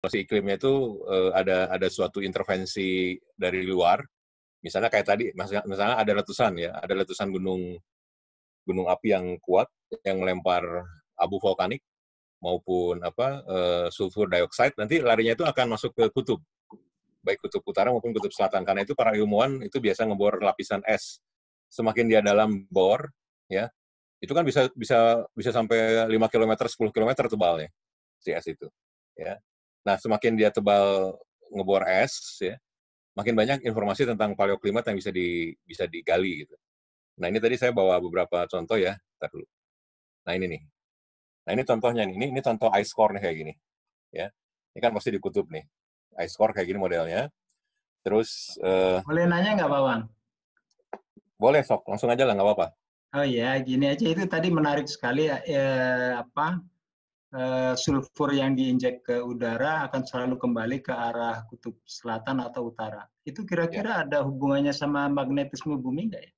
iklimnya itu ada suatu intervensi dari luar, misalnya kayak tadi, misalnya ada letusan gunung api yang kuat yang melempar abu vulkanik maupun sulfur dioxide, nanti larinya itu akan masuk ke kutub, baik kutub utara maupun kutub selatan. Karena itu para ilmuwan itu biasa ngebor lapisan es. Semakin dia dalam bor, ya, itu kan bisa sampai 5 km, 10 km tebalnya si es itu, ya. Nah, semakin dia tebal ngebor es, ya, makin banyak informasi tentang paleoklimat yang bisa digali gitu. Nah, ini tadi saya bawa beberapa contoh ya. Ntar dulu. Nah, ini nih. Nah, ini contohnya nih. Ini contoh ice core nih kayak gini, ya. Ini kan pasti di kutub nih. Ice core kayak gini modelnya. Terus boleh nanya nggak, Pak Wang? boleh sok, langsung aja lah, nggak apa-apa. Oh ya, gini aja, itu tadi menarik sekali ya, sulfur yang diinjek ke udara akan selalu kembali ke arah kutub selatan atau utara. Itu Ya. kira-kira ada hubungannya sama magnetisme bumi nggak ya?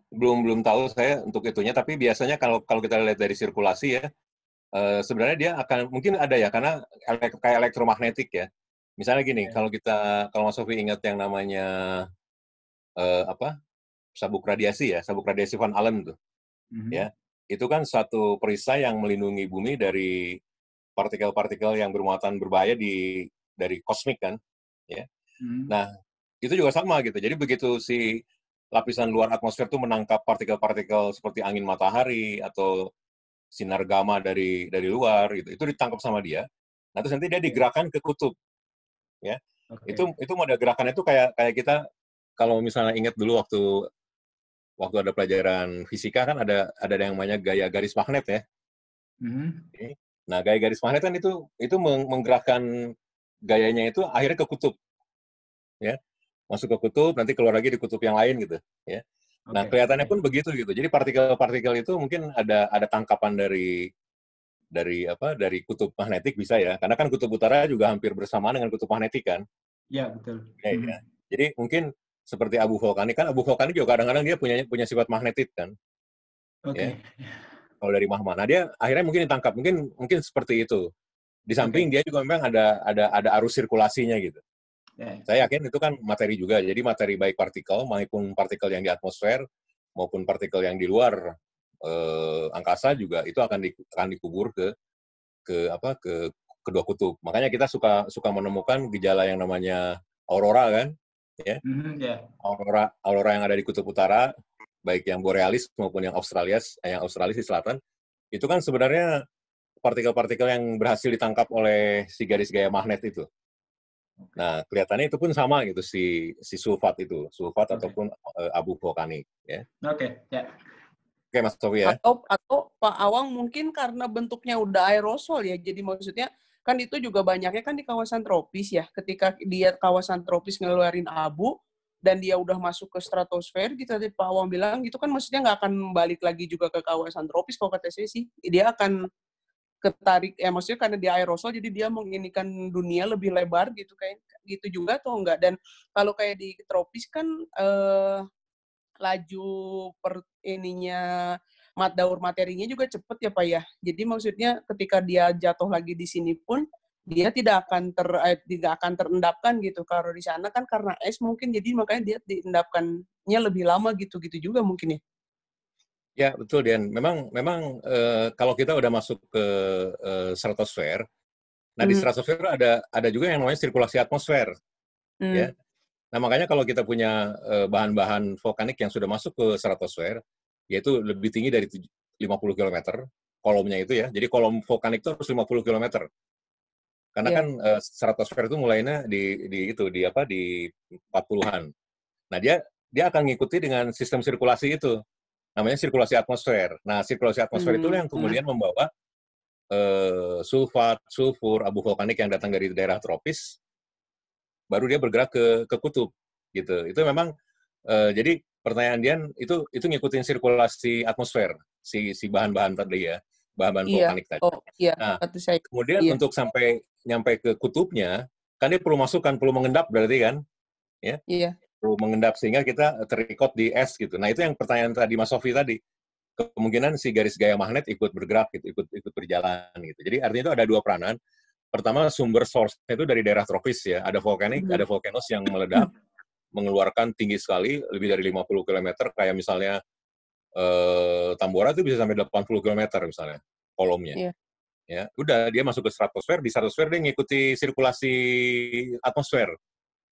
Belum tahu saya untuk itunya, tapi biasanya kalau kita lihat dari sirkulasi ya, sebenarnya dia akan mungkin ada ya, karena kayak elektromagnetik ya. Misalnya gini, kalau Mas Sofi ingat yang namanya sabuk radiasi ya, sabuk radiasi Van Allen tuh, ya, itu kan satu perisai yang melindungi bumi dari partikel-partikel yang bermuatan berbahaya dari kosmik kan, ya. Nah, itu juga sama gitu. Jadi begitu si lapisan luar atmosfer itu menangkap partikel-partikel seperti angin matahari atau sinar gamma dari luar gitu, itu ditangkap sama dia. Nah, terus nanti dia digerakkan ke kutub, ya. Itu model gerakannya itu kayak kita kalau misalnya ingat dulu waktu ada pelajaran fisika kan ada yang namanya gaya garis magnet ya. Nah, gaya garis magnet kan itu menggerakkan gayanya itu akhirnya ke kutub, ya, masuk ke kutub, nanti keluar lagi di kutub yang lain gitu, ya. Nah, kelihatannya pun begitu gitu. Jadi partikel-partikel itu mungkin ada tangkapan dari kutub magnetik bisa ya, karena kan kutub utara juga hampir bersamaan dengan kutub magnetik kan. Ya, betul. Ya. Jadi mungkin seperti abu vulkanik juga kadang-kadang dia punya sifat magnetik kan. Ya. Kalau dari magma. Nah, dia akhirnya mungkin ditangkap, mungkin seperti itu. Di samping dia juga memang ada arus sirkulasinya gitu. Saya yakin itu kan materi juga. Jadi materi baik partikel maupun partikel yang di atmosfer maupun partikel yang di luar angkasa juga itu akan dikubur ke kedua kutub. Makanya kita suka menemukan gejala yang namanya aurora kan, ya. Aurora yang ada di kutub utara, baik yang borealis maupun yang australis di selatan, itu kan sebenarnya partikel-partikel yang berhasil ditangkap oleh si garis gaya magnet itu. Nah, kelihatannya itu pun sama gitu si sulfat ataupun abu vulkanik, ya. Oke, Mas Sofi ya. Atau Pak Awang mungkin karena bentuknya udah aerosol ya, jadi maksudnya kan itu juga banyaknya kan di kawasan tropis ya, ketika dia kawasan tropis ngeluarin abu dan dia udah masuk ke stratosfer gitu, tadi Pak Awang bilang gitu kan, maksudnya nggak akan balik lagi juga ke kawasan tropis kalau kata saya sih, dia akan ketarik maksudnya karena dia aerosol jadi dia menginikan dunia lebih lebar gitu, kayak gitu juga atau enggak. Dan kalau kayak di tropis kan laju daur materinya juga cepet ya Pak ya. Jadi maksudnya ketika dia jatuh lagi di sini pun dia tidak akan terendapkan gitu. Kalau di sana kan karena es mungkin, jadi makanya dia diendapkannya lebih lama gitu juga mungkin ya. Ya betul, Dian. Memang kalau kita udah masuk ke stratosfer, nah di stratosfer ada juga yang namanya sirkulasi atmosfer, ya. Nah, makanya kalau kita punya bahan-bahan vulkanik yang sudah masuk ke stratosfer, yaitu lebih tinggi dari 50 km, kolomnya itu ya. Jadi kolom vulkanik itu harus 50 km. Karena kan stratosfer itu mulainya di 40-an. Nah, dia akan ngikuti dengan sistem sirkulasi itu. Namanya sirkulasi atmosfer. Nah, sirkulasi atmosfer itu yang kemudian membawa sulfat, sulfur, abu vulkanik yang datang dari daerah tropis, baru dia bergerak ke kutub gitu. Itu memang jadi pertanyaan Dian itu ngikutin sirkulasi atmosfer si bahan-bahan tadi ya, bahan-bahan vulkanik tadi. Nah, kemudian untuk nyampe ke kutubnya kan dia perlu mengendap berarti kan, ya. Perlu mengendap sehingga kita terikat di es gitu. Nah, itu yang pertanyaan tadi Mas Sofi tadi. kemungkinan si garis gaya magnet ikut bergerak gitu, ikut berjalan gitu. Jadi artinya itu ada dua peranan. Pertama, sumber source-nya itu dari daerah tropis ya. Ada volcanoes yang meledak, mengeluarkan tinggi sekali, lebih dari 50 km, kayak misalnya Tambora itu bisa sampai 80 km misalnya, kolomnya. Iya. Ya, udah dia masuk ke stratosfer, di stratosfer dia ngikuti sirkulasi atmosfer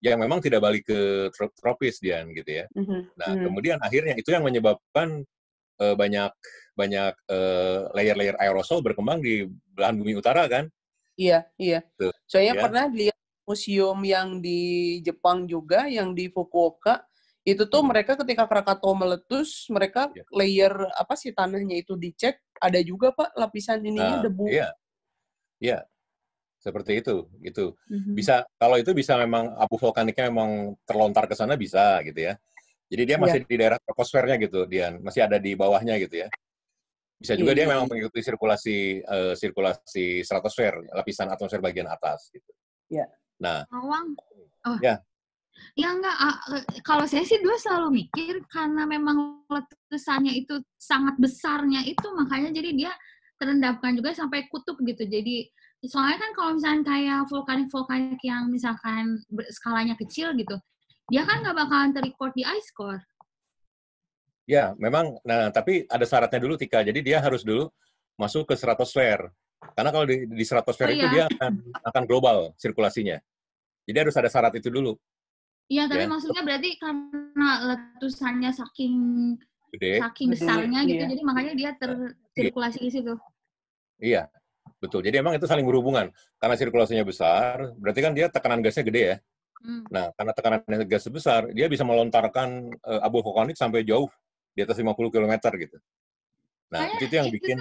yang memang tidak balik ke tropis Dian gitu ya. Nah, kemudian akhirnya itu yang menyebabkan banyak layer-layer aerosol berkembang di belahan bumi utara kan. Iya, iya. Tuh, Saya ya. pernah lihat museum yang di Jepang juga, yang di Fukuoka, itu tuh mereka ketika Krakatau meletus, mereka layer apa sih tanahnya itu dicek, ada juga Pak lapisan ininya debu. Iya, seperti itu, gitu. Bisa, kalau itu bisa memang abu vulkaniknya memang terlontar ke sana bisa gitu ya. Jadi dia masih di daerah troposfernya gitu, dia masih ada di bawahnya gitu ya. Bisa juga dia memang mengikuti sirkulasi stratosfer, lapisan atmosfer bagian atas gitu. Iya. Nah, ya enggak, kalau saya sih dulu selalu mikir karena memang letusannya itu sangat besarnya itu, makanya jadi dia terendapkan juga sampai kutub gitu. Jadi soalnya kan kalau misalnya kayak vulkanik yang misalkan skalanya kecil gitu, dia kan nggak bakalan terrecord di ice core. Ya, memang. Nah, tapi ada syaratnya dulu, Tika. Jadi dia harus dulu masuk ke stratosfer. Karena kalau di stratosfer itu dia akan global sirkulasinya. Jadi harus ada syarat itu dulu. Iya, tapi maksudnya berarti karena letusannya saking besarnya gitu, jadi makanya dia tersirkulasi di situ. Iya, betul. Jadi emang itu saling berhubungan. Karena sirkulasinya besar, berarti kan dia tekanan gasnya gede ya. Nah, karena tekanan gas besar, dia bisa melontarkan abu vulkanik sampai jauh di atas 50 km gitu. Nah, itu yang bikin...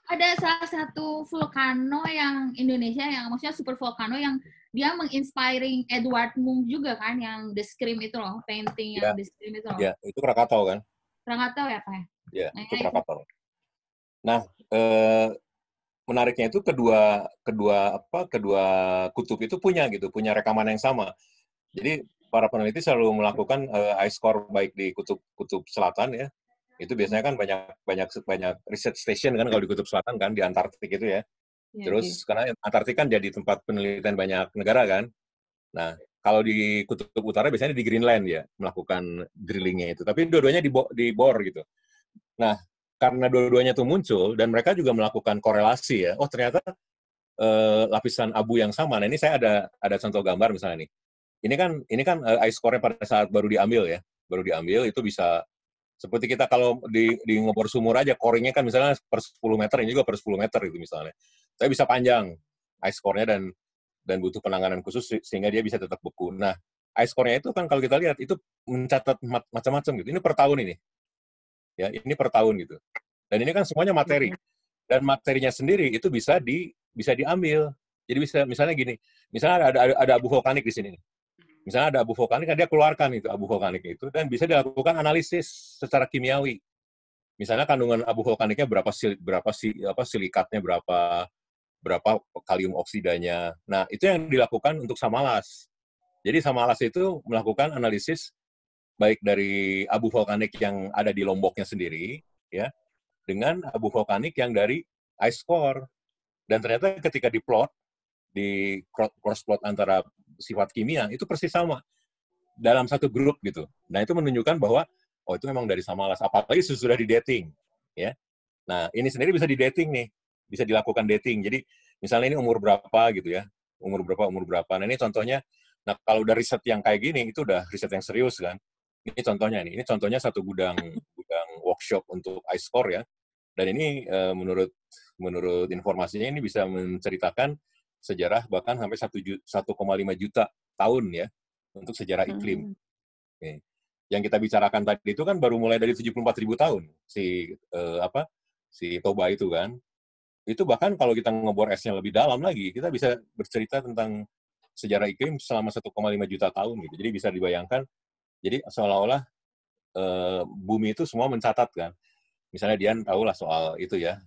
Ada salah satu vulkano yang Indonesia, yang maksudnya super vulkano, yang dia menginspiring Edward Munch juga kan, yang The Scream itu loh, painting yang The Scream itu loh. Ya, itu Krakatau kan? Krakatau ya, Pak? Ya, itu Krakatau. Nah, menariknya itu kedua kutub itu punya rekaman yang sama. Jadi para peneliti selalu melakukan ice core baik di kutub selatan ya. Itu biasanya kan banyak research station kan kalau di kutub selatan kan, di Antartik itu ya. Terus karena Antartik kan jadi tempat penelitian banyak negara kan. Nah, kalau di kutub utara biasanya di Greenland ya melakukan drillingnya itu. Tapi dua-duanya di bor gitu. Nah, karena dua-duanya itu muncul dan mereka juga melakukan korelasi ya. Oh, ternyata lapisan abu yang sama. Nah, ini saya ada contoh gambar misalnya nih. Ini kan ice core-nya pada saat baru diambil ya. Baru diambil itu bisa seperti kita kalau di ngebor sumur aja, coringnya kan misalnya per 10 meter, ini juga per 10 meter itu misalnya. Tapi bisa panjang ice core-nya dan butuh penanganan khusus sehingga dia bisa tetap beku. Nah, ice core-nya itu kan kalau kita lihat, itu mencatat macam-macam gitu. Ini per tahun ini. Ya, ini per tahun gitu. Dan ini kan semuanya materi. Dan materinya sendiri itu bisa diambil. Jadi bisa misalnya gini, misalnya ada abu vulkanik di sini. Misalnya ada abu vulkanik, dia keluarkan itu abu vulkanik itu dan bisa dilakukan analisis secara kimiawi. Misalnya kandungan abu vulkaniknya berapa silikatnya, berapa kalium oksidanya. Nah, itu yang dilakukan untuk Samalas. Jadi Samalas itu melakukan analisis baik dari abu vulkanik yang ada di Lomboknya sendiri ya, dengan abu vulkanik yang dari ice core. Dan ternyata ketika diplot, di cross plot antara sifat kimia itu persis sama dalam satu grup gitu. Nah, itu menunjukkan bahwa oh itu memang dari Samalas, apalagi sudah di dating ya. Nah, ini sendiri bisa di dating nih, bisa dilakukan dating. Jadi misalnya ini umur berapa gitu ya, umur berapa. Nah, ini contohnya. Nah, kalau udah riset yang kayak gini, itu udah riset yang serius kan. Ini contohnya satu gudang workshop untuk ice core ya. Dan ini menurut informasinya ini bisa menceritakan sejarah bahkan sampai 1,5 juta tahun ya untuk sejarah iklim. Oke. Yang kita bicarakan tadi itu kan baru mulai dari 74.000 tahun si Toba itu kan. Itu bahkan kalau kita ngebor esnya lebih dalam lagi, kita bisa bercerita tentang sejarah iklim selama 1,5 juta tahun gitu. Jadi bisa dibayangkan, jadi seolah-olah bumi itu semua mencatat kan. Misalnya Dian tahu lah soal itu ya,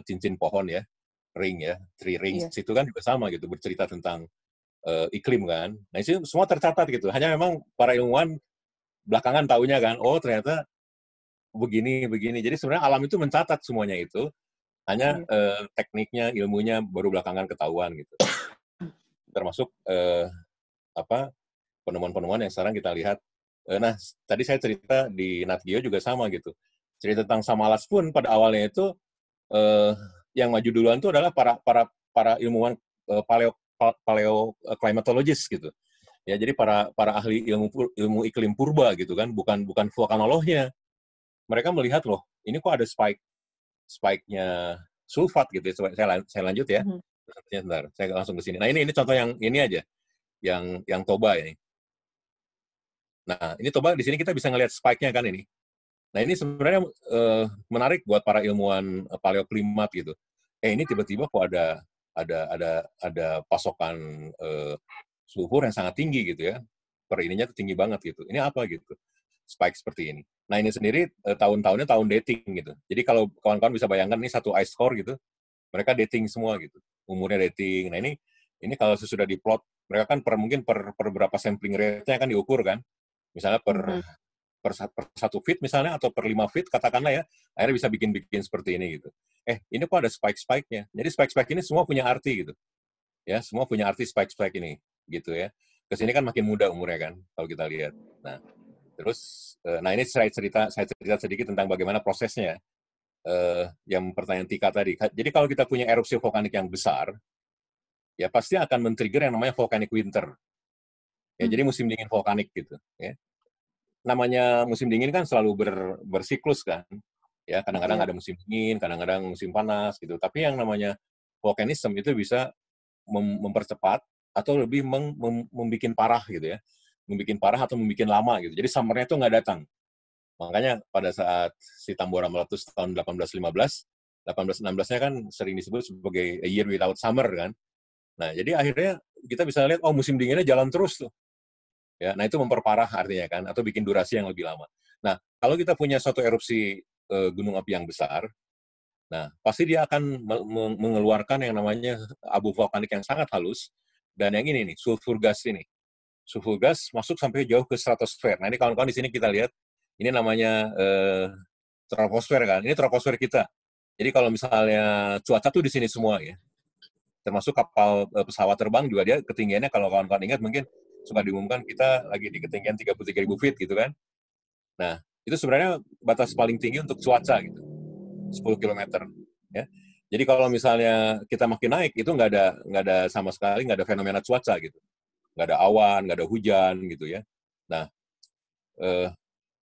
cincin pohon ya, ring ya, tree rings itu kan juga sama gitu, bercerita tentang iklim kan. Nah itu semua tercatat gitu. Hanya memang para ilmuwan belakangan tahunya kan, oh ternyata begini. Jadi sebenarnya alam itu mencatat semuanya itu, hanya tekniknya, ilmunya baru belakangan ketahuan gitu. Termasuk penemuan-penemuan yang sekarang kita lihat. Nah, tadi saya cerita di Nat Geo juga sama gitu. Cerita tentang Samalas pun pada awalnya itu yang maju duluan itu adalah para ilmuwan paleo climatologist gitu. Ya, jadi para ahli ilmu iklim purba gitu kan, bukan vulkanolognya. Mereka melihat loh, ini kok ada spike-nya sulfat gitu. Saya lanjut ya. Sebentar, saya langsung ke sini. Nah, ini contoh yang ini aja, yang Toba ini. Nah, ini Toba di sini kita bisa ngelihat spike-nya kan ini. Nah, ini sebenarnya menarik buat para ilmuwan paleoklimat gitu. Ini tiba-tiba kok ada pasokan sulfur yang sangat tinggi gitu ya. Per ininya tuh tinggi banget gitu. Ini apa gitu? Spike seperti ini. Nah, ini sendiri tahun-tahunnya tahun dating gitu. Jadi kalau kawan-kawan bisa bayangkan ini satu ice core gitu, mereka dating semua gitu. Umurnya dating. Nah, ini kalau sudah diplot, mereka kan mungkin per berapa sampling rate-nya kan diukur kan. Misalnya per 1 feet misalnya, atau per 5 feet katakanlah ya, akhirnya bisa bikin seperti ini gitu. Ini kok ada spike-spike-nya. Jadi spike-spike ini semua punya arti gitu. Ya, semua punya arti spike-spike ini gitu ya. Kesini kan makin muda umurnya kan, kalau kita lihat. Nah, terus, nah ini saya cerita sedikit tentang bagaimana prosesnya. Yang pertanyaan Tika tadi. Jadi kalau kita punya erupsi vulkanik yang besar, ya pasti akan men-trigger yang namanya volcanic winter. Ya, jadi musim dingin vulkanik gitu. Ya. Namanya musim dingin kan selalu bersiklus kan. Ya, kadang-kadang ada musim dingin, kadang-kadang musim panas gitu. Tapi yang namanya volcanism itu bisa mempercepat atau lebih membuat parah gitu ya. Membuat parah atau membuat lama gitu. Jadi summer-nya itu nggak datang. Makanya pada saat si Tambora meletus tahun 1815, 1816-nya kan sering disebut sebagai a year without summer kan. Nah, jadi akhirnya kita bisa lihat, musim dinginnya jalan terus tuh. Ya, nah itu memperparah artinya kan, atau bikin durasi yang lebih lama. Nah, kalau kita punya suatu erupsi gunung api yang besar, nah pasti dia akan mengeluarkan yang namanya abu vulkanik yang sangat halus, dan yang ini nih, sulfur gas ini. Sulfur gas masuk sampai jauh ke stratosfer. Nah ini kawan-kawan di sini kita lihat, ini namanya troposfer kan, ini troposfer kita. Jadi kalau misalnya cuaca tuh di sini semua ya, termasuk kapal pesawat terbang juga dia ketinggiannya, kalau kawan-kawan ingat mungkin suka diumumkan kita lagi di ketinggian 33.000 feet gitu kan. Nah, itu sebenarnya batas paling tinggi untuk cuaca gitu, 10 km. Ya. Jadi kalau misalnya kita makin naik, itu nggak ada sama sekali, nggak ada fenomena cuaca gitu. Nggak ada awan, nggak ada hujan gitu ya. Nah,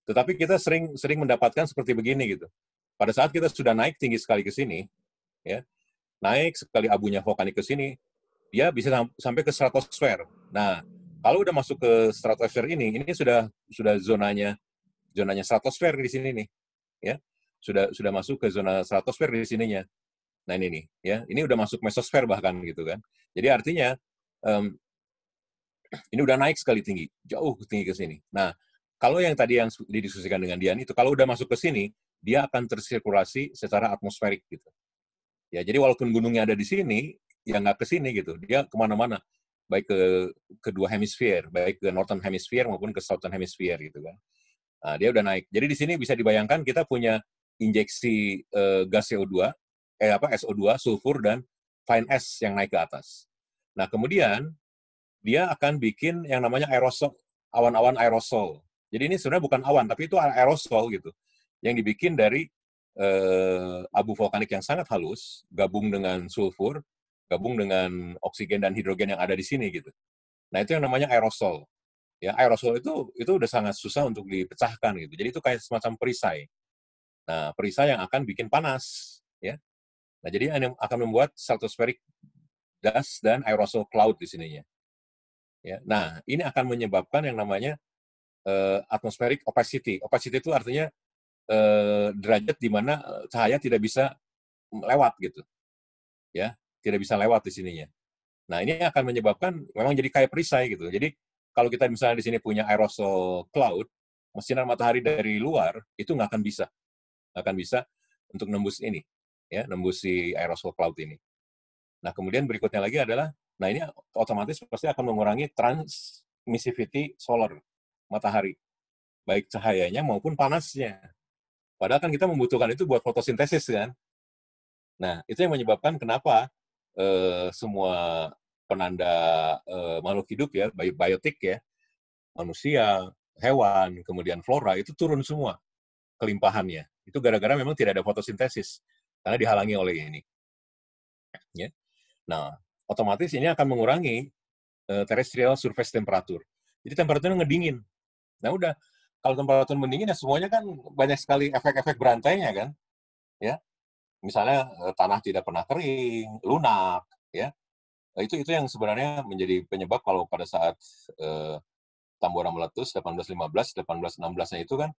tetapi kita sering mendapatkan seperti begini gitu. Pada saat kita sudah naik tinggi sekali ke sini, ya, naik sekali abunya vulkanik ke sini, dia bisa sampai ke stratosfer. Nah, kalau udah masuk ke stratosfer ini sudah zonanya stratosfer di sini nih, ya. Sudah masuk ke zona stratosfer di sininya. Nah, ini nih, ya. Ini udah masuk mesosfer bahkan gitu kan. Jadi artinya ini udah naik sekali tinggi, jauh tinggi ke sini. Nah, kalau yang tadi yang didiskusikan dengan Dian itu, kalau udah masuk ke sini, dia akan tersirkulasi secara atmosferik gitu. Ya, jadi walaupun gunungnya ada di sini, ya nggak ke sini gitu. Dia kemana-mana, baik ke kedua hemisfer, baik ke northern hemisphere maupun ke southern hemisphere gitu kan. Nah, dia udah naik. Jadi di sini bisa dibayangkan kita punya injeksi gas CO2, SO2, sulfur dan fine ash yang naik ke atas. Nah, kemudian dia akan bikin yang namanya aerosol, awan-awan aerosol. Jadi ini sebenarnya bukan awan, tapi itu aerosol gitu, yang dibikin dari abu vulkanik yang sangat halus, gabung dengan sulfur, gabung dengan oksigen dan hidrogen yang ada di sini gitu. Nah itu yang namanya aerosol. Ya aerosol itu udah sangat susah untuk dipecahkan gitu. Jadi itu kayak semacam perisai. Nah perisai yang akan bikin panas, ya. Nah jadi akan membuat stratospheric dust dan aerosol cloud di sininya. Ya, nah ini akan menyebabkan yang namanya atmospheric opacity. Opacity itu artinya derajat di mana cahaya tidak bisa lewat gitu, ya, tidak bisa lewat di sininya. Nah ini akan menyebabkan memang jadi kayak perisai gitu. Jadi kalau kita misalnya di sini punya aerosol cloud, sinar matahari dari luar itu nggak akan bisa untuk nembus ini, ya, nembus si aerosol cloud ini. Nah kemudian berikutnya lagi adalah, nah ini otomatis pasti akan mengurangi transmissivity solar, matahari, baik cahayanya maupun panasnya. Padahal kan kita membutuhkan itu buat fotosintesis kan. Nah, itu yang menyebabkan kenapa semua penanda makhluk hidup ya, biotik ya, manusia, hewan, kemudian flora, itu turun semua kelimpahannya. Itu gara-gara memang tidak ada fotosintesis, karena dihalangi oleh ini. Ya. Nah, otomatis ini akan mengurangi terrestrial surface temperature. Jadi temperaturnya ngedingin. Nah udah, kalau temperatur mendingin ya semuanya kan banyak sekali efek-efek berantainya kan. Ya, misalnya tanah tidak pernah kering, lunak, ya. Itu yang sebenarnya menjadi penyebab kalau pada saat Tambora meletus 1815, 1816-nya itu kan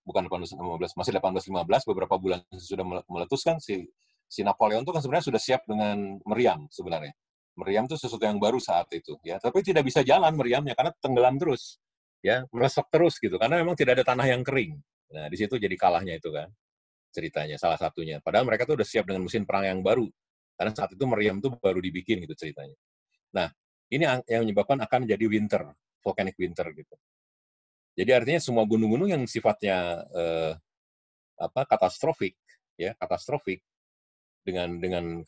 bukan 1815, masih 1815, beberapa bulan sudah meletus kan si Napoleon itu kan sebenarnya sudah siap dengan meriam sebenarnya. Meriam itu sesuatu yang baru saat itu ya, tapi tidak bisa jalan meriamnya karena tenggelam terus. Ya, meresap terus gitu karena memang tidak ada tanah yang kering. Nah, di situ jadi kalahnya itu kan ceritanya salah satunya. Padahal mereka tuh udah siap dengan mesin perang yang baru. Karena saat itu meriam tuh baru dibikin gitu ceritanya. Nah, ini yang menyebabkan akan jadi winter, volcanic winter gitu. Jadi artinya semua gunung-gunung yang sifatnya katastrofik ya, katastrofik dengan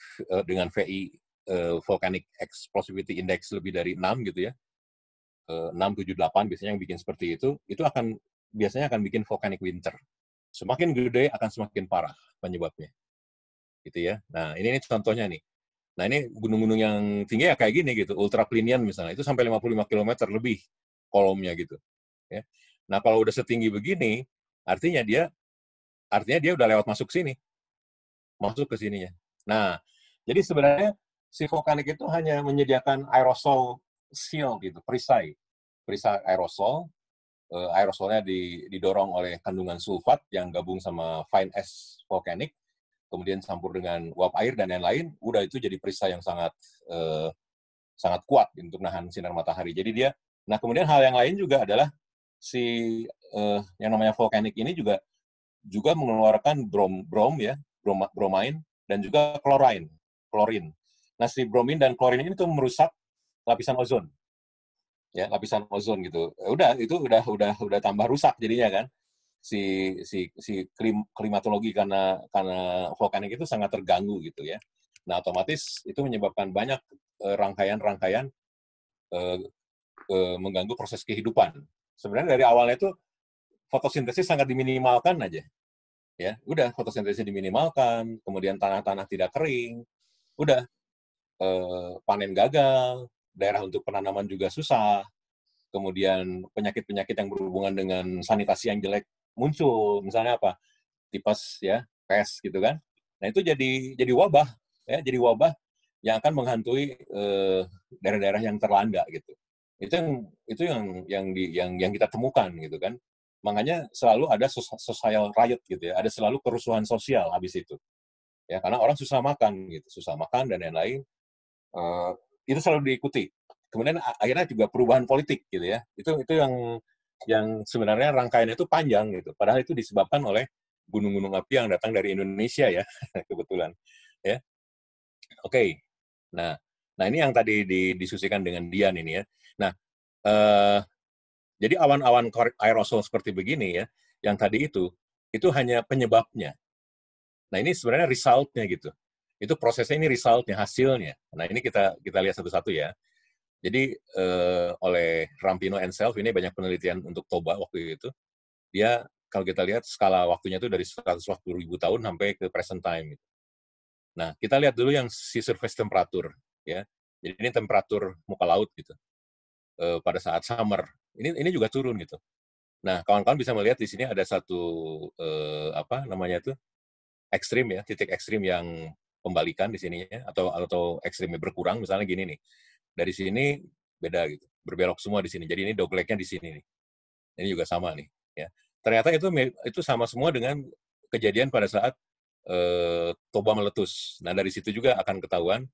VI volcanic explosivity index lebih dari 6 gitu ya. 6, 7, 8 biasanya yang bikin seperti itu biasanya akan bikin volcanic winter. Semakin gede akan semakin parah penyebabnya. Gitu ya. Nah, ini contohnya nih. Nah, ini gunung-gunung yang tinggi ya kayak gini gitu, ultraplinian misalnya, itu sampai 55 km lebih kolomnya gitu. Ya. Nah, kalau udah setinggi begini, artinya dia udah lewat masuk sini. Masuk ke sininya. Nah, jadi sebenarnya si vulkanik itu hanya menyediakan aerosol seal gitu, perisai aerosol. Aerosolnya didorong oleh kandungan sulfat yang gabung sama fine ash volcanic, kemudian campur dengan uap air dan lain-lain, udah itu jadi perisai yang sangat kuat untuk nahan sinar matahari. Jadi nah kemudian hal yang lain juga adalah si yang namanya volcanic ini juga mengeluarkan bromine dan juga klorin. Nah si bromin dan klorin ini tuh merusak lapisan ozon. Ya, lapisan ozon gitu. Itu udah tambah rusak jadinya kan. Si klimatologi karena vulkanik itu sangat terganggu gitu ya. Nah, otomatis itu menyebabkan banyak rangkaian mengganggu proses kehidupan. Sebenarnya dari awalnya itu fotosintesis sangat diminimalkan aja. Ya, udah fotosintesis diminimalkan, kemudian tanah-tanah tidak kering, udah panen gagal, daerah untuk penanaman juga susah, kemudian penyakit-penyakit yang berhubungan dengan sanitasi yang jelek muncul, misalnya apa? Tipes ya, pes gitu kan. Nah, itu jadi wabah ya, jadi wabah yang akan menghantui daerah-daerah yang terlanda gitu. Itu yang kita temukan gitu kan. Makanya selalu ada social riot gitu ya, ada selalu kerusuhan sosial habis itu. Ya, karena orang susah makan gitu, susah makan dan lain-lain. Itu selalu diikuti. Kemudian akhirnya juga perubahan politik gitu ya. Itu yang sebenarnya rangkaiannya itu panjang gitu. Padahal itu disebabkan oleh gunung-gunung api yang datang dari Indonesia ya, kebetulan. Ya. Oke. Nah ini yang tadi didiskusikan dengan Dian ini ya. Nah, jadi awan-awan aerosol seperti begini ya, yang tadi itu hanya penyebabnya. Nah, ini sebenarnya result-nya gitu. Itu prosesnya, ini result-nya, hasilnya. Nah, ini kita lihat satu-satu ya. Jadi oleh Rampino and Self, ini banyak penelitian untuk Toba waktu itu. Dia kalau kita lihat skala waktunya itu dari 140.000 tahun sampai ke present time. Gitu. Nah, kita lihat dulu yang si surface temperature ya. Jadi ini temperatur muka laut gitu. Pada saat summer. Ini juga turun gitu. Nah, kawan-kawan bisa melihat di sini ada satu ekstrim ya, titik ekstrim yang pembalikan di sininya atau ekstrimnya berkurang, misalnya gini nih. Dari sini beda gitu, berbelok semua di sini. Jadi ini doglegnya di sini nih. Ini juga sama nih, ya. Ternyata itu sama semua dengan kejadian pada saat Toba meletus. Nah, dari situ juga akan ketahuan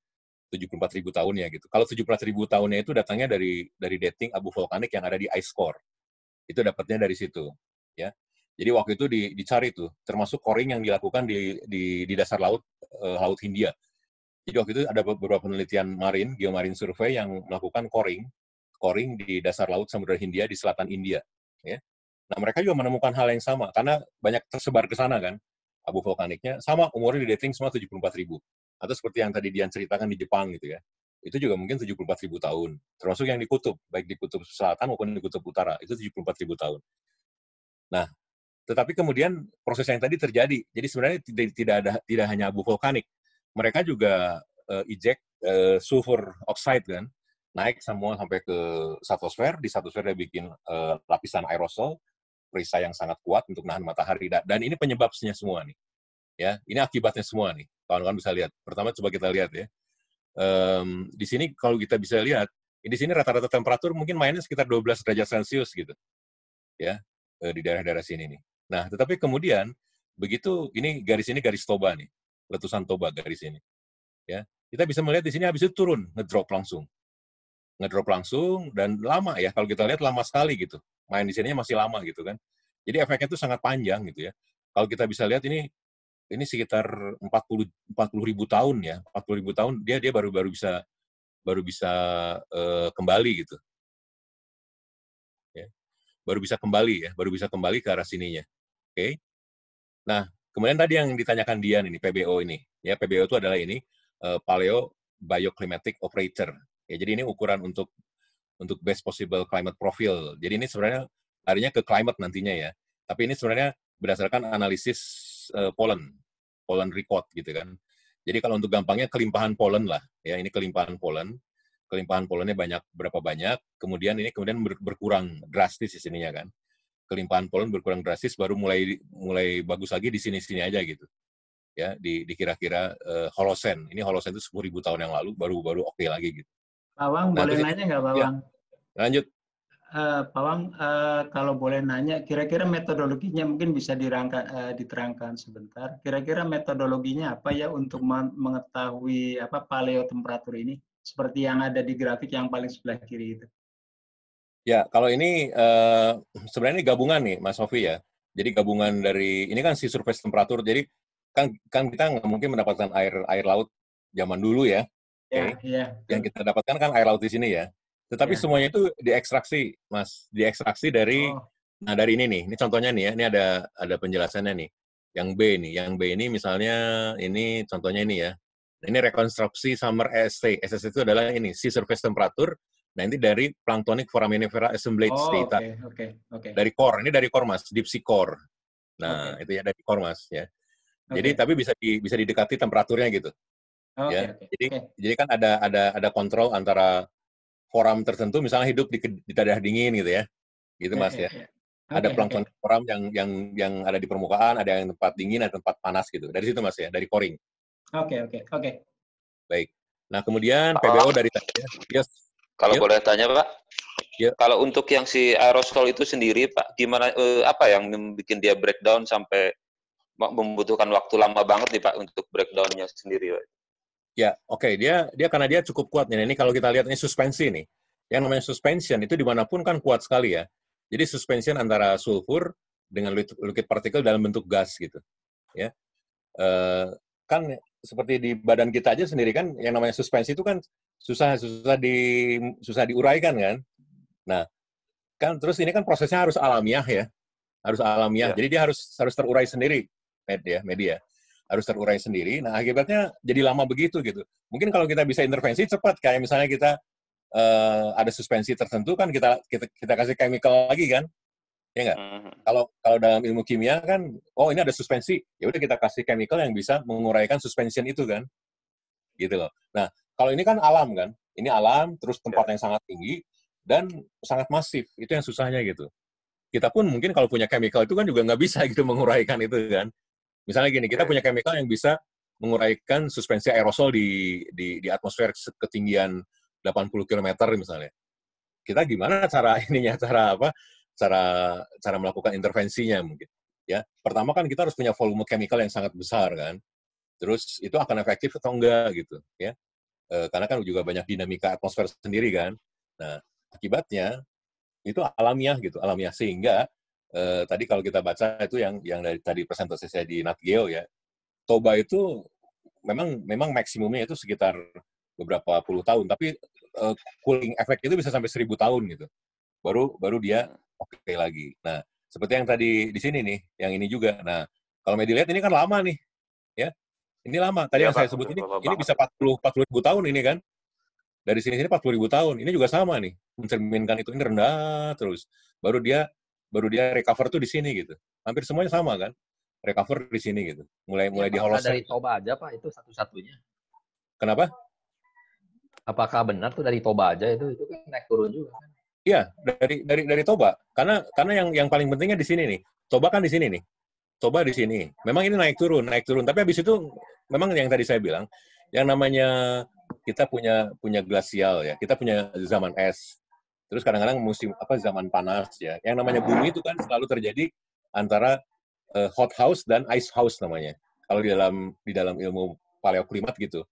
74.000 tahunnya gitu. Kalau 74.000 tahunnya itu datangnya dari dating abu vulkanik yang ada di ice core. Itu dapatnya dari situ, ya. Jadi waktu itu dicari tuh, termasuk coring yang dilakukan di dasar laut Hindia. Jadi waktu itu ada beberapa penelitian geomarine survey yang melakukan coring di dasar laut Samudra Hindia di selatan India, ya. Nah, mereka juga menemukan hal yang sama, karena banyak tersebar ke sana kan, abu vulkaniknya, sama umurnya di dating semua 74.000. Atau seperti yang tadi Dian ceritakan di Jepang gitu ya, itu juga mungkin 74.000 tahun. Termasuk yang di kutub, baik di kutub selatan maupun di kutub utara, itu 74.000 tahun. Nah, tetapi kemudian proses yang tadi terjadi, jadi sebenarnya tidak hanya abu vulkanik, mereka juga eject sulfur oxide kan, naik semua sampai ke stratosfer, di stratosfer dia bikin lapisan aerosol, perisai yang sangat kuat untuk nahan matahari, dan ini penyebabnya semua nih, ya, ini akibatnya semua nih, kawan-kawan bisa lihat. Pertama coba kita lihat ya, di sini kalau kita bisa lihat, di sini rata-rata temperatur mungkin mainnya sekitar 12 derajat Celcius gitu, ya, di daerah-daerah sini nih. Nah, tetapi kemudian begitu ini garis toba nih, letusan toba garis ini, ya, kita bisa melihat di sini habis itu turun, ngedrop langsung dan lama ya, kalau kita lihat lama sekali gitu, main di sininya masih lama gitu kan. Jadi efeknya itu sangat panjang gitu ya. Kalau kita bisa lihat ini sekitar 40.000 tahun ya, 40.000 tahun dia baru bisa kembali gitu. Ya. Baru bisa kembali ke arah sininya. Oke. Nah, kemudian tadi yang ditanyakan Dian ini, PBO ini. Ya, PBO itu adalah ini, Paleo Bioclimatic Operator. Ya, jadi ini ukuran untuk best possible climate profile. Jadi ini sebenarnya larinya ke climate nantinya ya. Tapi ini sebenarnya berdasarkan analisis pollen record gitu kan. Jadi kalau untuk gampangnya kelimpahan pollen lah. Ya, ini kelimpahan pollen. Kelimpahan pollennya berapa banyak, kemudian berkurang drastis di sininya kan. Kelimpahan pollen berkurang drastis, baru mulai bagus lagi di sini-sini aja gitu. Ya, di kira-kira Holocene. Ini Holocene itu 10.000 tahun yang lalu, baru oke lagi gitu. Pak Wang, boleh nanya nggak Pak Wang? Ya, lanjut. Pak Wang, kalau boleh nanya, kira-kira metodologinya mungkin bisa diterangkan sebentar. Kira-kira metodologinya apa ya untuk mengetahui paleo temperatur ini? Seperti yang ada di grafik yang paling sebelah kiri itu. Ya, kalau ini sebenarnya ini gabungan nih, Mas Sofi ya. Jadi gabungan dari, ini kan sea surface temperatur, jadi kan kita nggak mungkin mendapatkan air laut zaman dulu ya. Ya, Okay. ya. Yang kita dapatkan kan air laut di sini ya. Tetapi semuanya itu diekstraksi, Mas. Diekstraksi dari, nah dari ini nih, ini contohnya nih ya, ini ada penjelasannya nih. Yang B ini misalnya, ini contohnya ini ya. Ini rekonstruksi summer SST. SST itu adalah ini, sea surface temperature. Nah, ini dari Planktonic Foraminifera Assemblage data. Oke. Dari core, ini dari core Mas, deep sea core. Nah, itu ya dari core Mas ya. Jadi tapi bisa didekati temperaturnya gitu. Ya. Jadi kan ada kontrol antara forum tertentu, misalnya hidup di daerah dingin gitu ya. Gitu Mas ya. Ada plankton forum yang ada di permukaan, ada yang tempat dingin, ada tempat panas gitu. Dari situ Mas ya, dari coring. Oke. Baik. Nah, kemudian PBO dari tadi ya. Yes. Kalau boleh tanya, Pak. Ya. Kalau untuk yang si aerosol itu sendiri, Pak, gimana apa yang membuat dia breakdown sampai membutuhkan waktu lama banget nih, Pak, untuk breakdown-nya sendiri, Pak? Ya, oke. Dia karena dia cukup kuat nih. Ini kalau kita lihat ini suspensi nih. Yang namanya suspension itu dimanapun kan kuat sekali ya. Jadi suspension antara sulfur dengan liquid particle dalam bentuk gas gitu. Ya. Kan seperti di badan kita aja sendiri kan yang namanya suspensi itu kan susah diuraikan kan. Nah, kan terus ini kan prosesnya harus alamiah ya. Harus alamiah. Jadi dia harus terurai sendiri media. Harus terurai sendiri. Nah, akibatnya jadi lama begitu gitu. Mungkin kalau kita bisa intervensi cepat, kayak misalnya kita ada suspensi tertentu kan kita kasih chemical lagi kan, ya nggak? Kalau dalam ilmu kimia kan, oh ini ada suspensi, ya udah kita kasih chemical yang bisa menguraikan suspension itu kan, gitu loh. Nah, kalau ini kan alam kan, ini alam, terus tempat yang sangat tinggi dan sangat masif, itu yang susahnya gitu. Kita pun mungkin kalau punya chemical itu kan juga nggak bisa gitu menguraikan itu kan. Misalnya gini, kita punya chemical yang bisa menguraikan suspensi aerosol di atmosfer ketinggian 80 km misalnya. Kita gimana cara melakukan intervensinya mungkin. Ya, pertama kan kita harus punya volume chemical yang sangat besar kan. Terus itu akan efektif atau enggak gitu, ya. Karena kan juga banyak dinamika atmosfer sendiri kan. Nah, akibatnya itu alamiah sehingga tadi kalau kita baca itu yang dari tadi presentasi saya di Nat Geo ya, toba itu memang maksimumnya itu sekitar beberapa puluh tahun, tapi cooling effect itu bisa sampai 1.000 tahun gitu. Baru dia oke lagi. Nah, Seperti yang tadi di sini nih, yang ini juga. Nah, kalau Medilet ini kan lama nih, ya. Ini lama. Tadi Iya, yang Pak. saya sebut ini Banget. bisa 40 ribu tahun ini kan. Dari sini 40 ribu tahun. Ini juga sama nih, mencerminkan itu ini rendah terus. Baru dia recover tuh di sini gitu. Hampir semuanya sama kan, recover di sini gitu. Mulai di Apakah Holocene. dari Toba aja Pak itu satu-satunya? Kenapa? Apakah benar tuh dari Toba aja itu kan naik turun juga kan? Iya, dari Toba. Karena yang paling pentingnya di sini nih. Toba kan di sini nih. Toba di sini. Memang ini naik turun. Tapi habis itu memang yang tadi saya bilang, yang namanya kita punya glasial ya. Kita punya zaman es. Terus kadang-kadang musim zaman panas ya. Yang namanya bumi itu kan selalu terjadi antara hot house dan ice house namanya. Kalau di dalam ilmu paleoklimat gitu.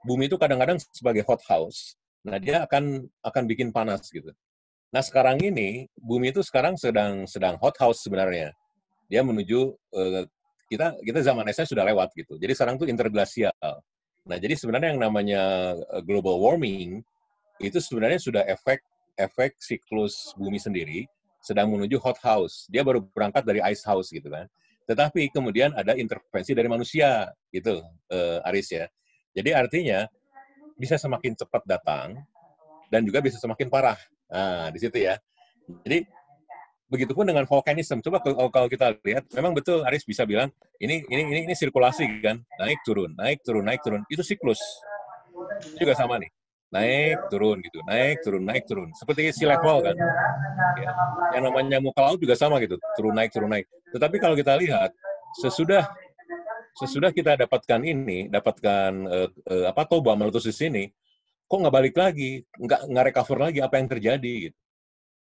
Bumi itu kadang-kadang sebagai hot house. Nah, dia akan bikin panas gitu. Nah, sekarang ini bumi itu sekarang sedang hot house sebenarnya. Dia menuju kita zaman esnya sudah lewat gitu. Jadi sekarang itu interglasial. Nah, jadi sebenarnya yang namanya global warming itu sebenarnya sudah efek siklus bumi sendiri sedang menuju hot house. Dia baru berangkat dari ice house gitu kan. Tetapi kemudian ada intervensi dari manusia gitu, Aris ya. Jadi artinya bisa semakin cepat datang dan juga bisa semakin parah. Nah, di situ ya. Jadi begitupun dengan volcanism. Coba kalau kita lihat, memang betul Aris bisa bilang ini sirkulasi kan, naik turun. Itu siklus. Itu juga sama nih. Naik turun gitu, naik turun. Seperti sea level kan. Ya. Yang namanya muka laut juga sama gitu, turun naik. Tetapi kalau kita lihat sesudah kita dapatkan Toba meletus di sini, kok nggak balik lagi, nggak recover lagi apa yang terjadi gitu.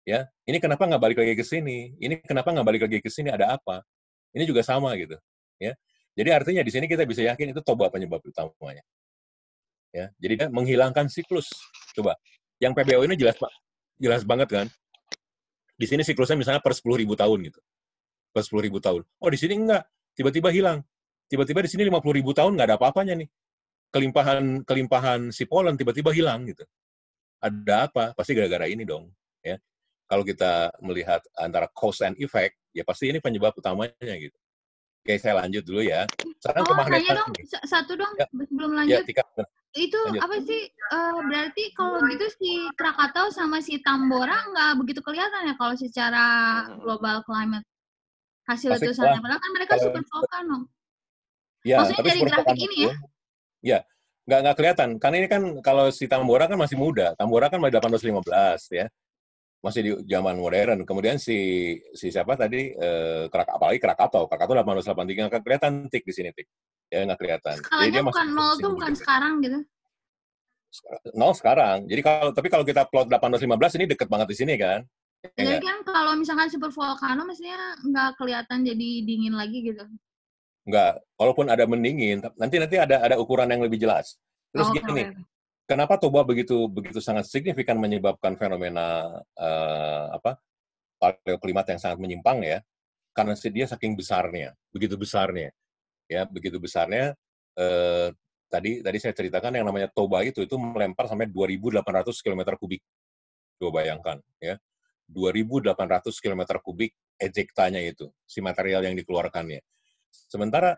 Ya, ini kenapa nggak balik lagi ke sini? Ini kenapa nggak balik lagi ke sini? Ada apa? Ini juga sama gitu. Ya, jadi artinya di sini kita bisa yakin itu Toba penyebab utamanya. Ya, jadi dia menghilangkan siklus. Coba, yang PBO ini jelas banget kan? Di sini siklusnya misalnya per 10.000 tahun gitu. Per 10.000 tahun. Oh, di sini enggak. Tiba-tiba hilang. Tiba-tiba di sini 50.000 tahun nggak ada apa-apanya nih. Kelimpahan si polen tiba-tiba hilang gitu. Ada apa? Pasti gara-gara ini dong. Ya. Kalau kita melihat antara cause and effect, ya pasti ini penyebab utamanya gitu. Oke, saya lanjut dulu ya. Sekarang nanya dong, satu dong, ya, sebelum lanjut. Ya, Tika, itu lanjut. apa sih, berarti kalau gitu si Krakatau sama si Tambora nggak begitu kelihatan ya kalau secara global climate hasil letusannya, padahal kan mereka super volcano. Ya, maksudnya tapi dari grafik ini ya? Ya, nggak kelihatan. Karena ini kan kalau si Tambora kan masih muda. Tambora kan masih 1815 ya. Masih di zaman modern. Kemudian si siapa tadi, apalagi Krakatau 1883 nggak kelihatan tik di sini tik. Ya nggak kelihatan. Skalanya jadi dia bukan nol tuh, bukan sekarang gitu. Nol sekarang. Jadi tapi kalau kita plot 1815 ini deket banget di sini kan. Jadi kan kalau misalkan super volcano mestinya nggak kelihatan jadi dingin lagi gitu. Enggak, walaupun ada mendingin, nanti ada ukuran yang lebih jelas. Terus gini, kenapa Toba begitu sangat signifikan menyebabkan fenomena paleoklimat yang sangat menyimpang ya? Karena dia saking besarnya, begitu besarnya. Tadi saya ceritakan yang namanya Toba itu melempar sampai 2.800 km kubik. Coba bayangkan ya. 2.800 km kubik ejektanya itu, si material yang dikeluarkannya. Sementara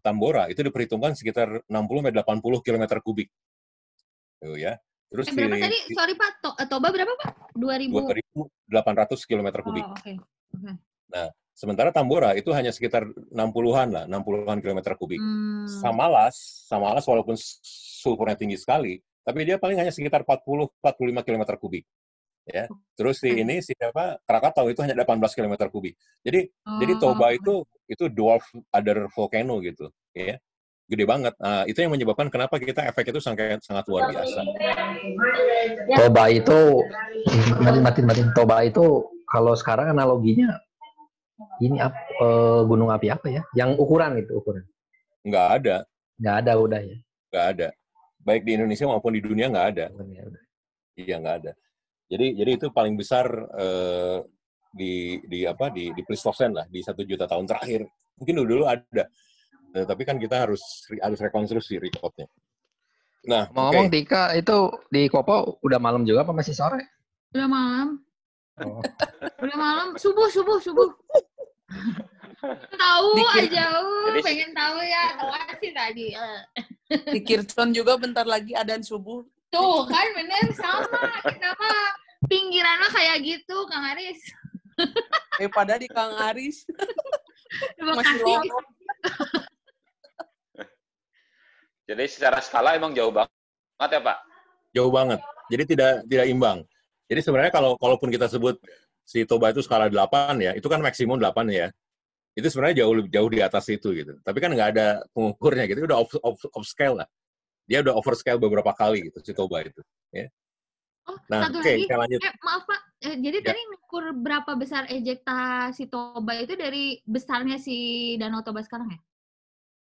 Tambora itu diperhitungkan sekitar 60-80 km kubik. Tuh ya. Terus berapa tadi? Sorry Pak, Toba berapa Pak? 2.800 km kubik. Oh, okay. Nah, sementara Tambora itu hanya sekitar 60-an kilometer kubik. Samalas walaupun sulfurnya tinggi sekali, tapi dia paling hanya sekitar 40-45 km kubik. Ya. Terus ini Krakatau itu hanya 18 km kubik. Jadi Toba itu dwarf other volcano gitu, ya. Gede banget. Nah, itu yang menyebabkan kenapa kita efek itu sangat luar biasa. Toba itu matiin. Toba itu kalau sekarang analoginya ini gunung api apa ya? Yang ukuran. Nggak ada. Nggak ada udah ya. Nggak ada. Baik di Indonesia maupun di dunia nggak ada. Iya nggak ada. Jadi itu paling besar di Pleistocene lah, di 1 juta tahun terakhir. Mungkin dulu ada, tapi kan kita harus rekonstruksi recordnya. Nah, ngomong Tika, itu di Kopo udah malam juga apa masih sore? Udah malam. Udah malam, subuh. Tahu aja, pengen tahu ya. Tahu sih tadi. Di Kirton juga bentar lagi adzan subuh. Tuh kan bener sama. Kenapa pinggiran mah kayak gitu, Kang Aris? Daripada di Kang Aris. Terima Masih kasih. lorong. Jadi secara skala emang jauh banget ya Pak? Jauh banget. Jadi tidak imbang. Jadi sebenarnya kalaupun kita sebut si Toba itu skala 8 ya, itu kan maksimum 8 ya. Itu sebenarnya jauh di atas itu gitu. Tapi kan nggak ada pengukurnya gitu. Udah off scale lah. Dia udah overscale beberapa kali gitu si Toba itu. Ya. Oh, Nah, satu oke, lagi. kita lanjut. Maaf Pak, jadi Ya. tadi ngukur berapa besar ejekta si Toba itu dari besarnya si Danau Toba sekarang ya?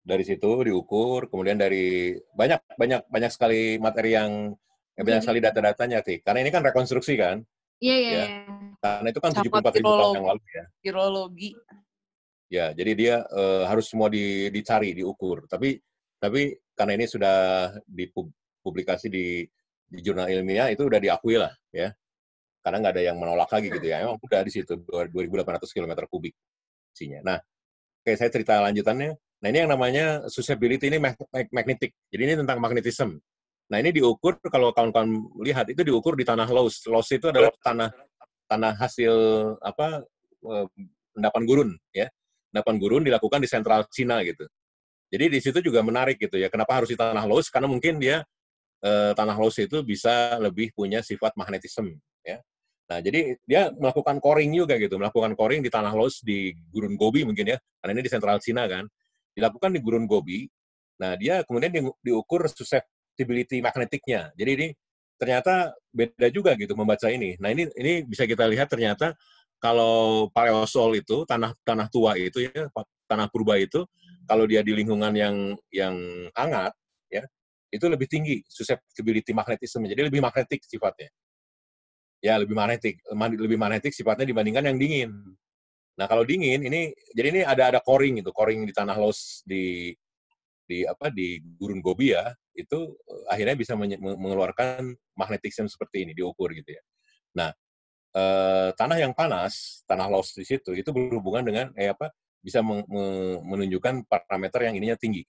Dari situ diukur, kemudian dari banyak sekali materi yang banyak sekali data-datanya sih. Karena ini kan rekonstruksi kan. Iya. Karena itu kan Sama 74.000 tahun yang lalu ya. Virologi. Ya, jadi dia harus semua dicari, diukur. Tapi karena ini sudah dipublikasi di jurnal ilmiah, itu udah diakui lah ya. Karena nggak ada yang menolak lagi gitu ya. Emang udah di situ 2.800 km kubik isinya. Nah, oke, saya cerita lanjutannya. Nah, ini yang namanya susceptibility, ini magnetic. Jadi ini tentang magnetism. Nah, ini diukur, kalau kawan-kawan lihat, itu diukur di tanah loess. Loess itu adalah tanah hasil endapan gurun, ya. Endapan gurun dilakukan di sentral Cina, gitu. Jadi di situ juga menarik, gitu ya. Kenapa harus di tanah loess? Karena mungkin dia, tanah loess itu bisa lebih punya sifat magnetism, ya. Nah, jadi dia melakukan coring juga gitu, melakukan coring di tanah loess di Gurun Gobi mungkin ya, karena ini di sentral Cina kan. Dilakukan di Gurun Gobi. Nah, dia kemudian diukur susceptibility magnetiknya. Jadi ini ternyata beda juga gitu membaca ini. Nah, ini bisa kita lihat ternyata kalau paleosol itu tanah tua itu ya, tanah purba itu kalau dia di lingkungan yang hangat ya, itu lebih tinggi susceptibility magnetism. Jadi lebih magnetik sifatnya. Ya, lebih magnetik sifatnya dibandingkan yang dingin. Nah, kalau dingin jadi ini ada coring di tanah loess di Gurun Gobi ya, itu akhirnya bisa mengeluarkan magnetisme seperti ini diukur gitu ya. Nah, tanah yang panas, tanah loess di situ itu berhubungan dengan bisa menunjukkan parameter yang ininya tinggi.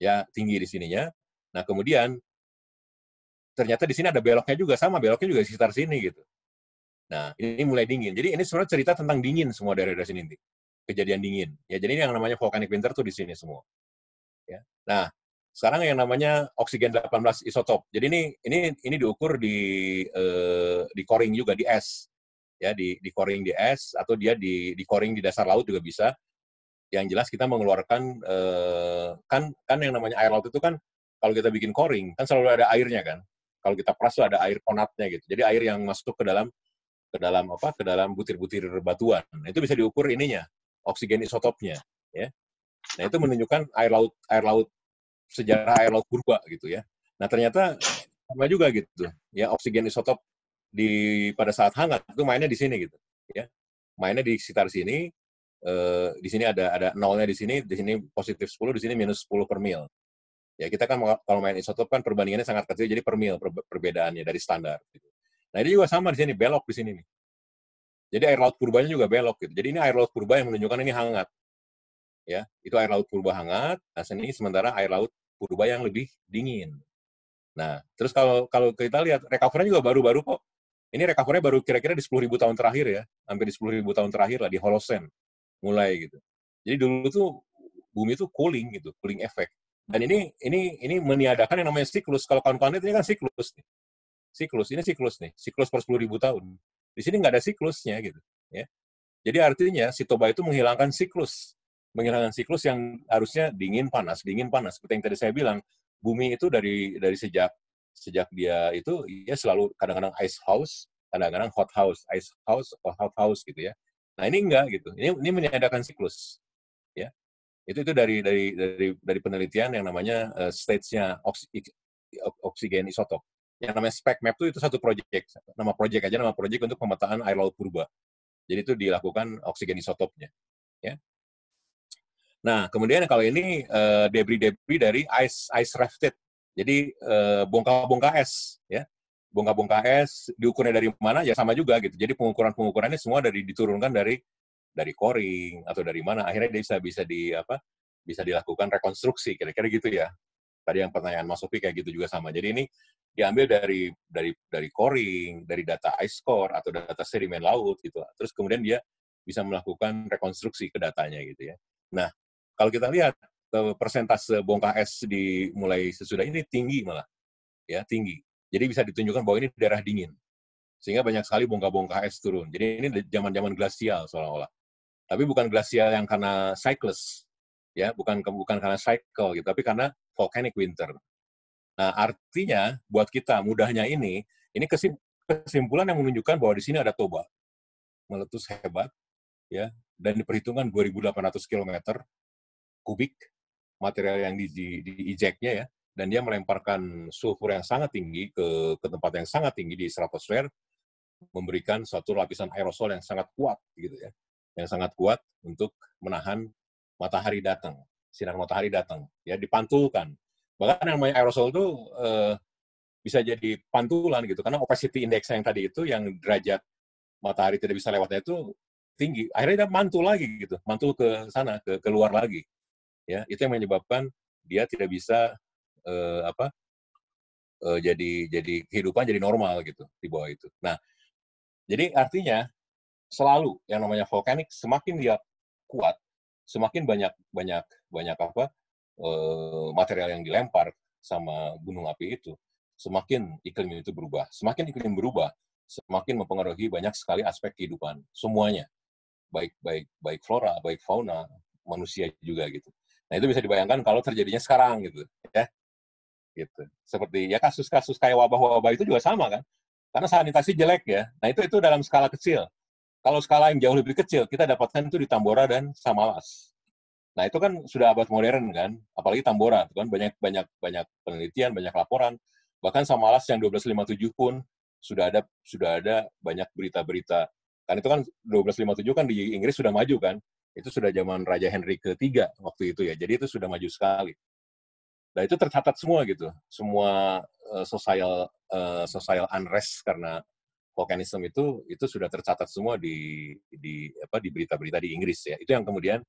Ya, tinggi di sininya. Nah, kemudian ternyata di sini ada beloknya juga, sama beloknya juga di sekitar sini gitu. Nah, ini mulai dingin. Jadi ini sebenarnya cerita tentang dingin semua daerah sini nih. Kejadian dingin. Ya, jadi ini yang namanya volcanic winter tuh di sini semua. Ya. Nah, sekarang yang namanya oksigen 18 isotop. Jadi ini diukur di coring juga di es. Ya, di coring di es atau dia di coring di dasar laut juga bisa. Yang jelas kita mengeluarkan kan yang namanya air laut itu kan kalau kita bikin coring kan selalu ada airnya kan. Kalau kita peras tuh ada air konatnya gitu. Jadi air yang masuk ke dalam butir-butir batuan. Nah, itu bisa diukur ininya, oksigen isotopnya, ya. Nah, itu menunjukkan sejarah air laut purba gitu ya. Nah, ternyata sama juga gitu, ya, oksigen isotop pada saat hangat itu mainnya di sini gitu, ya. Mainnya di sekitar sini, di sini ada nolnya di sini positif 10, di sini minus 10 per mil. Ya, kita kan kalau main isotop kan perbandingannya sangat kecil, jadi per mil perbedaannya dari standar. Gitu. Nah, ini juga sama di sini, belok di sini nih. Jadi air laut purbanya juga belok gitu. Jadi ini air laut purba yang menunjukkan ini hangat. Ya, itu air laut purba hangat, nah ini sementara air laut purba yang lebih dingin. Nah, terus kalau kita lihat recovery-nya juga baru-baru kok. Ini recovery-nya baru kira-kira di 10.000 tahun terakhir ya, hampir di 10.000 tahun terakhir lah di Holocene mulai gitu. Jadi dulu tuh bumi itu cooling gitu, cooling effect. Dan ini meniadakan yang namanya siklus. Kalau kawan-kawan lihat ini kan siklus nih. Siklus per 10.000 tahun. Di sini nggak ada siklusnya gitu, ya. Jadi artinya si Toba itu menghilangkan siklus yang harusnya dingin panas. Seperti yang tadi saya bilang, bumi itu dari sejak dia itu ya selalu kadang-kadang ice house, kadang-kadang hot house, ice house atau hot house gitu ya. Nah, ini enggak gitu. Ini meniadakan siklus, ya. Itu dari penelitian yang namanya stage-nya oksigen isotop. Yang namanya SPECMAP itu satu proyek. Nama proyek untuk pemetaan air laut purba. Jadi itu dilakukan oksigen isotopnya. Ya. Nah, kemudian kalau ini debris dari ice rafted. Jadi bongkah-bongkah es. Ya. bongkah-bongkah es diukurnya dari mana ya sama juga gitu. Jadi pengukurannya semua diturunkan dari coring atau dari mana, akhirnya dia bisa dilakukan rekonstruksi, kira-kira gitu ya. Tadi yang pertanyaan Mas Sofi kayak gitu juga sama. Jadi ini diambil dari coring, dari data ice core atau data sedimen laut gitu. Terus kemudian dia bisa melakukan rekonstruksi ke datanya gitu ya. Nah, kalau kita lihat persentase bongkah es mulai sesudah ini tinggi malah, ya tinggi. Jadi bisa ditunjukkan bahwa ini daerah dingin, sehingga banyak sekali bongkah-bongkah es turun. Jadi ini zaman-zaman glasial seolah-olah. Tapi bukan glasial yang karena cyclus, ya, bukan karena cycle gitu, tapi karena volcanic winter. Nah, artinya buat kita mudahnya ini kesimpulan yang menunjukkan bahwa di sini ada toba meletus hebat, ya, dan diperhitungkan 2.800 km kubik material yang di-eject-nya ya, dan dia melemparkan sulfur yang sangat tinggi ke tempat yang sangat tinggi di stratosfer, memberikan suatu lapisan aerosol yang sangat kuat gitu ya, yang sangat kuat untuk menahan matahari datang, sinar matahari datang, ya, dipantulkan. Bahkan yang namanya aerosol itu bisa jadi pantulan gitu, karena opacity index yang tadi itu, yang derajat matahari tidak bisa lewatnya itu tinggi, akhirnya dia mantul lagi gitu, mantul ke sana, ke luar lagi, ya, itu yang menyebabkan dia tidak bisa jadi kehidupan jadi normal gitu di bawah itu. Nah, jadi artinya selalu yang namanya volkanik semakin dia kuat, semakin banyak material yang dilempar sama gunung api itu, semakin iklim itu berubah. Semakin iklim berubah, semakin mempengaruhi banyak sekali aspek kehidupan semuanya, baik flora, baik fauna, manusia juga gitu. Nah, itu bisa dibayangkan kalau terjadinya sekarang gitu, ya. Gitu. Seperti ya kasus-kasus kayak wabah-wabah itu juga sama kan, karena sanitasi jelek ya. Nah, itu dalam skala kecil. Kalau skala yang jauh lebih kecil, kita dapatkan itu di Tambora dan Samalas. Nah, itu kan sudah abad modern kan, apalagi Tambora, kan banyak penelitian, banyak laporan. Bahkan Samalas yang 1257 pun sudah ada banyak berita-berita. Kan itu kan 1257 kan di Inggris sudah maju kan, itu sudah zaman Raja Henry III waktu itu ya. Jadi itu sudah maju sekali. Nah, itu tercatat semua gitu, semua social unrest karena volcanism itu sudah tercatat semua di berita-berita di Inggris ya. Itu yang kemudian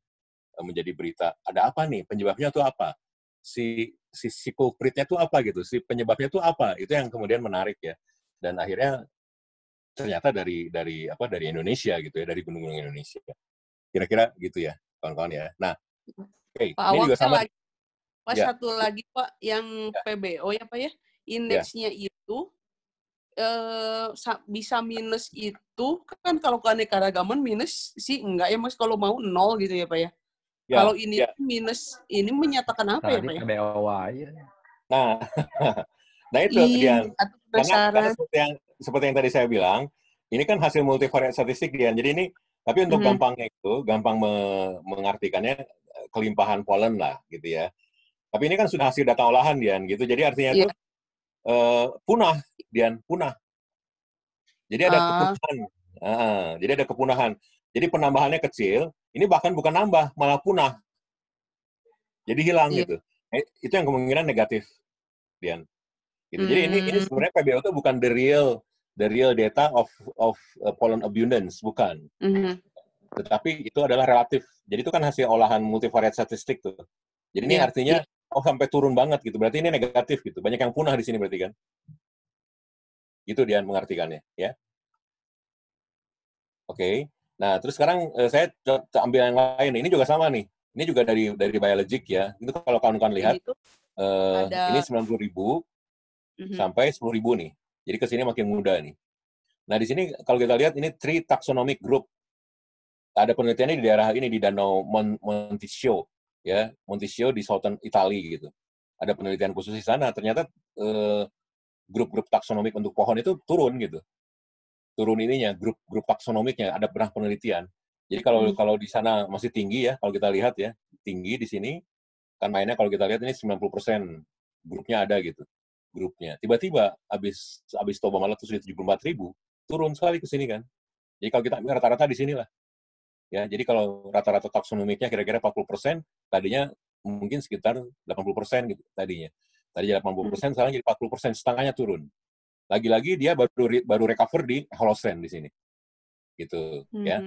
menjadi berita. Ada apa nih? Penyebabnya itu apa? Si culpritnya itu apa gitu? Si penyebabnya itu apa? Itu yang kemudian menarik ya. Dan akhirnya ternyata dari Indonesia gitu ya, dari gunung-gunung Indonesia. Kira-kira gitu ya, kawan-kawan ya. Nah, oke, ini juga sama. Pak, ya. Satu lagi Pak, yang PBO ya Pak ya, indeksnya itu bisa minus itu kan, kalau keanekaragaman minus sih enggak ya Mas, kalau mau 0 gitu ya Pak ya. Kalau ini minus, ini menyatakan apa ya Pak ya? PBO aja. Nah itu Dian, karena seperti yang tadi saya bilang, ini kan hasil multivariate statistik Dian. Jadi ini, tapi untuk gampang mengartikannya kelimpahan polen lah gitu ya. Tapi ini kan sudah hasil data olahan Dian gitu. Jadi artinya itu punah Dian, punah. Jadi ada kepunahan. Jadi ada kepunahan. Jadi penambahannya kecil, ini bahkan bukan nambah, malah punah. Jadi hilang gitu. Itu yang kemungkinan negatif, Dian. Gitu. Jadi ini sebenarnya PBO itu bukan the real data of pollen abundance, bukan. Tetapi itu adalah relatif. Jadi itu kan hasil olahan multivariate statistik tuh. Jadi ini artinya sampai turun banget gitu. Berarti ini negatif gitu. Banyak yang punah di sini berarti kan. Gitu Dian mengartikannya, ya. Oke. Nah, terus sekarang saya ambil yang lain. Ini juga sama nih. Ini juga dari Biologic ya. Itu kalau kawan-kawan lihat, ini 90.000 sampai 10.000 nih. Jadi ke sini makin muda nih. Nah, di sini kalau kita lihat ini tree taxonomic group. Ada penelitiannya di daerah ini, di Danau Monticchio, ya, Monticchio di Southern Italy gitu. Ada penelitian khusus di sana. Ternyata grup-grup taksonomik untuk pohon itu turun gitu. Turun ininya, grup taksonomiknya, ada pernah penelitian. Jadi kalau di sana masih tinggi ya, kalau kita lihat ya, tinggi di sini, kan mainnya kalau kita lihat ini 90% grupnya ada gitu. Grupnya. Tiba-tiba habis Toba Malat itu sudah 74.000, turun sekali ke sini kan. Jadi kalau kita rata-rata di sinilah. Ya, jadi kalau rata-rata taksonomiknya kira-kira 40%, tadinya mungkin sekitar 80% gitu tadinya. Tadi 80%, sekarang jadi 40%, setengahnya turun. Lagi-lagi dia baru recover di Holocene di sini. Gitu, ya.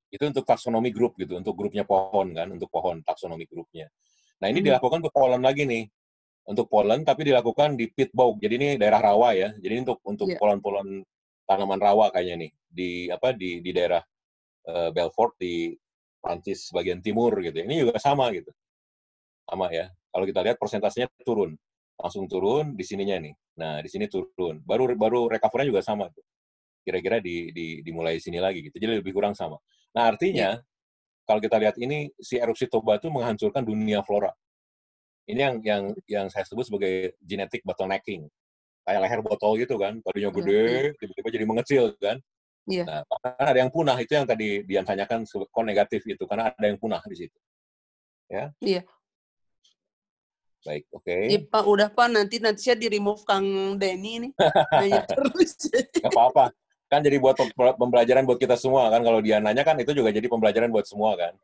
Itu untuk taksonomi grup gitu, untuk grupnya pohon kan, untuk pohon taksonomi grupnya. Nah, ini dilakukan untuk pollen lagi nih. Untuk pollen tapi dilakukan di peat bog. Jadi ini daerah rawa ya. Jadi untuk pollen-pollen tanaman rawa kayaknya nih di daerah Belfort di Prancis bagian timur gitu. Ini juga sama gitu. Sama ya. Kalau kita lihat persentasenya turun. Langsung turun di sininya nih. Nah, di sini turun. Baru recover-nya juga sama tuh. Kira-kira dimulai sini lagi gitu. Jadi lebih kurang sama. Nah, artinya kalau kita lihat ini si erupsi Toba itu menghancurkan dunia flora. Ini yang saya sebut sebagai genetic bottlenecking. Kayak leher botol gitu kan, tadinya gede, tiba-tiba jadi mengecil kan. Nah, bahkan ada yang punah, itu yang tadi Dian tanyakan, kok negatif itu, karena ada yang punah di situ. Ya? Iya. Baik, oke. Iya Pak, udah Pak, nanti saya di-remove Kang Denny nih. Nanya terus. Nggak apa-apa. Kan jadi buat pembelajaran buat kita semua kan, kalau dia nanya kan itu juga jadi pembelajaran buat semua kan.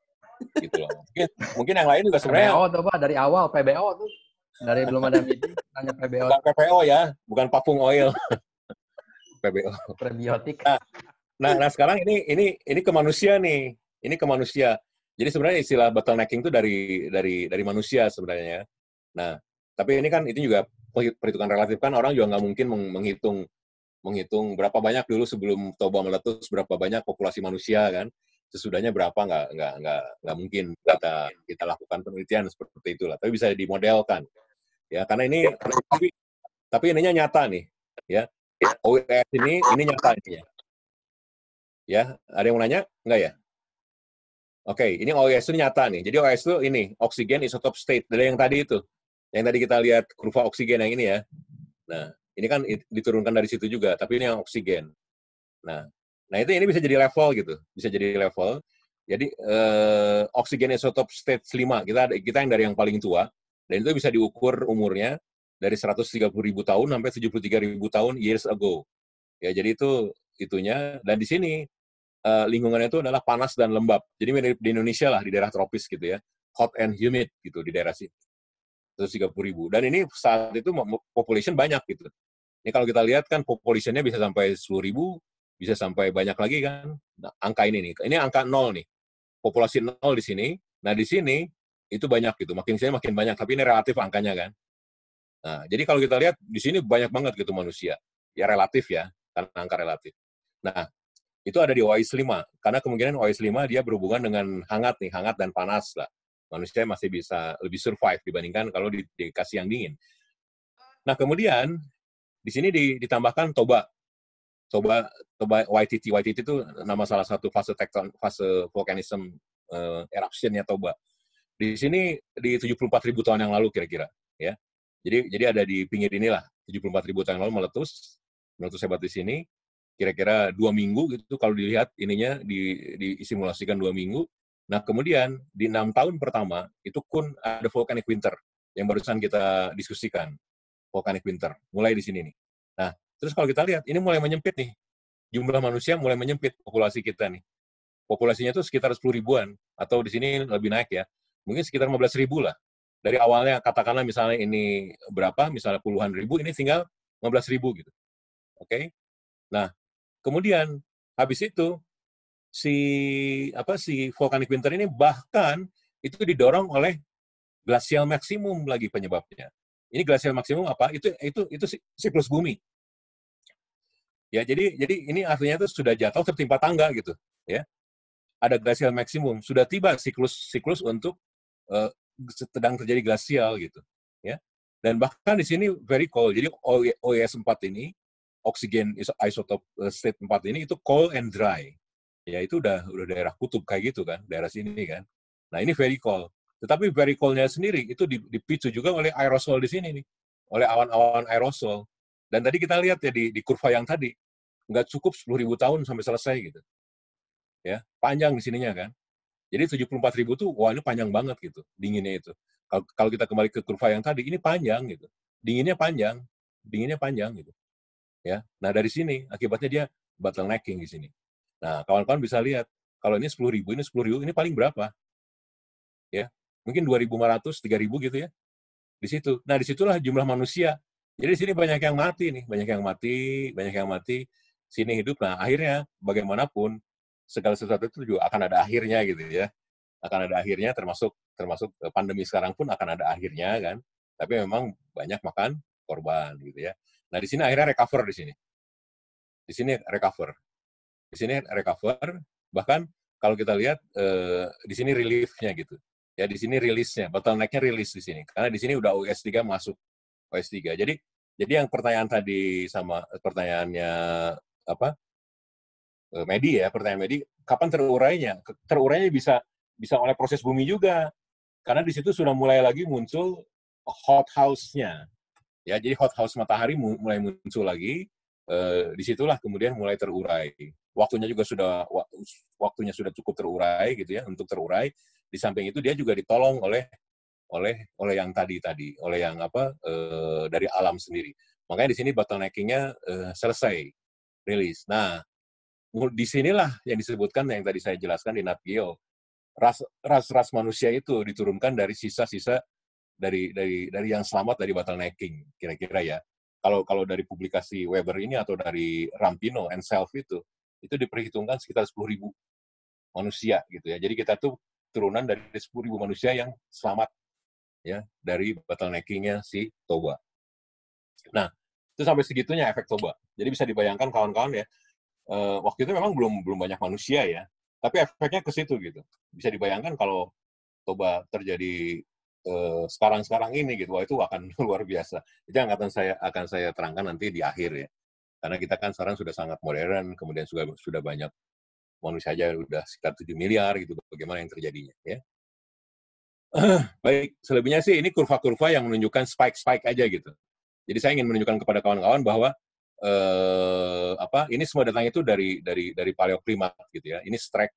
Gitu loh. Mungkin yang lain juga sebenarnya. PBO tuh Pak, dari awal PBO tuh. Dari belum ada meeting, tanya PBO. Bukan PPO ya, bukan Papung Oil. PBO. Prebiotik. Nah sekarang ini ke manusia nih. Ini ke manusia. Jadi sebenarnya istilah bottlenecking itu dari manusia sebenarnya. Nah, tapi ini kan itu juga perhitungan relatif kan, orang juga nggak mungkin menghitung berapa banyak dulu sebelum Toba meletus, berapa banyak populasi manusia kan. Sesudahnya berapa nggak mungkin kita lakukan penelitian seperti itulah. Tapi bisa dimodelkan. Ya, karena ini tapi ininya nyata nih, ya. OES ini nyata ininya. Ya, ada yang mau nanya? Enggak ya? Oke, ini OES itu nyata nih. Jadi OES itu ini oksigen isotope state dari yang tadi itu. Yang tadi kita lihat kurva oksigen yang ini ya. Nah, ini kan diturunkan dari situ juga, tapi ini yang oksigen. Nah ini bisa jadi level gitu, bisa jadi level. Jadi oksigen isotope state 5 kita yang dari yang paling tua, dan itu bisa diukur umurnya dari 130.000 tahun sampai 73.000 tahun years ago. Ya, jadi itunya, dan di sini lingkungannya itu adalah panas dan lembab. Jadi mirip di Indonesia lah, di daerah tropis gitu ya, hot and humid gitu di daerah sini. 130.000. Dan ini saat itu population banyak gitu. Ini kalau kita lihat kan population-nya bisa sampai 10.000, bisa sampai banyak lagi kan. Nah, angka ini nih. Ini angka 0 nih. Populasi 0 di sini. Nah, di sini itu banyak gitu. Makin sini makin banyak, tapi ini relatif angkanya kan. Nah, jadi kalau kita lihat di sini banyak banget gitu manusia. Ya relatif ya, karena angka relatif. Nah, itu ada di OAIS 5. Karena kemungkinan OAIS 5 dia berhubungan dengan hangat nih, hangat dan panas lah. Manusia masih bisa lebih survive dibandingkan kalau dikasih yang dingin. Nah, kemudian di sini ditambahkan Toba YTT. YTT itu nama salah satu fase volcanism eruption-nya Toba. Di sini di 74.000 tahun yang lalu kira-kira, ya. Jadi ada di pinggir inilah 74.000 tahun yang lalu meletus hebat di sini. Kira-kira 2 minggu gitu kalau dilihat ininya disimulasikan 2 minggu. Nah, kemudian di 6 tahun pertama itu pun ada volcanic winter yang barusan kita diskusikan. Volcanic winter mulai di sini nih. Nah, terus kalau kita lihat ini mulai menyempit nih. Jumlah manusia mulai menyempit populasi kita nih. Populasinya itu sekitar 10 ribuan atau di sini lebih naik ya. Mungkin sekitar 15.000 lah. Dari awalnya katakanlah misalnya ini berapa, misalnya puluhan ribu, ini tinggal 15.000 gitu. Oke? Nah, kemudian habis itu si volcanic winter ini bahkan itu didorong oleh glacial maksimum lagi penyebabnya. Ini glacial maksimum apa? Itu siklus bumi. Ya, jadi ini artinya itu sudah jatuh tertimpa tangga gitu, ya. Ada glacial maksimum, sudah tiba siklus untuk sedang terjadi glacial gitu, ya. Dan bahkan di sini very cold. Jadi OES 4 ini oksigen isotope state 4 ini itu cold and dry. Ya, itu udah daerah kutub kayak gitu kan, daerah sini kan. Nah, ini very cold. Tetapi very cold-nya sendiri itu dipicu juga oleh aerosol di sini nih, oleh awan-awan aerosol. Dan tadi kita lihat ya di kurva yang tadi, nggak cukup 10.000 tahun sampai selesai gitu. Ya, panjang di sininya kan. Jadi 74.000 tuh, wah ini panjang banget gitu, dinginnya itu. Kalau kita kembali ke kurva yang tadi, ini panjang gitu. Dinginnya panjang gitu. Ya, nah dari sini akibatnya dia bottlenecking di sini. Nah, kawan-kawan bisa lihat, kalau ini 10.000, ini paling berapa? Ya, mungkin 2.500, 3.000 gitu ya. Di situ. Nah, disitulah jumlah manusia Jadi di sini banyak yang mati nih, banyak yang mati, sini hidup. Nah, akhirnya bagaimanapun segala sesuatu itu juga akan ada akhirnya gitu ya. Akan ada akhirnya, termasuk pandemi sekarang pun akan ada akhirnya kan. Tapi memang banyak makan korban gitu ya. Nah, di sini akhirnya recover di sini. Di sini recover. Bahkan kalau kita lihat di sini relief-nya gitu. Ya, di sini rilisnya, bottleneck-nya rilis di sini. Karena di sini udah OS3 masuk. OS3. Jadi yang pertanyaan tadi sama pertanyaannya apa? Medi ya, pertanyaan Medi, kapan terurainya? Terurainya bisa oleh proses bumi juga. Karena di situ sudah mulai lagi muncul hot house-nya. Ya, jadi hot house matahari mulai muncul lagi. Disitulah kemudian mulai terurai. Waktunya sudah cukup terurai gitu ya, untuk terurai. Di samping itu dia juga ditolong oleh yang tadi oleh yang dari alam sendiri. Makanya di sini bottlenecking-nya selesai, rilis. Nah, di sinilah yang disebutkan yang tadi saya jelaskan di Nat Geo. Ras manusia itu diturunkan dari sisa-sisa dari yang selamat dari bottlenecking, kira-kira ya. Kalau dari publikasi Weber ini atau dari Rampino and Self itu diperhitungkan sekitar 10.000 manusia gitu ya. Jadi kita tuh turunan dari 10.000 manusia yang selamat ya dari bottlenecking-nya si Toba. Nah, itu sampai segitunya efek Toba. Jadi bisa dibayangkan kawan-kawan ya, waktu itu memang belum banyak manusia ya, tapi efeknya ke situ gitu. Bisa dibayangkan kalau Toba terjadi sekarang ini gitu, wah itu akan luar biasa. Itu yang akan saya terangkan nanti di akhir ya. Karena kita kan sekarang sudah sangat modern, kemudian sudah banyak manusia aja udah sekitar 7 miliar gitu, bagaimana yang terjadinya ya. Baik, selebihnya sih ini kurva-kurva yang menunjukkan spike-spike aja gitu. Jadi saya ingin menunjukkan kepada kawan-kawan bahwa ini semua datanya itu dari paleoklimat gitu ya. Ini strike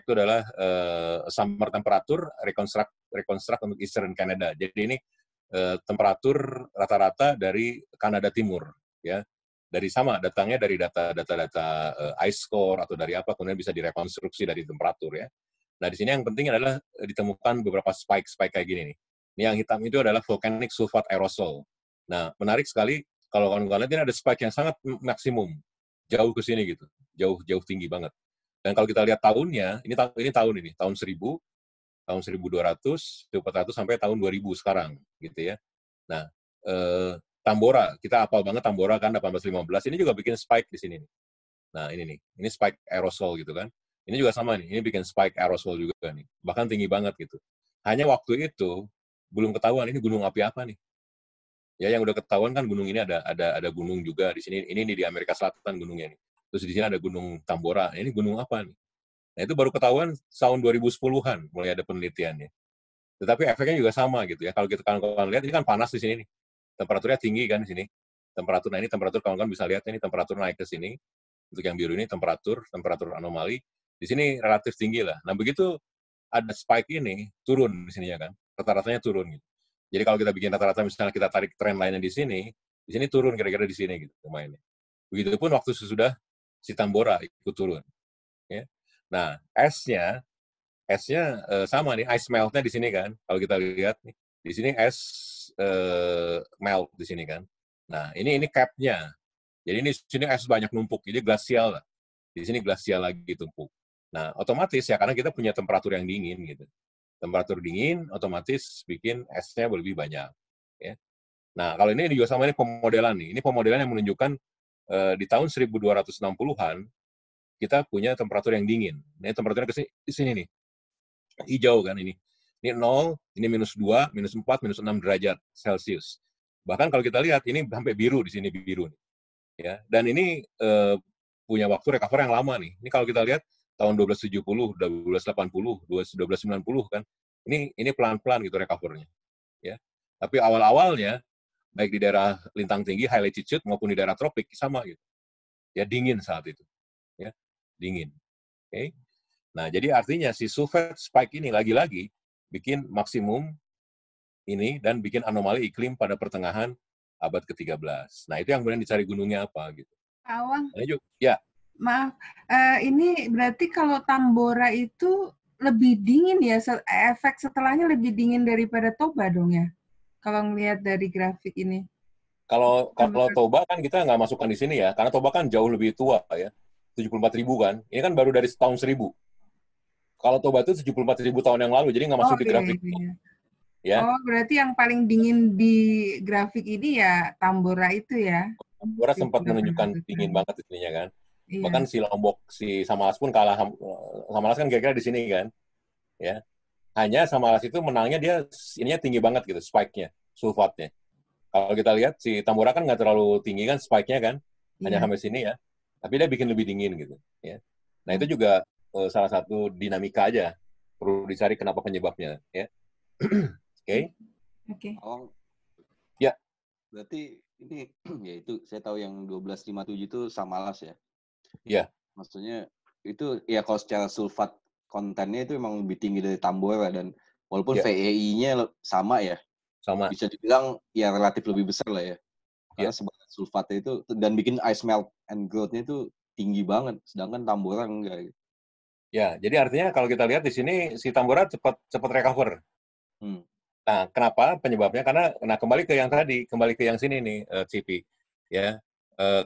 itu adalah summer temperature reconstruct untuk Eastern Canada. Jadi ini temperatur rata-rata dari Kanada Timur ya. Dari sama datangnya dari data ice core atau dari apa, kemudian bisa direkonstruksi dari temperatur ya. Nah, di sini yang penting adalah ditemukan beberapa spike kayak gini nih. Ini yang hitam itu adalah volcanic sulfate aerosol. Nah, menarik sekali kalau kawan-kawan lihat ini ada spike yang sangat maksimum, jauh ke sini gitu, jauh tinggi banget. Dan kalau kita lihat tahunnya, ini tahun 1000, tahun 1200, 1400 sampai tahun 2000 sekarang gitu ya. Nah, Tambora, kita hafal banget Tambora kan 1815, ini juga bikin spike di sini nih. Nah, ini spike aerosol gitu kan. Ini juga sama nih, ini bikin spike aerosol juga nih. Bahkan tinggi banget gitu. Hanya waktu itu belum ketahuan ini gunung api apa nih. Ya yang udah ketahuan kan gunung ini ada gunung juga di sini. Ini di Amerika Selatan gunungnya nih. Terus di sini ada gunung Tambora. Ini gunung apa nih? Nah, itu baru ketahuan tahun 2010-an mulai ada penelitiannya. Tetapi efeknya juga sama gitu ya. Kalau kita kawan-kawan lihat ini kan panas di sini nih. Temperaturnya tinggi kan di sini. Nah ini temperatur kawan-kawan bisa lihat ini temperatur naik ke sini. Untuk yang biru ini temperatur anomali. Di sini relatif tinggi lah. Nah, begitu ada spike ini, turun di sininya kan. Rata-ratanya turun gitu. Jadi kalau kita bikin rata-rata, misalnya kita tarik tren lainnya di sini turun kira-kira di sini gitu lumayan. Begitupun waktu sesudah si Tambora ikut turun. Ya. Nah, esnya sama nih, ice melt-nya di sini kan. Kalau kita lihat nih, di sini es melt di sini kan. Nah, ini cap-nya. Jadi ini sini es banyak numpuk, jadi glasial lah. Di sini glasial lagi tumpuk. Nah, otomatis ya karena kita punya temperatur yang dingin gitu. Temperatur dingin otomatis bikin esnya lebih banyak. Ya. Nah, kalau ini juga sama, ini pemodelan nih. Ini pemodelan yang menunjukkan di tahun 1260-an kita punya temperatur yang dingin. Ini temperaturnya ke sini nih. Hijau kan ini. Ini 0, ini -2, -4, -6 derajat Celcius. Bahkan kalau kita lihat ini sampai biru di sini biru nih. Ya. Dan ini punya waktu recover yang lama nih. Ini kalau kita lihat tahun 1270, 1280, 1290 kan. Ini pelan-pelan gitu recovernya. Ya. Tapi awal-awalnya baik di daerah lintang tinggi, high latitude maupun di daerah tropik sama gitu. Ya dingin saat itu. Ya, dingin. Oke. Okay. Nah, jadi artinya si sulfate spike ini lagi-lagi bikin maksimum ini dan bikin anomali iklim pada pertengahan abad ke-13. Nah, itu yang kemudian dicari gunungnya apa gitu. Awang. Ya. Maaf, ini berarti kalau Tambora itu lebih dingin ya, efek setelahnya lebih dingin daripada Toba dong ya? Kalau ngelihat dari grafik ini. Kalau Toba kan kita nggak masukkan di sini ya, karena Toba kan jauh lebih tua ya, 74.000 kan. Ini kan baru dari tahun 1000. Kalau Toba itu 74.000 tahun yang lalu, jadi nggak masuk di grafik. Iya. Ya. Oh, berarti yang paling dingin di grafik ini ya Tambora itu ya? Tambora sempat menunjukkan dingin banget ininya kan. Iya. Bahkan si Lombok, si Samalas pun kalah. Samalas kan kira-kira di sini kan. Ya. Hanya Samalas itu menangnya dia ininya tinggi banget gitu, spike-nya, sulfatnya. Kalau kita lihat si Tambora kan nggak terlalu tinggi kan spike-nya kan, hanya sampai sini ya. Tapi dia bikin lebih dingin gitu. Ya. Nah itu juga salah satu dinamika aja. Perlu dicari kenapa penyebabnya. Ya. Oke. Ya. Berarti ini ya itu saya tahu yang 1257 itu Samalas ya. Iya. Maksudnya itu ya kalau secara sulfat kontennya itu memang lebih tinggi dari Tambora dan walaupun VEI-nya sama ya. Sama. Bisa dibilang ya relatif lebih besar lah ya. Karena sebagai sulfatnya itu dan bikin ice melt and growth-nya itu tinggi banget, sedangkan Tambora enggak. Ya, jadi artinya kalau kita lihat di sini si Tambora cepat recover. Nah, kenapa penyebabnya? Karena kembali ke yang tadi, kembali ke yang sini nih, CP. Ya,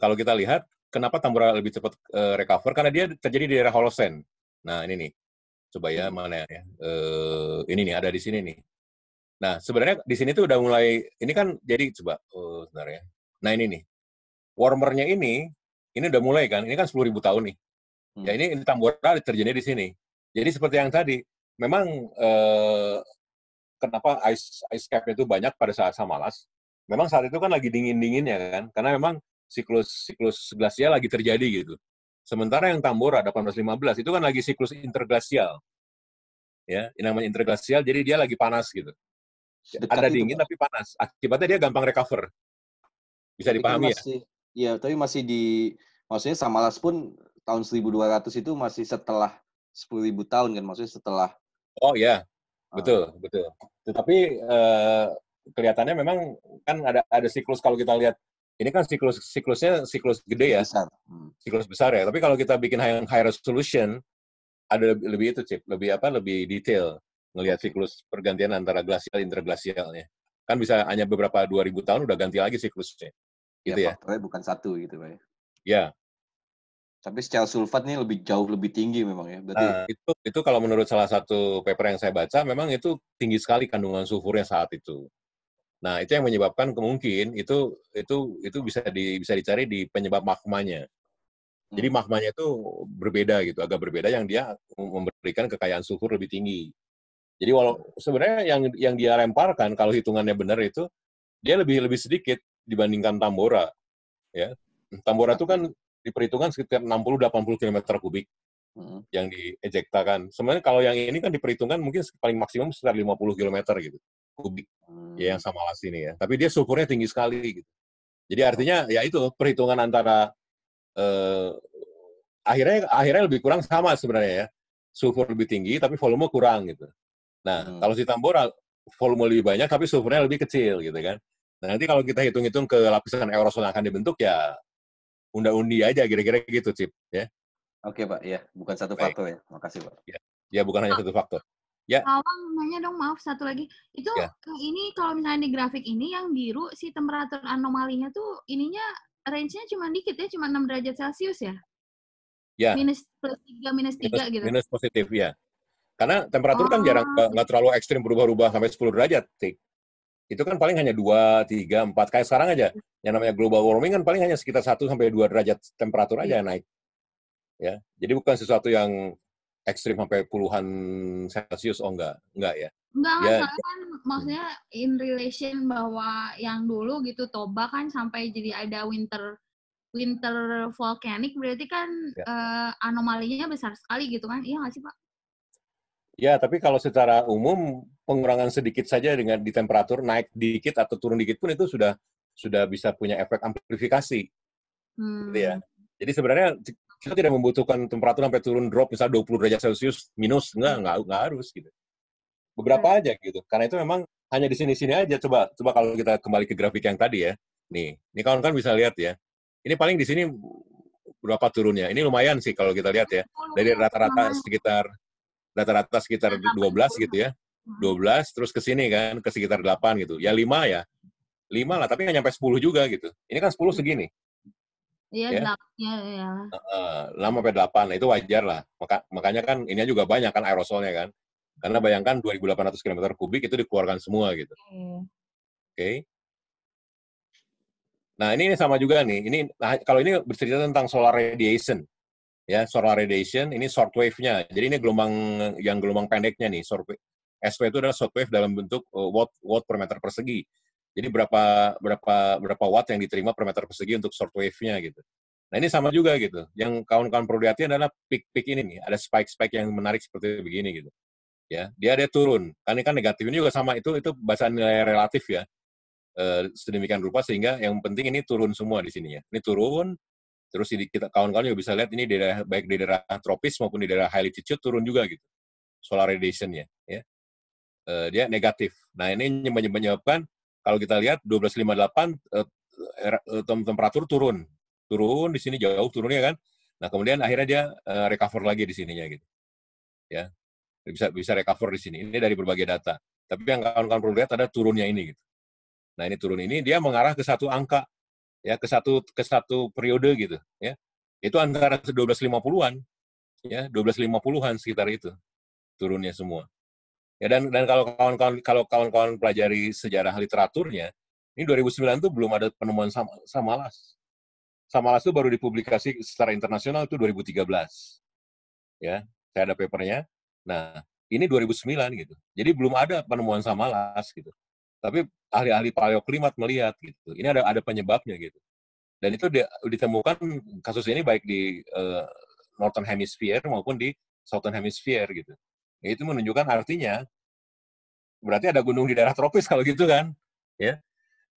kalau kita lihat kenapa Tambora lebih cepat recover karena dia terjadi di daerah Holocene. Nah, ini nih. Coba ya mana ya? Ini nih ada di sini nih. Nah, sebenarnya di sini tuh udah mulai, ini kan jadi, coba, sebentar ya. Nah, ini nih. Warmernya ini udah mulai kan, ini kan 10.000 tahun nih. Ya, ini Tambora terjadi di sini. Jadi seperti yang tadi, memang kenapa ice cap itu banyak pada saat Samalas, memang saat itu kan lagi dingin-dinginnya kan, karena memang siklus glasial lagi terjadi gitu. Sementara yang Tambora 1815 itu kan lagi siklus interglasial. Ya, ini namanya interglasial, jadi dia lagi panas gitu. Ada dingin tapi panas. Akibatnya dia gampang recover. Bisa dipahami ya? Iya, tapi masih maksudnya Samalas pun tahun 1200 itu masih setelah 10.000 tahun kan, maksudnya setelah. Oh ya, betul. Tetapi kelihatannya memang kan ada siklus kalau kita lihat. Ini kan siklusnya siklus gede ya. Siklus besar ya. Tapi kalau kita bikin high resolution, ada lebih itu, Cip. Lebih detail. Ngelihat siklus pergantian antara glasial interglasialnya. Kan bisa hanya beberapa 2000 tahun udah ganti lagi siklusnya. Gitu ya. Faktornya bukan satu gitu, Pak. Ya. Tapi secara sulfat nih jauh lebih tinggi memang ya. Berarti itu kalau menurut salah satu paper yang saya baca memang itu tinggi sekali kandungan sulfurnya saat itu. Nah, itu yang menyebabkan kemungkinan itu bisa dicari di penyebab magmanya. Jadi magmanya itu berbeda gitu, agak berbeda yang dia memberikan kekayaan sulfur lebih tinggi. Jadi sebenarnya yang dia lemparkan kalau hitungannya benar itu dia lebih sedikit dibandingkan Tambora. Ya. Tambora itu kan diperhitungkan sekitar 60-80 km kubik yang diejektakan. Sebenarnya kalau yang ini kan diperhitungkan mungkin paling maksimum sekitar 50 km gitu kubik. Ya yang Samalas ini ya. Tapi dia sulfurnya tinggi sekali gitu. Jadi artinya ya itu perhitungan antara akhirnya lebih kurang sama sebenarnya ya. Sulfur lebih tinggi tapi volume kurang gitu. Nah, kalau si Tambora volume lebih banyak tapi sulfurnya lebih kecil gitu kan. Nah, nanti kalau kita hitung-hitung ke lapisan aerosol yang akan dibentuk ya unda-undi aja kira-kira gitu, Cip, ya. Oke, Pak. Ya, bukan satu faktor ya. Makasih, Pak. Ya bukan hanya satu faktor. Ya. Awang nanya dong, maaf satu lagi. Itu ini kalau misalnya di grafik ini yang biru si temperatur anomalinya tuh ininya range-nya cuma dikit ya, cuma 6 derajat Celcius ya? Ya. Minus +3 gitu. Minus positif ya. Karena temperatur kan jarang nggak terlalu ekstrim berubah-ubah sampai 10 derajat, Tik. Itu kan paling hanya 2, 3, 4. Kayak sekarang aja. Yang namanya global warming kan paling hanya sekitar 1 sampai 2 derajat temperatur aja naik. Ya. Jadi bukan sesuatu yang ekstrim sampai puluhan Celcius. Oh enggak ya. Enggak, soalnya kan maksudnya in relation bahwa yang dulu gitu Toba kan sampai jadi ada winter volcanic, berarti kan anomalinya besar sekali gitu kan. Iya nggak sih, Pak? Ya, tapi kalau secara umum pengurangan sedikit saja dengan di temperatur naik dikit atau turun dikit pun itu sudah bisa punya efek amplifikasi. Gitu ya. Jadi sebenarnya kita tidak membutuhkan temperatur sampai turun drop misalnya 20 derajat Celcius minus, enggak harus gitu. Beberapa aja gitu. Karena itu memang hanya di sini-sini aja. Coba kalau kita kembali ke grafik yang tadi ya. Nih, ini kawan-kawan bisa lihat ya. Ini paling di sini berapa turunnya. Ini lumayan sih kalau kita lihat ya. Dari rata-rata sekitar 12 gitu ya. 12 terus ke sini kan ke sekitar 8 gitu. Ya 5 ya. 5 lah, tapi nggak nyampe 10 juga gitu. Ini kan 10 segini. Iya, Ya. ya. 6 sampai 8, nah itu wajar lah. Makanya kan ini juga banyak kan aerosolnya kan. Karena bayangkan 2.800 km kubik itu dikeluarkan semua gitu. Oke. Nah, ini sama juga nih. Kalau ini bercerita tentang solar radiation. Ya, solar radiation ini short wave-nya. Jadi ini gelombang pendeknya nih. SV itu adalah short wave dalam bentuk watt per meter persegi. Jadi berapa watt yang diterima per meter persegi untuk short wave-nya gitu. Nah, ini sama juga gitu. Yang kawan-kawan perlu perhatian adalah peak ini nih. Ada spike-spike yang menarik seperti begini gitu. Ya, dia turun. Ini kan negatif ini juga sama, itu bahasa nilai relatif ya. Sedemikian rupa sehingga yang penting ini turun semua di sini ya. Ini turun, terus kita kawan-kawan juga bisa lihat ini baik di daerah tropis maupun di daerah high latitude turun juga gitu. Solar radiation-nya ya. Dia negatif. Nah, ini menyebabkan kalau kita lihat 1258 temperatur turun di sini jauh turunnya kan. Nah, kemudian akhirnya dia recover lagi di sininya gitu. Ya. Bisa recover di sini. Ini dari berbagai data. Tapi yang kawan-kawan perlu lihat ada turunnya ini gitu. Nah, ini turun ini dia mengarah ke satu angka ya, ke satu periode gitu ya. Itu antara 1250-an ya, 1250-an sekitar itu turunnya semua. Ya, dan kalau kawan-kawan pelajari sejarah literaturnya, ini 2009 tuh belum ada penemuan Samalas. Samalas itu baru dipublikasi secara internasional itu 2013. Ya, saya ada papernya. Nah, ini 2009 gitu. Jadi belum ada penemuan Samalas gitu. Tapi ahli-ahli paleoklimat melihat gitu. Ini ada penyebabnya gitu. Dan itu ditemukan kasus ini baik di Northern Hemisphere maupun di Southern Hemisphere gitu. Ya, itu menunjukkan artinya berarti ada gunung di daerah tropis kalau gitu kan, ya.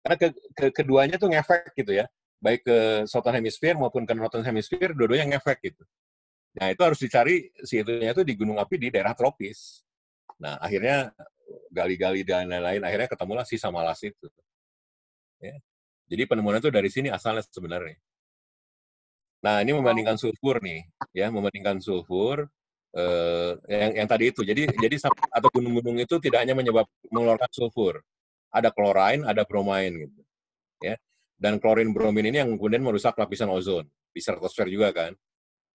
Karena keduanya tuh ngefek gitu ya, baik ke Southern Hemisphere maupun ke Northern Hemisphere, dua-duanya ngefek gitu. Nah, itu harus dicari itunya itu di gunung api di daerah tropis. Nah, akhirnya gali-gali dan lain-lain, akhirnya ketemulah si Samalas itu. Ya. Jadi penemuan itu dari sini asalnya sebenarnya. Nah, ini membandingkan sulfur nih, ya, membandingkan sulfur yang tadi itu. Jadi atau gunung-gunung itu tidak hanya mengeluarkan sulfur, ada klorin, ada bromin gitu, ya. Dan klorin bromin ini yang kemudian merusak lapisan ozon di stratosfer juga kan.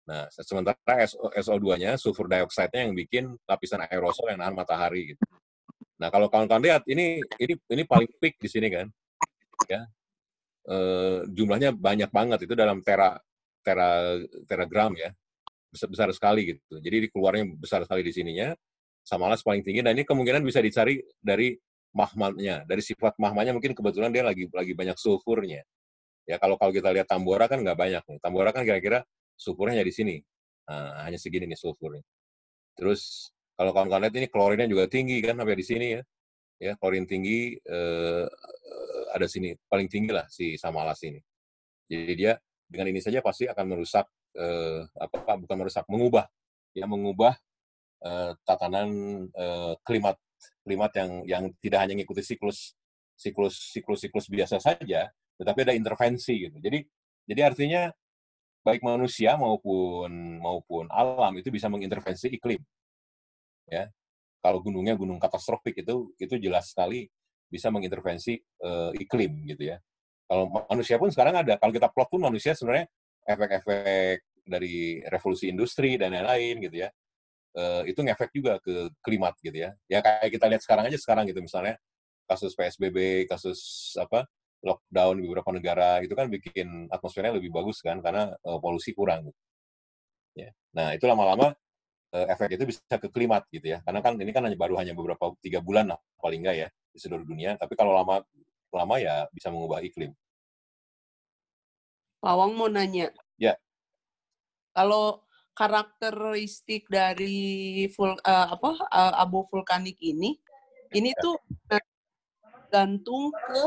Nah, sementara SO2-nya, sulfur dioxide-nya yang bikin lapisan aerosol yang nahan matahari gitu. Nah, kalau kawan-kawan lihat ini paling peak di sini kan, ya. Jumlahnya banyak banget, itu dalam teragram ya, besar sekali gitu. Jadi keluarnya besar sekali di sininya, Samalas paling tinggi. Dan ini kemungkinan bisa dicari dari mahmanya, dari sifat mahmanya mungkin kebetulan dia lagi banyak sulfurnya. Ya, kalau kita lihat Tambora kan nggak banyak nih. Tambora kan kira-kira sulfurnya di sini. Nah, hanya segini nih sulfurnya. Terus kalau kawan-kawan lihat ini klorinnya juga tinggi kan sampai di sini ya. Ya, klorin tinggi ada sini paling tinggi lah si Samalas ini. Jadi dia dengan ini saja pasti akan merusak mengubah tatanan klimat yang tidak hanya mengikuti siklus biasa saja, tetapi ada intervensi gitu. Jadi artinya baik manusia maupun alam itu bisa mengintervensi iklim. Ya. Kalau gunungnya gunung katastrofik itu jelas sekali bisa mengintervensi iklim gitu ya. Kalau manusia pun sekarang ada. Kalau kita plot pun manusia sebenarnya efek-efek dari revolusi industri dan lain-lain gitu ya. Itu ngefek juga ke klimat gitu ya. Ya kayak kita lihat sekarang gitu misalnya kasus PSBB, kasus lockdown di beberapa negara itu kan bikin atmosfernya lebih bagus kan karena polusi kurang. Gitu. Ya. Nah, itu lama-lama efek itu bisa ke klimat gitu ya. Karena kan ini kan baru hanya 3 bulan lah paling enggak ya di seluruh dunia, tapi kalau lama ya bisa mengubah iklim. Pawang mau nanya. Ya. Kalau karakteristik dari abu vulkanik ini tuh gantung ke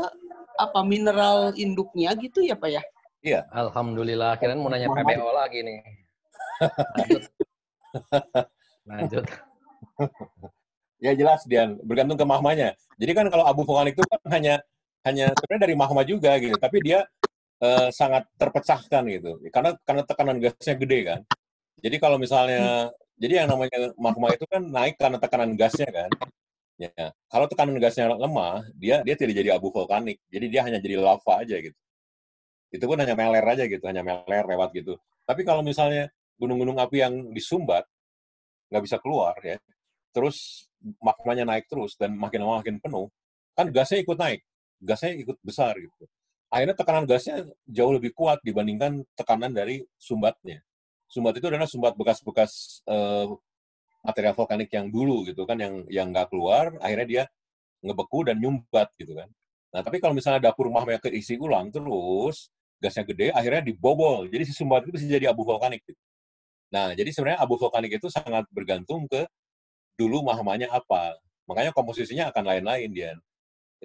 mineral induknya gitu ya Pak ya? Iya. Alhamdulillah, akhirnya mau nanya PBO lagi nih. Lanjut. Ya jelas Dian, bergantung ke magmanya. Jadi kan kalau abu vulkanik itu kan hanya sebenarnya dari magma juga gitu, tapi dia sangat terpecahkan gitu. Karena tekanan gasnya gede kan. Jadi kalau misalnya jadi yang namanya magma itu kan naik karena tekanan gasnya kan. Ya, kalau tekanan gasnya lemah, dia tidak jadi abu vulkanik. Jadi dia hanya jadi lava aja gitu. Itu pun hanya meler aja gitu, hanya meler lewat gitu. Tapi kalau misalnya gunung-gunung api yang disumbat, nggak bisa keluar ya, terus magmanya naik terus dan makin lama makin penuh, kan gasnya ikut naik, gasnya ikut besar gitu. Akhirnya tekanan gasnya jauh lebih kuat dibandingkan tekanan dari sumbatnya. Sumbat itu adalah sumbat bekas-bekas material vulkanik yang dulu gitu kan, yang nggak keluar, akhirnya dia ngebeku dan nyumbat gitu kan. Nah, tapi kalau misalnya dapur rumahnya keisi ulang terus, gasnya gede, akhirnya dibobol. Jadi si sumbat itu bisa jadi abu vulkanik. Gitu. Nah, jadi sebenarnya abu vulkanik itu sangat bergantung ke dulu magmanya apa. Makanya komposisinya akan lain-lain dia.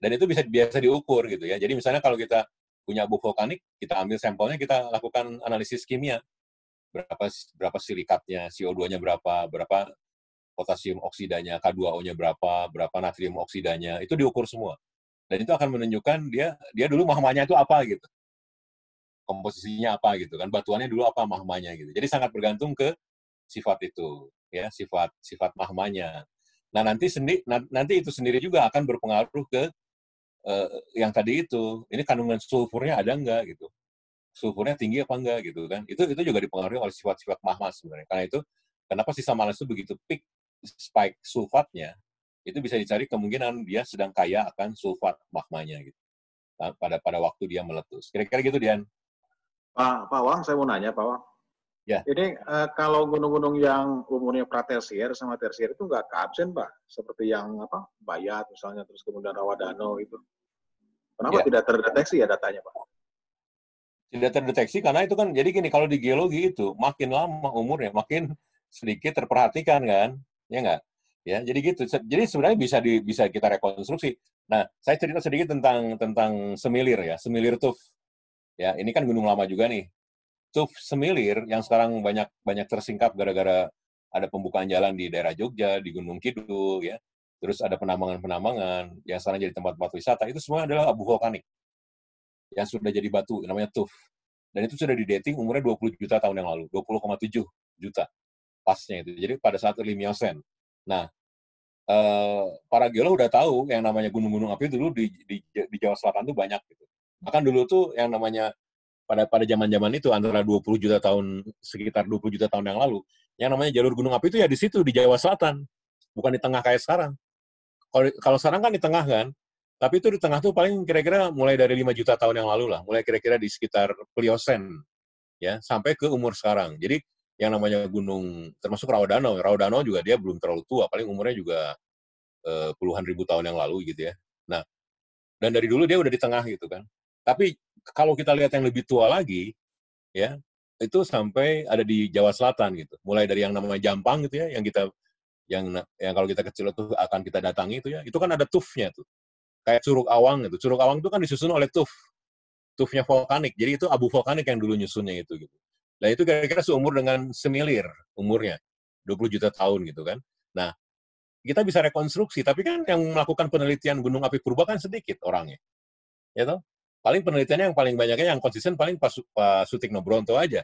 Dan itu biasa diukur gitu ya. Jadi misalnya kalau kita punya abu vulkanik, kita ambil sampelnya, kita lakukan analisis kimia. Berapa silikatnya, CO2-nya berapa potasium oksidanya, K2O-nya berapa natrium oksidanya, itu diukur semua. Dan itu akan menunjukkan dia dulu magmanya itu apa gitu. Komposisinya apa gitu kan, batuannya dulu apa magmanya gitu. Jadi sangat bergantung ke sifat itu, ya, sifat magmanya. Nah, nanti itu sendiri juga akan berpengaruh ke yang tadi itu. Ini kandungan sulfurnya ada enggak gitu. Sulfurnya tinggi apa enggak gitu kan. Itu juga dipengaruhi oleh sifat-sifat magma sebenarnya. Karena itu kenapa sisa Males itu begitu peak spike sulfatnya, itu bisa dicari kemungkinan dia sedang kaya akan sulfat magmanya gitu. Pada waktu dia meletus. Kira-kira gitu, Dian. Pak Wang, saya mau nanya, Pak Wang. Ya. Ini kalau gunung-gunung yang umurnya pratersier sama tersier itu nggak keabsen, Pak? Seperti yang Bayat misalnya, terus kemudian Rawadano itu. Kenapa tidak terdeteksi ya datanya, Pak? Tidak terdeteksi karena itu kan, jadi gini, kalau di geologi itu makin lama umurnya, makin sedikit terperhatikan kan, ya nggak? Ya, jadi gitu. Jadi sebenarnya bisa kita rekonstruksi. Nah, saya cerita sedikit tentang Semilir ya, Semilir Tuf. Ya, ini kan gunung lama juga nih. Tuf Semilir yang sekarang banyak tersingkap gara-gara ada pembukaan jalan di daerah Jogja, di Gunung Kidul, ya. Terus ada penambangan-penambangan yang sekarang jadi tempat-tempat wisata. Itu semua adalah abu vulkanik yang sudah jadi batu, namanya tuf. Dan itu sudah didating umurnya 20 juta tahun yang lalu, 20,7 juta pasnya itu. Jadi pada saat early Miocene. Nah, para geolog udah tahu yang namanya gunung-gunung api dulu di Jawa Selatan tuh banyak gitu. Bahkan dulu tuh yang namanya pada zaman-zaman itu antara 20 juta tahun, sekitar 20 juta tahun yang lalu, yang namanya jalur gunung api itu ya di situ, di Jawa Selatan. Bukan di tengah kayak sekarang. Kalau sekarang kan di tengah kan, tapi itu di tengah tuh paling kira-kira mulai dari 5 juta tahun yang lalu lah, mulai kira-kira di sekitar Pliocene, ya, sampai ke umur sekarang. Jadi yang namanya gunung, termasuk Rawadano juga dia belum terlalu tua, paling umurnya juga puluhan ribu tahun yang lalu gitu ya. Nah, dan dari dulu dia udah di tengah gitu kan. Tapi kalau kita lihat yang lebih tua lagi, ya, itu sampai ada di Jawa Selatan gitu. Mulai dari yang namanya Jampang gitu ya, yang kalau kita kecil itu akan kita datangi itu ya, itu kan ada tufnya tuh. Kayak Curug Awang gitu. Curug Awang itu kan disusun oleh tufnya vulkanik. Jadi itu abu vulkanik yang dulu nyusunnya itu gitu. Nah, itu kira-kira seumur dengan Semilir umurnya. 20 juta tahun gitu kan. Nah, kita bisa rekonstruksi, tapi kan yang melakukan penelitian gunung api purba kan sedikit orangnya. Ya toh? Paling penelitiannya yang paling banyaknya yang konsisten paling Pak Sutikno Bronto aja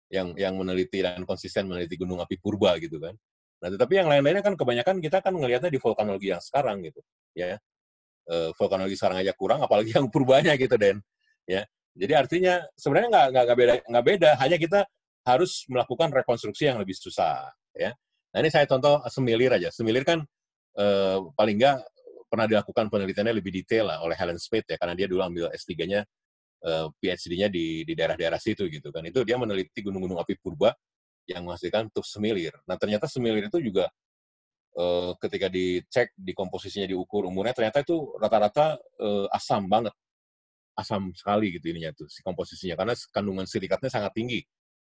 yang meneliti dan konsisten meneliti gunung api purba gitu kan. Nah, tetapi yang lain-lainnya kan kebanyakan kita kan ngelihatnya di vulkanologi yang sekarang gitu, ya. Vulkanologi sekarang aja kurang, apalagi yang purbanya gitu, Den. Ya. Jadi artinya sebenarnya nggak beda, hanya kita harus melakukan rekonstruksi yang lebih susah, ya. Nah, ini saya contoh Semilir aja. Semilir kan paling nggak pernah dilakukan penelitiannya lebih detail lah oleh Helen Spade ya, karena dia dulu ambil S3-nya, PhD-nya di daerah-daerah situ gitu kan. Itu dia meneliti gunung-gunung api purba yang menghasilkan tuf Semilir. Nah, ternyata Semilir itu juga ketika dicek, di komposisinya diukur umurnya, ternyata itu rata-rata asam banget. Asam sekali gitu ininya tuh, si komposisinya. Karena kandungan silikatnya sangat tinggi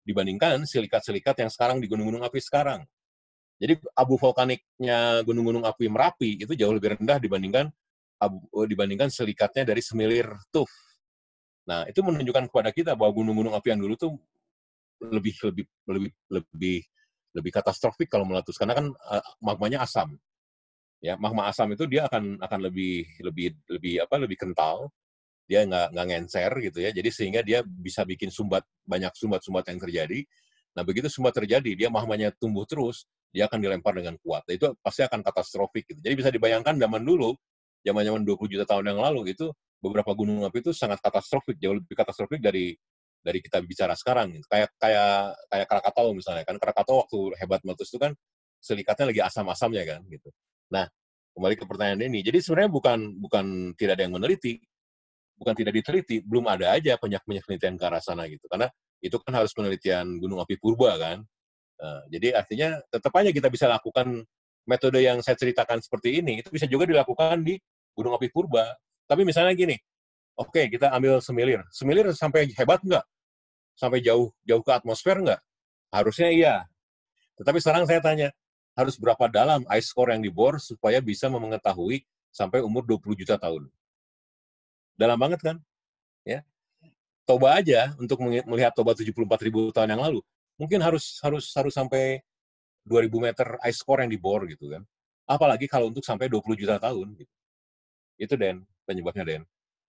dibandingkan silikat-silikat yang sekarang di gunung-gunung api sekarang. Jadi abu vulkaniknya gunung-gunung api Merapi itu jauh lebih rendah dibandingkan silikatnya dari Semilir Tuf. Nah, itu menunjukkan kepada kita bahwa gunung-gunung api yang dulu tuh lebih katastrofik kalau meletus karena kan magmanya asam. Ya, magma asam itu dia akan lebih kental. Dia nggak ngencer gitu ya. Jadi sehingga dia bisa bikin banyak sumbat-sumbat yang terjadi. Nah, begitu sumbat terjadi, dia magmanya tumbuh terus, dia akan dilempar dengan kuat. Itu pasti akan katastrofik gitu. Jadi bisa dibayangkan zaman dulu, zaman-zaman 20 juta tahun yang lalu itu beberapa gunung api itu sangat katastrofik, jauh lebih katastrofik dari kita bicara sekarang gitu. Kayak Krakatau misalnya kan. Krakatau waktu hebat meletus itu kan silikatnya lagi asam-asamnya kan gitu. Nah, kembali ke pertanyaan ini. Jadi sebenarnya bukan tidak ada yang meneliti, bukan tidak diteliti, belum ada aja penelitian ke arah sana gitu. Karena itu kan harus penelitian gunung api purba kan. Jadi artinya tetap aja kita bisa lakukan metode yang saya ceritakan seperti ini, itu bisa juga dilakukan di gunung api purba. Tapi misalnya gini, oke, kita ambil Semilir. Semilir sampai hebat nggak? Sampai jauh ke atmosfer nggak? Harusnya iya. Tetapi sekarang saya tanya, harus berapa dalam ice core yang dibor supaya bisa mengetahui sampai umur 20 juta tahun? Dalam banget kan? Ya. Toba aja untuk melihat Toba 74.000 tahun yang lalu, mungkin harus sampai 2.000 meter ice core yang dibor gitu kan. Apalagi kalau untuk sampai 20 juta tahun gitu. Itu Den, penyebabnya Den.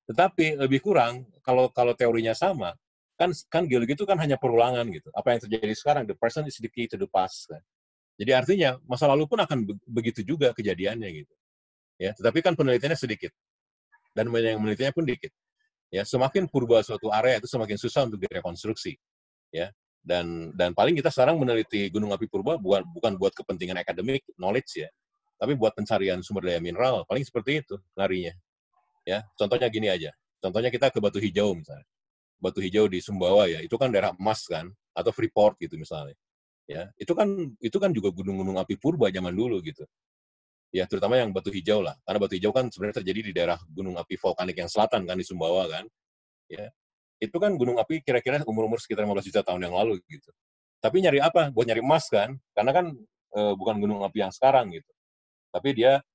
Tetapi lebih kurang kalau teorinya sama, kan geologi itu kan hanya perulangan gitu. Apa yang terjadi sekarang, the present is the key to the past kan. Jadi artinya masa lalu pun akan begitu juga kejadiannya gitu. Ya, tetapi kan penelitiannya sedikit. Dan yang menelitinya pun dikit. Ya, semakin purba suatu area itu semakin susah untuk direkonstruksi. Ya. Dan paling kita sekarang meneliti gunung api purba bukan buat kepentingan akademik knowledge ya, tapi buat pencarian sumber daya mineral, paling seperti itu larinya. Ya, contohnya gini aja. Contohnya kita ke Batu Hijau misalnya. Batu Hijau di Sumbawa ya, itu kan daerah emas kan, atau Freeport gitu misalnya. Ya, itu kan juga gunung-gunung api purba zaman dulu gitu. Ya, terutama yang Batu Hijau lah. Karena Batu Hijau kan sebenarnya terjadi di daerah gunung api vulkanik yang selatan kan, di Sumbawa kan. Ya, itu kan gunung api kira-kira umur-umur sekitar 15 juta tahun yang lalu gitu. Tapi nyari apa? Buat nyari emas kan? Karena kan bukan gunung api yang sekarang gitu. Tapi dia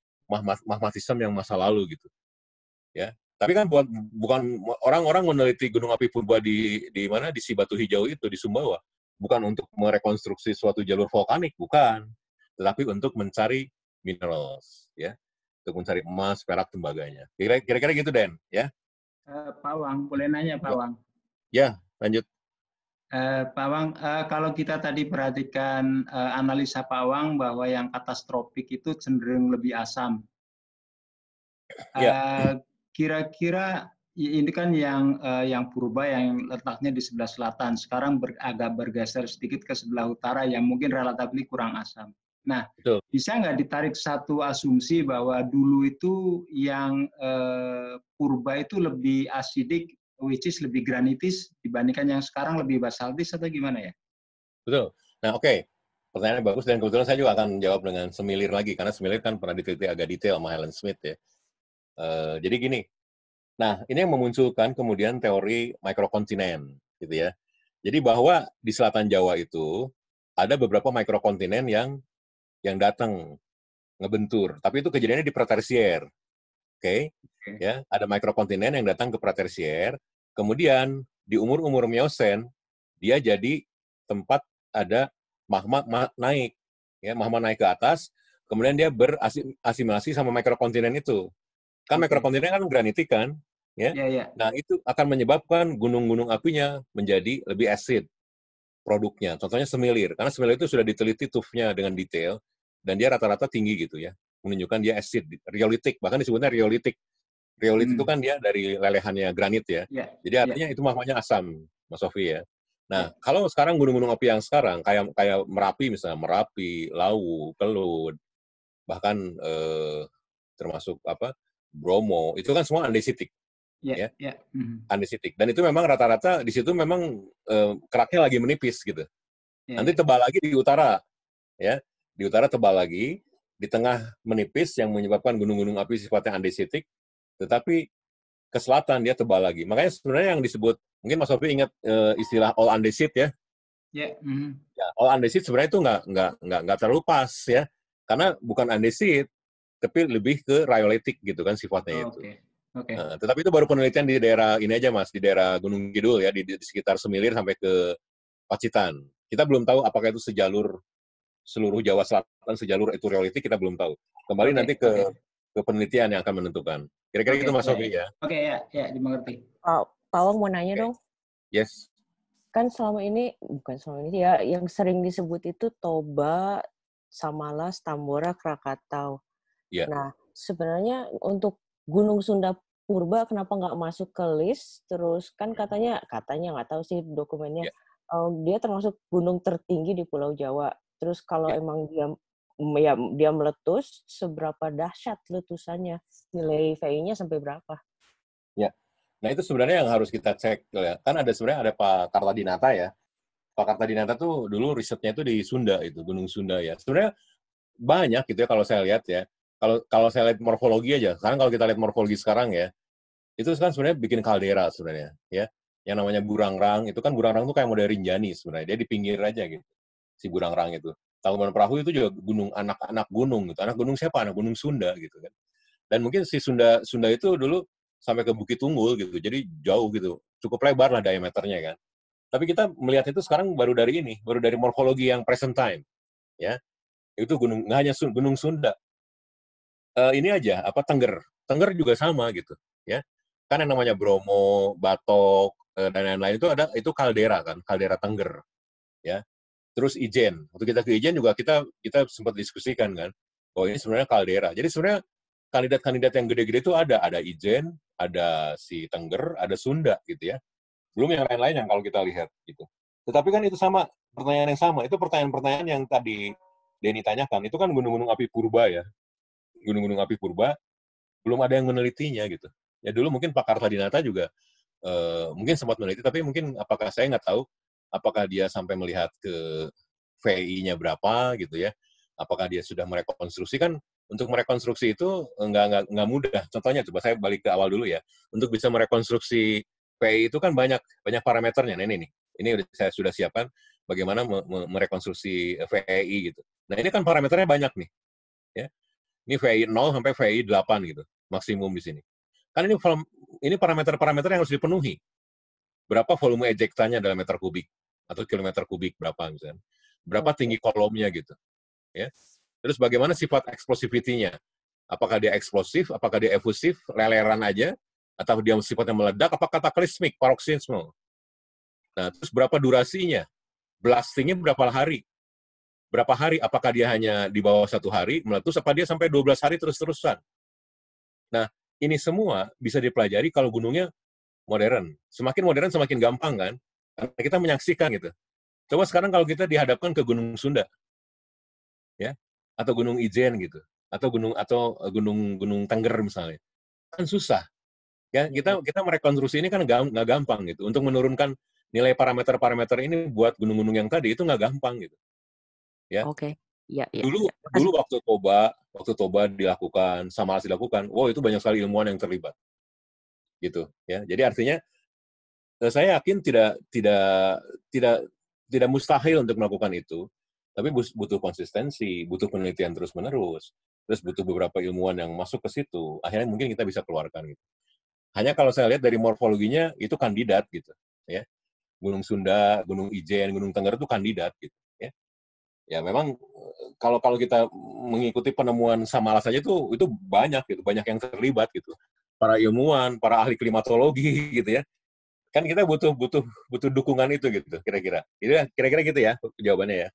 magmatisme yang masa lalu gitu. Ya. Tapi kan bukan orang-orang meneliti gunung api purba di mana di si Batu Hijau itu di Sumbawa, bukan untuk merekonstruksi suatu jalur vulkanik, bukan. Tetapi untuk mencari minerals, ya, untuk mencari emas, perak, tembaganya. Kira-kira gitu, Den, ya. Pak Wang, boleh nanya Pak Wang? Ya, lanjut. Pak Wang, kalau kita tadi perhatikan analisa Pak Wang bahwa yang katastrofik itu cenderung lebih asam. Kira-kira ini kan yang purba yang letaknya di sebelah selatan, sekarang agak bergeser sedikit ke sebelah utara yang mungkin relatif kurang asam. Nah, betul. Bisa nggak ditarik satu asumsi bahwa dulu itu yang purba itu lebih asidik, which is lebih granitis dibandingkan yang sekarang lebih basaltis atau gimana ya? Betul. Nah, oke. Pertanyaannya bagus dan kebetulan saya juga akan jawab dengan Semilir lagi karena Semilir kan pernah diteliti agak detail sama Helen Smith ya. Jadi gini. Nah, ini yang memunculkan kemudian teori mikrokontinen gitu ya. Jadi bahwa di selatan Jawa itu ada beberapa mikrokontinen yang datang ngebentur, tapi itu kejadiannya di pratersier. Oke. Ya, ada mikrokontinen yang datang ke pratersier, kemudian di umur-umur Miosen dia jadi tempat ada magma naik. Ya, magma naik ke atas, kemudian dia berasimilasi sama mikrokontinen itu. Kan mikrokontinen kan granitik kan? Ya. Nah, itu akan menyebabkan gunung-gunung apinya menjadi lebih asid produknya. Contohnya Semilir, karena Semilir itu sudah diteliti tuffnya dengan detail dan dia rata-rata tinggi gitu ya, menunjukkan dia asid, riolitik, bahkan disebutnya riolitik. Riolit itu kan dia dari lelehannya granit ya. Jadi artinya itu magmanya asam, Mas Sofi ya. Nah, kalau sekarang gunung-gunung api yang sekarang kayak Merapi misalnya, Merapi, Lawu, Kelud, bahkan termasuk Bromo, itu kan semua andesitik. Andesitik. Dan itu memang rata-rata di situ memang keraknya lagi menipis gitu. Nanti tebal lagi di utara, ya, di utara tebal lagi, di tengah menipis yang menyebabkan gunung-gunung api sifatnya andesitik, tetapi ke selatan dia tebal lagi. Makanya sebenarnya yang disebut, mungkin Mas Sofi ingat istilah all andesit ya. Ya, all andesit sebenarnya itu nggak terlalu pas ya, karena bukan andesit, tapi lebih ke rhyolitic gitu kan sifatnya itu. Nah, tetapi itu baru penelitian di daerah ini aja Mas, di daerah Gunung Kidul ya, di sekitar Semilir sampai ke Pacitan. Kita belum tahu apakah itu sejalur seluruh Jawa Selatan, sejalur itu rhyolitic, kita belum tahu. Kembali nanti ke penelitian yang akan menentukan. Kira-kira gitu Mas Sofi ya. Oke, ya, dimengerti. Pak Wang mau nanya dong. Yes. Kan bukan selama ini ya, yang sering disebut itu Toba Samalas, Tambora, Krakatau. Ya. Nah, sebenarnya untuk Gunung Sunda Purba kenapa nggak masuk ke list? Terus kan katanya nggak tahu sih dokumennya, dia termasuk gunung tertinggi di Pulau Jawa. Terus kalau emang dia meletus, seberapa dahsyat letusannya? Nilai VI-nya sampai berapa? Ya. Nah, itu sebenarnya yang harus kita cek. Ya. Kan sebenarnya ada Pak Kartadinata ya. Pak Kartadinata tuh dulu risetnya itu di Sunda, itu Gunung Sunda ya. Sebenarnya banyak gitu ya kalau saya lihat ya. Kalau saya lihat morfologi aja. Sekarang kalau kita lihat morfologi sekarang ya, itu kan sebenarnya bikin kaldera sebenarnya ya. Yang namanya Burangrang, itu kan Burangrang tuh kayak model Rinjani sebenarnya. Dia di pinggir aja gitu. Si Burangrang itu. Tangkuban Perahu itu juga gunung, anak gunung gitu. Anak gunung siapa? Anak gunung Sunda gitu kan. Dan mungkin si Sunda itu dulu sampai ke Bukit Tunggul gitu. Jadi jauh gitu. Cukup lebar lah diameternya kan. Tapi kita melihat itu sekarang baru dari morfologi yang present time. Ya. Itu gunung, nggak hanya Gunung Sunda. Ini aja, Tengger. Tengger juga sama gitu. Ya. Kan yang namanya Bromo, Batok, dan lain-lain itu kaldera kan. Kaldera Tengger. Ya. Terus Ijen. Waktu kita ke Ijen juga kita sempat diskusikan kan. Oh ini sebenarnya kaldera. Jadi sebenarnya kandidat-kandidat yang gede-gede itu ada Ijen, ada si Tengger, ada Sunda gitu ya. Belum yang lain-lain yang kalau kita lihat gitu. Tetapi kan itu sama, pertanyaan yang sama. Itu pertanyaan-pertanyaan yang tadi Denny tanyakan. Itu kan gunung-gunung api purba ya. Gunung-gunung api purba belum ada yang menelitinya gitu. Ya dulu mungkin Pak Kartadinata juga mungkin sempat meneliti, tapi mungkin apakah saya nggak tahu apakah dia sampai melihat ke VI-nya berapa gitu ya. Apakah dia sudah merekonstruksi kan? Untuk merekonstruksi itu nggak mudah. Contohnya coba saya balik ke awal dulu ya. Untuk bisa merekonstruksi VI itu kan banyak parameternya. Nah, ini saya sudah siapkan bagaimana merekonstruksi VI gitu. Nah ini kan parameternya banyak nih. Ya. Ini VI 0 sampai VI 8 gitu, maksimum di sini. Kan ini parameter-parameter yang harus dipenuhi. Berapa volume ejektanya dalam meter kubik atau kilometer kubik berapa misalnya. Berapa tinggi kolomnya gitu. Ya. Terus bagaimana sifat explosivity-nya? Apakah dia eksplosif, apakah dia efusif, leleran aja, atau dia sifatnya meledak, apakah kataklizmik, paroxysmal. Nah, terus berapa durasinya? Blastingnya berapa hari? Berapa hari? Apakah dia hanya di bawah 1 hari meletus, apa dia sampai 12 hari terus-terusan? Nah, ini semua bisa dipelajari kalau gunungnya modern. Semakin modern, semakin gampang kan? Karena kita menyaksikan gitu. Coba sekarang kalau kita dihadapkan ke Gunung Sunda, ya, atau Gunung Ijen gitu, atau gunung Tengger misalnya, kan susah. Ya, kita merekonstruksi ini kan nggak gampang gitu. Untuk menurunkan nilai parameter-parameter ini buat gunung-gunung yang tadi itu nggak gampang gitu. Ya. Oke. Ya. Dulu waktu Toba dilakukan, Samalas dilakukan, wow itu banyak sekali ilmuwan yang terlibat. Gitu, ya. Jadi artinya saya yakin tidak mustahil untuk melakukan itu, tapi butuh konsistensi, butuh penelitian terus-menerus, terus butuh beberapa ilmuwan yang masuk ke situ. Akhirnya mungkin kita bisa keluarkan gitu. Hanya kalau saya lihat dari morfologinya itu kandidat gitu, ya. Gunung Sunda, Gunung Ijen, Gunung Tengger itu kandidat gitu, ya. Ya memang kalau kita mengikuti penemuan Samalas saja itu banyak gitu, banyak yang terlibat gitu. Para ilmuwan, para ahli klimatologi gitu ya. Kan kita butuh dukungan itu gitu kira-kira. Kira-kira gitu ya jawabannya ya.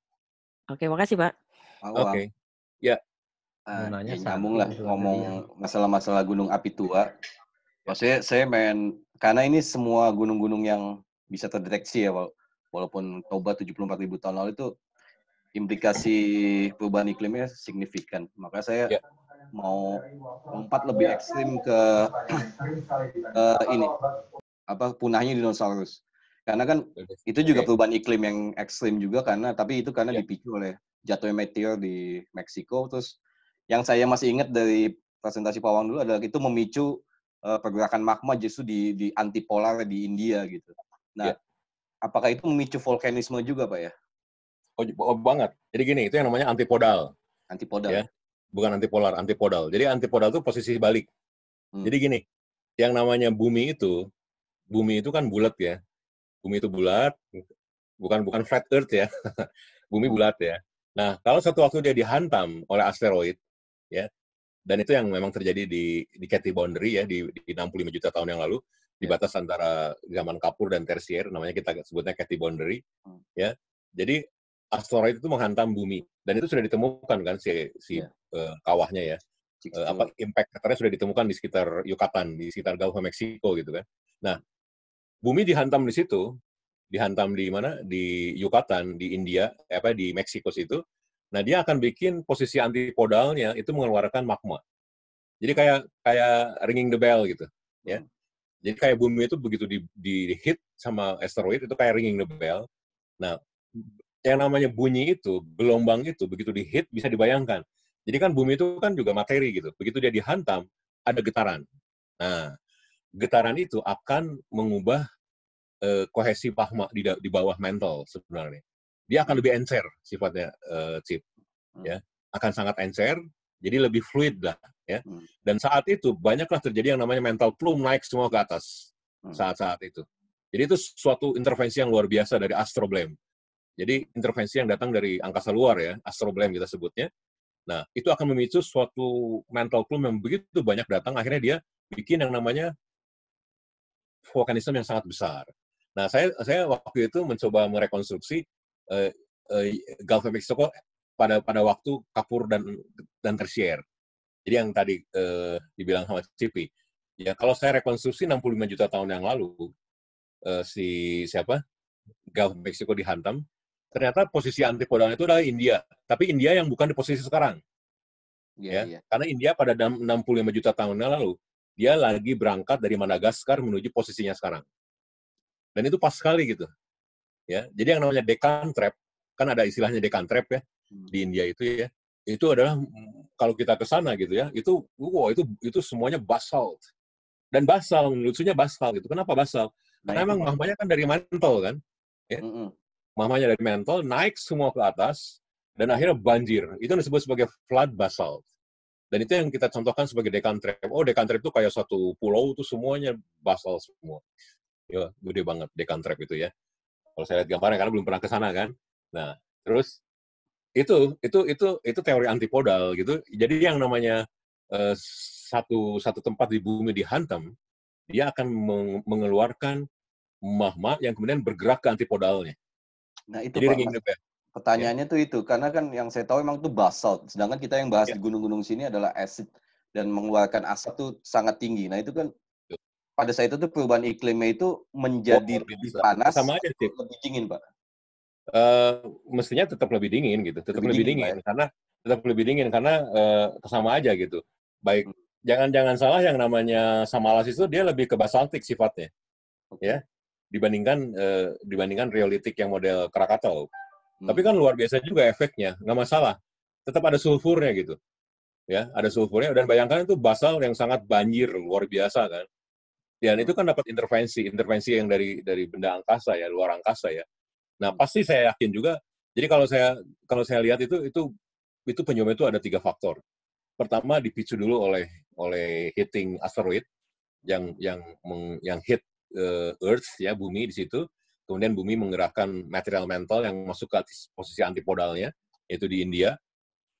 Oke, makasih Pak. Oke. Ya. Nyambung lah ngomong masalah-masalah gunung api tua. Maksudnya saya karena ini semua gunung-gunung yang bisa terdeteksi ya, walaupun Toba 74.000 tahun lalu itu implikasi perubahan iklimnya signifikan. Maka saya mau lompat lebih ekstrim ke ini punahnya dinosaurus. Karena kan itu juga perubahan iklim yang ekstrim juga tapi itu karena dipicu oleh jatuhnya meteor di Meksiko. Terus yang saya masih ingat dari presentasi Pak Wang dulu adalah itu memicu pergerakan magma justru di antipolar di India gitu. Nah, apakah itu memicu vulkanisme juga Pak ya? Oh banget. Jadi gini, itu yang namanya antipodal. Antipodal. Ya. Bukan antipolar, antipodal. Jadi antipodal itu posisi balik. Jadi gini, yang namanya bumi itu kan bulat ya. Bumi itu bulat, bukan flat earth ya. Bumi bulat ya. Nah, kalau satu waktu dia dihantam oleh asteroid, ya, dan itu yang memang terjadi di Kathy Boundary ya, di 65 juta tahun yang lalu, di batas antara zaman Kapur dan Tersier, namanya kita sebutnya Kathy Boundary, ya. Jadi asteroid itu menghantam bumi, dan itu sudah ditemukan kan kawahnya ya. Impact craternya sudah ditemukan di sekitar Yucatan, di sekitar Gulf of Mexico gitu kan. Nah, bumi dihantam di situ, dihantam di mana? Di Yucatan, di India, di Meksiko situ. Nah, dia akan bikin posisi antipodalnya itu mengeluarkan magma. Jadi kayak ringing the bell gitu, ya. Jadi kayak bumi itu begitu di hit sama asteroid itu kayak ringing the bell. Nah, yang namanya bunyi itu, gelombang itu begitu di hit bisa dibayangkan. Jadi kan bumi itu kan juga materi gitu. Begitu dia dihantam, ada getaran. Nah, getaran itu akan mengubah kohesi magma di bawah mantle sebenarnya. Dia akan lebih encer sifatnya, Chip. Ya, akan sangat encer, jadi lebih fluid lah. Ya. Dan saat itu banyaklah terjadi yang namanya mantle plume naik semua ke atas saat-saat itu. Jadi itu suatu intervensi yang luar biasa dari astroblem. Jadi intervensi yang datang dari angkasa luar ya, astroblem kita sebutnya. Nah, itu akan memicu suatu mantle plume yang begitu banyak datang, akhirnya dia bikin yang namanya vulkanisme yang sangat besar. Nah, saya waktu itu mencoba merekonstruksi Gulf of Mexico pada waktu Kapur dan Tersier. Jadi yang tadi dibilang sama Cipi, ya kalau saya rekonstruksi 65 juta tahun yang lalu, Gulf of Mexico dihantam, ternyata posisi antipodalnya itu adalah India. Tapi India yang bukan di posisi sekarang. Karena India pada 65 juta tahun yang lalu, dia lagi berangkat dari Madagaskar menuju posisinya sekarang. Dan itu pas sekali gitu. Ya, jadi yang namanya Deccan Trap, kan ada istilahnya Deccan Trap ya, di India itu ya. Itu adalah kalau kita ke sana gitu ya, itu semuanya basalt. Dan basal, lucunya basal gitu. Kenapa basal? Karena emang mahmanya kan dari mantle kan. Ya. Mahmanya dari mantle, naik semua ke atas, dan akhirnya banjir. Itu disebut sebagai flood basalt. Dan itu yang kita contohkan sebagai Deccan Trap. Oh, Deccan Trap itu kayak satu pulau, itu semuanya basal semua. Ya, gede banget Deccan Trap itu ya. Kalau saya lihat gambarnya, karena belum pernah ke sana kan. Nah, terus itu teori antipodal gitu. Jadi yang namanya satu tempat di bumi dihantam, dia akan mengeluarkan magma yang kemudian bergerak ke antipodalnya. Nah itu jadi Pak, pertanyaannya tuh itu, karena kan yang saya tahu memang itu basalt, sedangkan kita yang bahas di gunung-gunung sini adalah acid dan mengeluarkan asap tuh sangat tinggi. Nah itu kan pada saat itu tuh perubahan iklimnya itu menjadi lebih panas, sama aja, lebih dingin Pak. Mestinya tetap lebih dingin gitu, lebih dingin karena sama aja gitu. Baik, jangan salah yang namanya Samalas itu dia lebih ke basaltik sifatnya, ya, dibandingkan riolitik yang model Krakatau. Tapi kan luar biasa juga efeknya, nggak masalah. Tetap ada sulfurnya gitu, ya, ada sulfurnya. Dan bayangkan itu basal yang sangat banjir, luar biasa kan. Dan itu kan dapat intervensi yang dari benda angkasa ya, luar angkasa ya. Nah, pasti saya yakin juga. Jadi kalau saya lihat itu penyebab itu ada 3 faktor. Pertama dipicu dulu oleh hitting asteroid yang hit Earth ya, bumi di situ. Kemudian bumi menggerakkan material mantle yang masuk ke posisi antipodalnya, yaitu di India.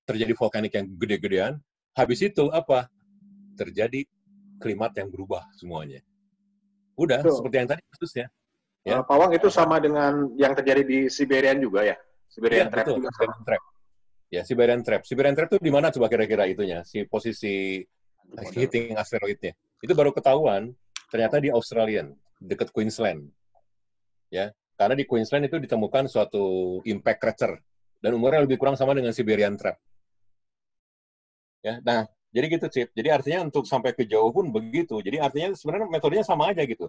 Terjadi vulkanik yang gede-gedean. Habis itu apa? Terjadi klimat yang berubah semuanya. Udah seperti yang tadi kasusnya. Ya. Pawang itu sama dengan yang terjadi di Siberian juga ya? Siberian Trap juga sama? Trap. Ya, Siberian Trap. Siberian Trap itu di mana coba kira-kira itunya? Si posisi hitting asteroidnya. Itu baru ketahuan ternyata di Australian, dekat Queensland. Ya, karena di Queensland itu ditemukan suatu impact crater dan umurnya lebih kurang sama dengan Siberian Trap. Ya, nah, jadi gitu, Cip. Jadi artinya untuk sampai ke jauh pun begitu. Jadi artinya sebenarnya metodenya sama aja gitu.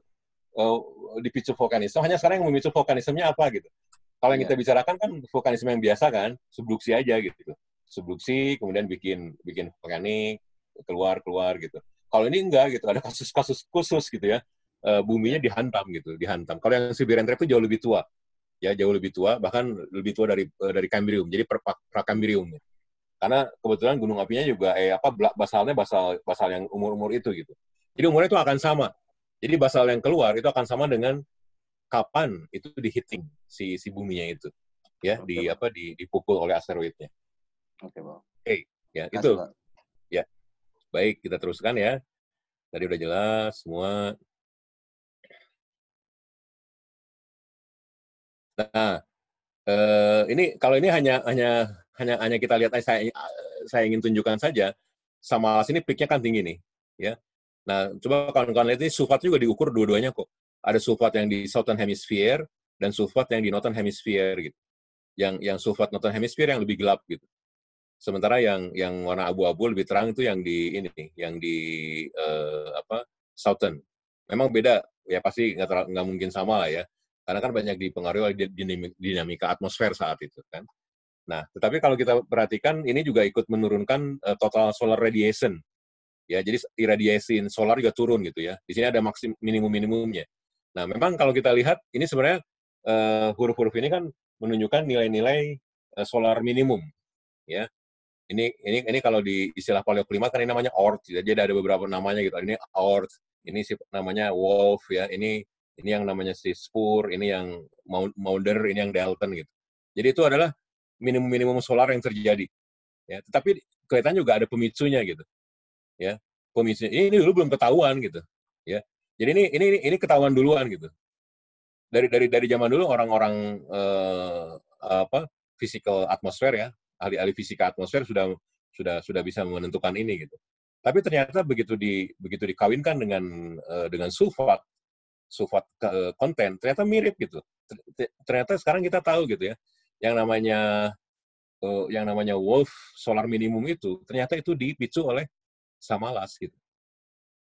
Dipicu vulkanisme, hanya sekarang yang memicu vulkanismenya apa gitu. Kalau yang kita bicarakan kan vulkanisme yang biasa kan, subduksi aja gitu. Subduksi, kemudian bikin vulkanik, keluar gitu. Kalau ini enggak gitu, ada kasus-kasus khusus gitu ya, buminya dihantam. Kalau yang Siberian Trap itu jauh lebih tua. Ya, jauh lebih tua, bahkan lebih tua dari Cambrium, jadi pra-Cambrium. Karena kebetulan gunung apinya juga basalnya basal yang umur itu gitu. Jadi umurnya itu akan sama. Jadi basal yang keluar itu akan sama dengan kapan itu di-hitting si buminya itu. Ya, dipukul oleh asteroidnya. Oke, Bang. Ya, itu. Ya. Baik, kita teruskan ya. Tadi udah jelas semua. Nah, Ini kalau ini hanya kita lihat, saya ingin tunjukkan saja, Samalas ini peak-nya kan tinggi nih, ya. Nah, coba kawan-kawan lihat ini sulfat juga diukur dua-duanya kok. Ada sulfat yang di Southern Hemisphere dan sulfat yang di Northern Hemisphere gitu. Yang sulfat Northern Hemisphere yang lebih gelap gitu. Sementara yang warna abu-abu lebih terang itu yang di Southern. Memang beda, ya pasti nggak mungkin sama lah ya. Karena kan banyak dipengaruhi oleh dinamika atmosfer saat itu kan. Nah, tetapi kalau kita perhatikan ini juga ikut menurunkan total solar radiation. Ya, jadi iradiasi solar juga turun gitu ya. Di sini ada minimum-minimumnya. Nah, memang kalau kita lihat ini sebenarnya huruf-huruf ini kan menunjukkan nilai-nilai solar minimum, ya. Ini kalau di istilah paleoklimat kan ini namanya Oort, ya. Jadi ada beberapa namanya gitu. Ini Oort, ini namanya Wolf, ya. Ini yang namanya si Spur, ini yang Maunder, ini yang Dalton gitu. Jadi itu adalah minimum solar yang terjadi. Ya, tetapi kelihatan juga ada pemicunya gitu. Ya, pemicu ini dulu belum ketahuan gitu. Ya. Jadi ini ketahuan duluan gitu. Dari zaman dulu orang-orang physical atmosfer ya, ahli-ahli fisika atmosfer sudah bisa menentukan ini gitu. Tapi ternyata begitu dikawinkan dengan sulfat konten, ternyata mirip gitu. Ternyata sekarang kita tahu gitu ya, yang namanya Wolf solar minimum itu ternyata itu dipicu oleh Samalas gitu.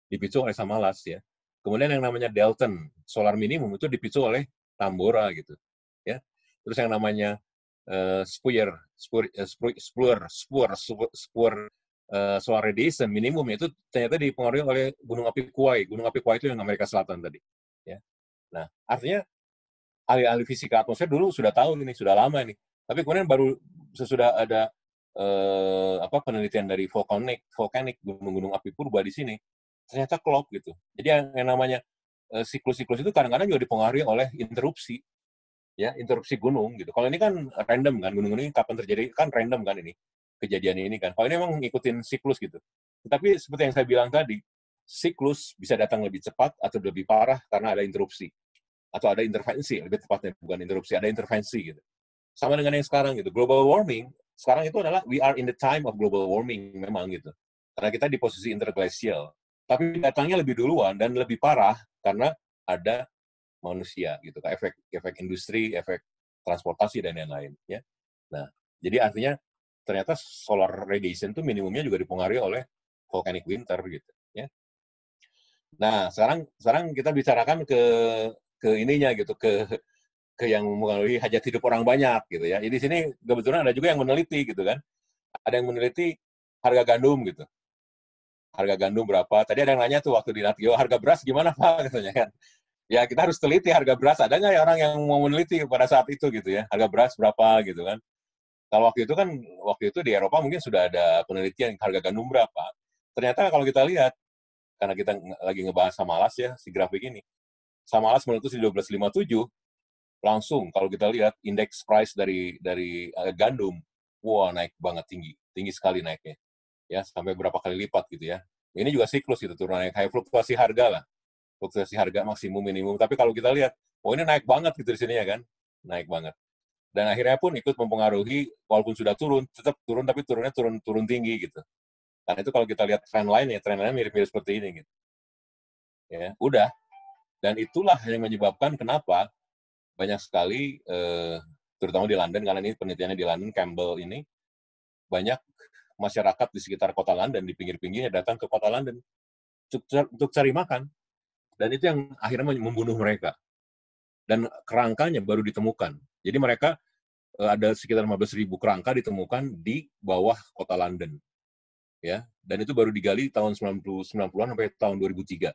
Dipicu oleh Samalas ya. Kemudian yang namanya Dalton solar minimum itu dipicu oleh Tambora gitu. Ya. Terus yang namanya Spur solar radiation minimum itu ternyata dipengaruhi oleh gunung api Kauai. Gunung api Kauai itu yang Amerika Selatan tadi. Ya. Nah, artinya ahli-ahli fisika atmosfer dulu sudah tahu ini, sudah lama ini. Tapi kemudian baru sesudah ada penelitian dari volcanic gunung-gunung api purba di sini, ternyata klop gitu. Jadi yang namanya siklus-siklus itu kadang-kadang juga dipengaruhi oleh interupsi, ya, interupsi gunung gitu. Kalau ini kan random kan, gunung ini kapan terjadi kan random kan ini kejadian ini kan. Kalau ini memang ngikutin siklus gitu. Tetapi seperti yang saya bilang tadi, siklus bisa datang lebih cepat atau lebih parah karena ada interupsi atau ada intervensi, lebih tepatnya bukan interupsi, ada intervensi gitu. Sama dengan yang sekarang gitu, global warming. Sekarang itu adalah we are in the time of global warming memang gitu. Karena kita di posisi interglacial. Tapi datangnya lebih duluan dan lebih parah karena ada manusia gitu, efek industri, efek transportasi dan lain-lain ya. Nah, jadi artinya ternyata solar radiation itu minimumnya juga dipengaruhi oleh volcanic winter gitu ya. Nah, sekarang kita bicarakan ke ininya gitu, ke yang mengalami hajat hidup orang banyak gitu ya. Jadi di sini kebetulan ada juga yang meneliti gitu kan. Ada yang meneliti harga gandum gitu. Harga gandum berapa? Tadi ada yang nanya tuh waktu di Natio, harga beras gimana Pak? Katanya kan. Ya kita harus teliti harga beras. Ada nggak ya orang yang mau meneliti pada saat itu gitu ya? Harga beras berapa gitu kan. Kalau waktu itu di Eropa mungkin sudah ada penelitian harga gandum berapa. Ternyata kalau kita lihat, karena kita lagi ngebahas Samalas ya, si grafik ini. Samalas meletus di 1257, langsung kalau kita lihat indeks price dari gandum, wah naik banget, tinggi sekali naiknya, ya sampai berapa kali lipat gitu ya. Ini juga siklus gitu, turun naik, kayak fluktuasi harga maksimum minimum. Tapi kalau kita lihat, ini naik banget gitu di sini ya kan, naik banget. Dan akhirnya pun ikut mempengaruhi, walaupun sudah turun, tetap turun tapi turunnya turun tinggi gitu. Karena itu kalau kita lihat trend line mirip-mirip seperti ini gitu. Ya, udah. Dan itulah yang menyebabkan kenapa banyak sekali, terutama di London, karena ini penelitiannya di London, Campbell ini, banyak masyarakat di sekitar kota London, di pinggir-pinggirnya datang ke kota London untuk cari makan. Dan itu yang akhirnya membunuh mereka. Dan kerangkanya baru ditemukan. Jadi mereka ada sekitar 15.000 kerangka ditemukan di bawah kota London. Ya, dan itu baru digali tahun 90-an sampai tahun 2003.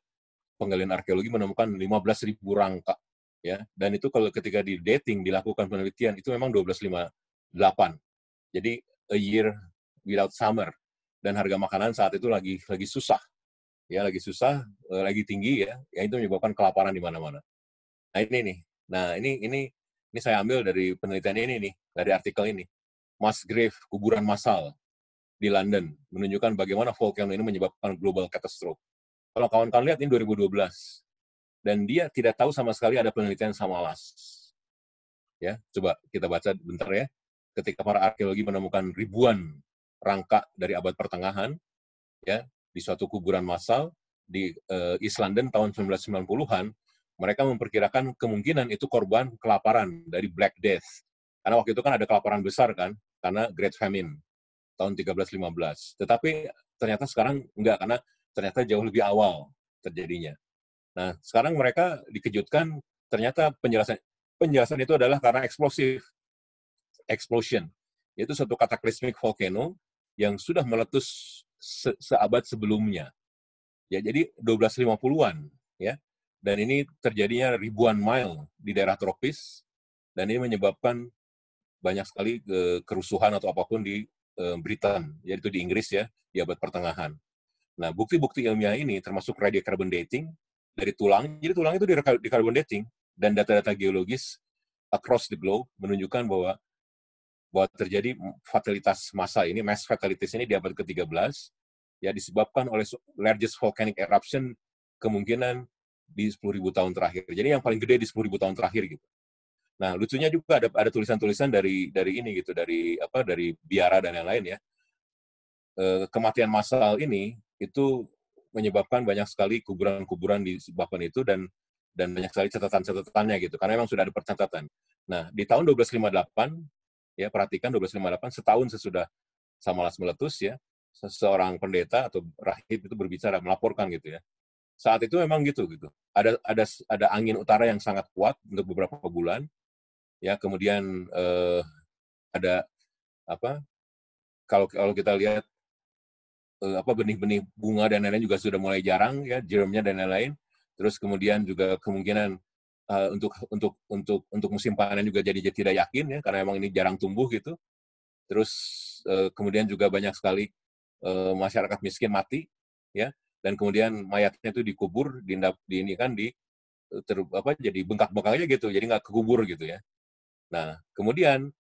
Penggalian arkeologi menemukan 15.000 rangka. Ya, dan itu kalau ketika di dating dilakukan penelitian itu memang 1258. Jadi a year without summer, dan harga makanan saat itu lagi susah. Ya, lagi susah, lagi tinggi ya. Ya itu menyebabkan kelaparan di mana-mana. Nah, ini nih. Nah, ini saya ambil dari penelitian ini nih, dari artikel ini. Musgrave, kuburan massal di London, menunjukkan bagaimana volcano ini menyebabkan global catastrophe. Kalau kawan-kawan lihat ini 2012. Dan dia tidak tahu sama sekali ada penelitian Samalas. Ya, coba kita baca bentar ya. Ketika para arkeologi menemukan ribuan rangka dari abad pertengahan, ya, di suatu kuburan massal di East London tahun 1990-an, mereka memperkirakan kemungkinan itu korban kelaparan dari Black Death. Karena waktu itu kan ada kelaparan besar kan, karena Great Famine tahun 1315. Tetapi ternyata sekarang enggak, karena ternyata jauh lebih awal terjadinya. Nah, sekarang mereka dikejutkan, ternyata penjelasan itu adalah karena explosion, yaitu suatu cataclysmic volcano yang sudah meletus seabad sebelumnya. Ya, jadi 1250-an, ya. Dan ini terjadinya ribuan mile di daerah tropis, dan ini menyebabkan banyak sekali kerusuhan atau apapun di Britain, yaitu di Inggris ya, di abad pertengahan. Nah, bukti-bukti ilmiah ini termasuk radiocarbon dating dari tulang, jadi tulang itu di carbon dating, dan data-data geologis across the globe menunjukkan bahwa terjadi fatalitas massa ini, mass fatalities ini di abad ke-13, ya disebabkan oleh largest volcanic eruption kemungkinan di 10.000 tahun terakhir. Jadi yang paling gede di 10.000 tahun terakhir gitu. Nah, lucunya juga ada tulisan-tulisan dari ini gitu, dari biara dan yang lain ya. Kematian massal ini itu menyebabkan banyak sekali kuburan-kuburan disebabkan itu dan banyak sekali catatan-catatannya gitu, karena memang sudah ada percatatan. Nah, di tahun 1258 ya, perhatikan 1258, setahun sesudah Samalas meletus ya, seseorang pendeta atau rahib itu berbicara, melaporkan gitu ya. Saat itu memang gitu. Ada angin utara yang sangat kuat untuk beberapa bulan. Ya, kemudian ada kalau kita lihat benih-benih bunga dan lain-lain juga sudah mulai jarang ya, germnya dan lain-lain. Terus kemudian juga kemungkinan untuk musim panen juga jadi tidak yakin ya, karena memang ini jarang tumbuh gitu. Terus kemudian juga banyak sekali masyarakat miskin mati ya, dan kemudian mayatnya itu dikubur jadi bengkak-bengkak aja gitu, jadi nggak kekubur gitu ya. Nah, kemudian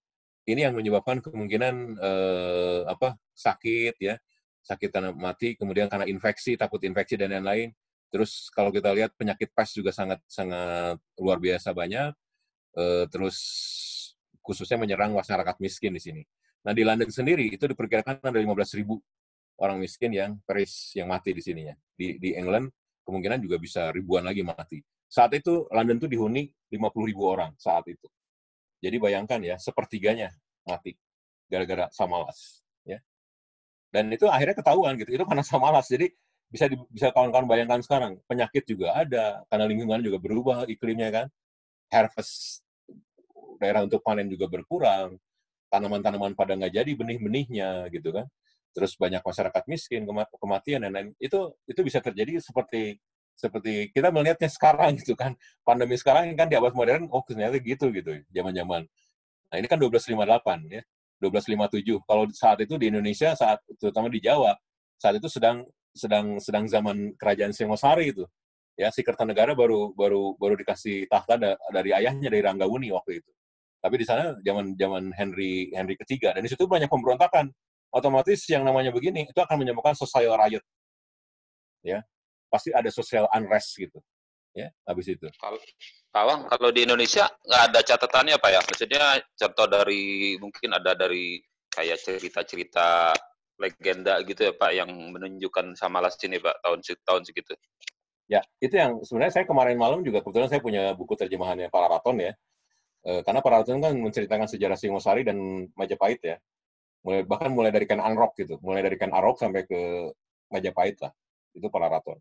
ini yang menyebabkan kemungkinan sakit ya, sakit karena mati, kemudian karena infeksi, takut infeksi dan lain-lain. Terus kalau kita lihat penyakit pes juga sangat luar biasa banyak. Terus khususnya menyerang masyarakat miskin di sini. Nah, di London sendiri itu diperkirakan ada 15.000 orang miskin yang mati di sininya. Di England kemungkinan juga bisa ribuan lagi mati. Saat itu London tuh dihuni 50.000 orang saat itu. Jadi bayangkan ya, sepertiganya mati gara-gara Samalas, ya. Dan itu akhirnya ketahuan gitu, itu karena Samalas. Jadi bisa kawan-kawan bayangkan sekarang, penyakit juga ada, karena lingkungan juga berubah iklimnya kan. Harvest daerah untuk panen juga berkurang, tanaman-tanaman pada nggak jadi benih-benihnya gitu kan. Terus banyak masyarakat miskin, kematian dan lain. Itu bisa terjadi seperti kita melihatnya sekarang gitu kan. Pandemi sekarang kan di abad modern, ternyata gitu zaman-zaman. Nah, ini kan 1258 ya. 1257. Kalau saat itu di Indonesia, terutama di Jawa, saat itu sedang zaman kerajaan Singosari itu. Ya, si Kertanegara baru dikasih tahta dari ayahnya, dari Ranggawuni waktu itu. Tapi di sana zaman Henry ketiga, dan di situ banyak pemberontakan. Otomatis yang namanya begini itu akan menyebabkan social riot. Ya. Pasti ada social unrest gitu, ya, habis itu. Pawang, kalau di Indonesia nggak ada catatannya Pak ya? Maksudnya contoh mungkin ada dari kayak cerita-cerita legenda gitu ya Pak, yang menunjukkan Samalas ini Pak, tahun segitu. Ya, itu yang sebenarnya saya kemarin malam juga, kebetulan saya punya buku terjemahannya Pak Raton ya, karena Pak Raton kan menceritakan sejarah Singosari dan Majapahit ya, bahkan mulai dari Ken Arok gitu, mulai dari Ken Arok sampai ke Majapahit lah, itu Pak Raton.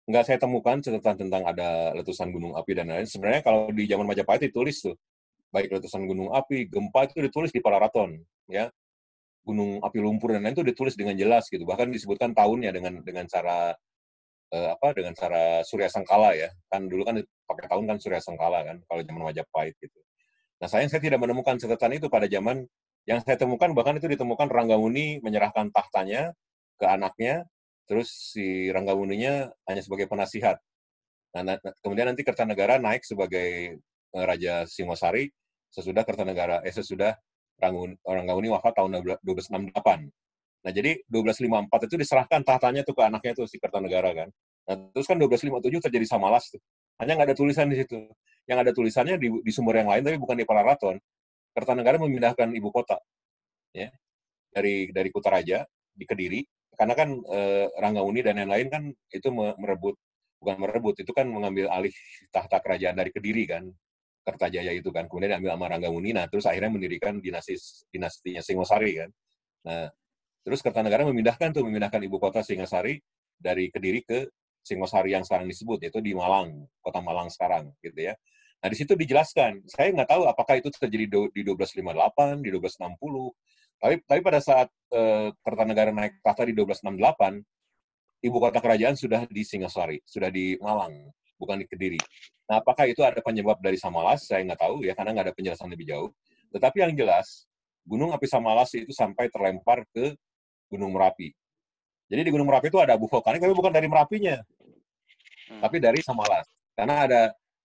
Nggak saya temukan catatan tentang ada letusan gunung api dan lain-lain. Sebenarnya kalau di zaman Majapahit ditulis tuh, baik letusan gunung api, gempa itu ditulis di Palaraton, ya. Gunung api lumpur dan lain itu ditulis dengan jelas gitu. Bahkan disebutkan tahunnya dengan cara Surya Sengkala ya. Kan dulu kan pakai tahun kan Surya Sengkala kan kalau zaman Majapahit gitu. Nah, saya tidak menemukan catatan itu pada zaman yang saya temukan, bahkan itu ditemukan Ranggawuni menyerahkan tahtanya ke anaknya. Terus si Ranggawuninya hanya sebagai penasihat. Nah, kemudian nanti Kertanegara naik sebagai Raja Singosari sesudah Ranggawuni wafat tahun 1268. Nah, jadi 1254 itu diserahkan tahtanya tuh ke anaknya tuh si Kertanegara kan. Nah, terus kan 1257 terjadi Samalas tuh. Hanya nggak ada tulisan di situ. yang ada tulisannya di sumber yang lain tapi bukan di Pararaton. Kertanegara memindahkan ibu kota, ya, dari Kutaraja di Kediri, karena kan Ranggauni dan yang lain kan itu bukan merebut, itu kan mengambil alih tahta kerajaan dari Kediri kan, Kertajaya itu kan, kemudian diambil sama Ranggauni, nah terus akhirnya mendirikan dinastinya Singosari kan. Nah, terus Kertanegara memindahkan ibu kota Singasari dari Kediri ke Singosari yang sekarang disebut, yaitu di Malang, kota Malang sekarang, gitu ya. Nah, di situ dijelaskan, saya nggak tahu apakah itu terjadi di 1258, di 1260, tapi pada saat Kertanegara naik tahta di 1268, ibu kota kerajaan sudah di Singasari, sudah di Malang, bukan di Kediri. Nah, apakah itu ada penyebab dari Samalas? Saya nggak tahu ya, karena nggak ada penjelasan lebih jauh. Tetapi yang jelas, gunung api Samalas itu sampai terlempar ke Gunung Merapi. Jadi di Gunung Merapi itu ada abu vulkanik, tapi bukan dari Merapinya, tapi dari Samalas. Karena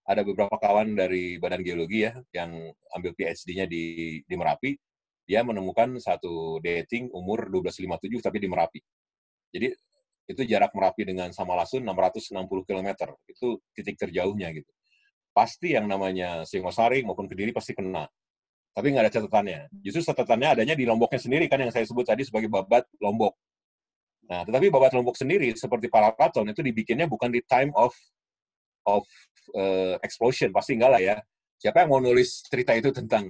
ada beberapa kawan dari Badan Geologi ya, yang ambil PhD-nya di Merapi, dia menemukan satu dating umur 1257, tapi di Merapi. Jadi itu jarak Merapi dengan Samalasun 660 km. Itu titik terjauhnya gitu. Pasti yang namanya Singosari maupun Kediri pasti kena. Tapi nggak ada catatannya. Justru catatannya adanya di Lomboknya sendiri kan, yang saya sebut tadi sebagai babat Lombok. Nah, tetapi babat Lombok sendiri seperti Pararaton itu dibikinnya bukan di time of explosion, pasti enggak lah ya. Siapa yang mau nulis cerita itu tentang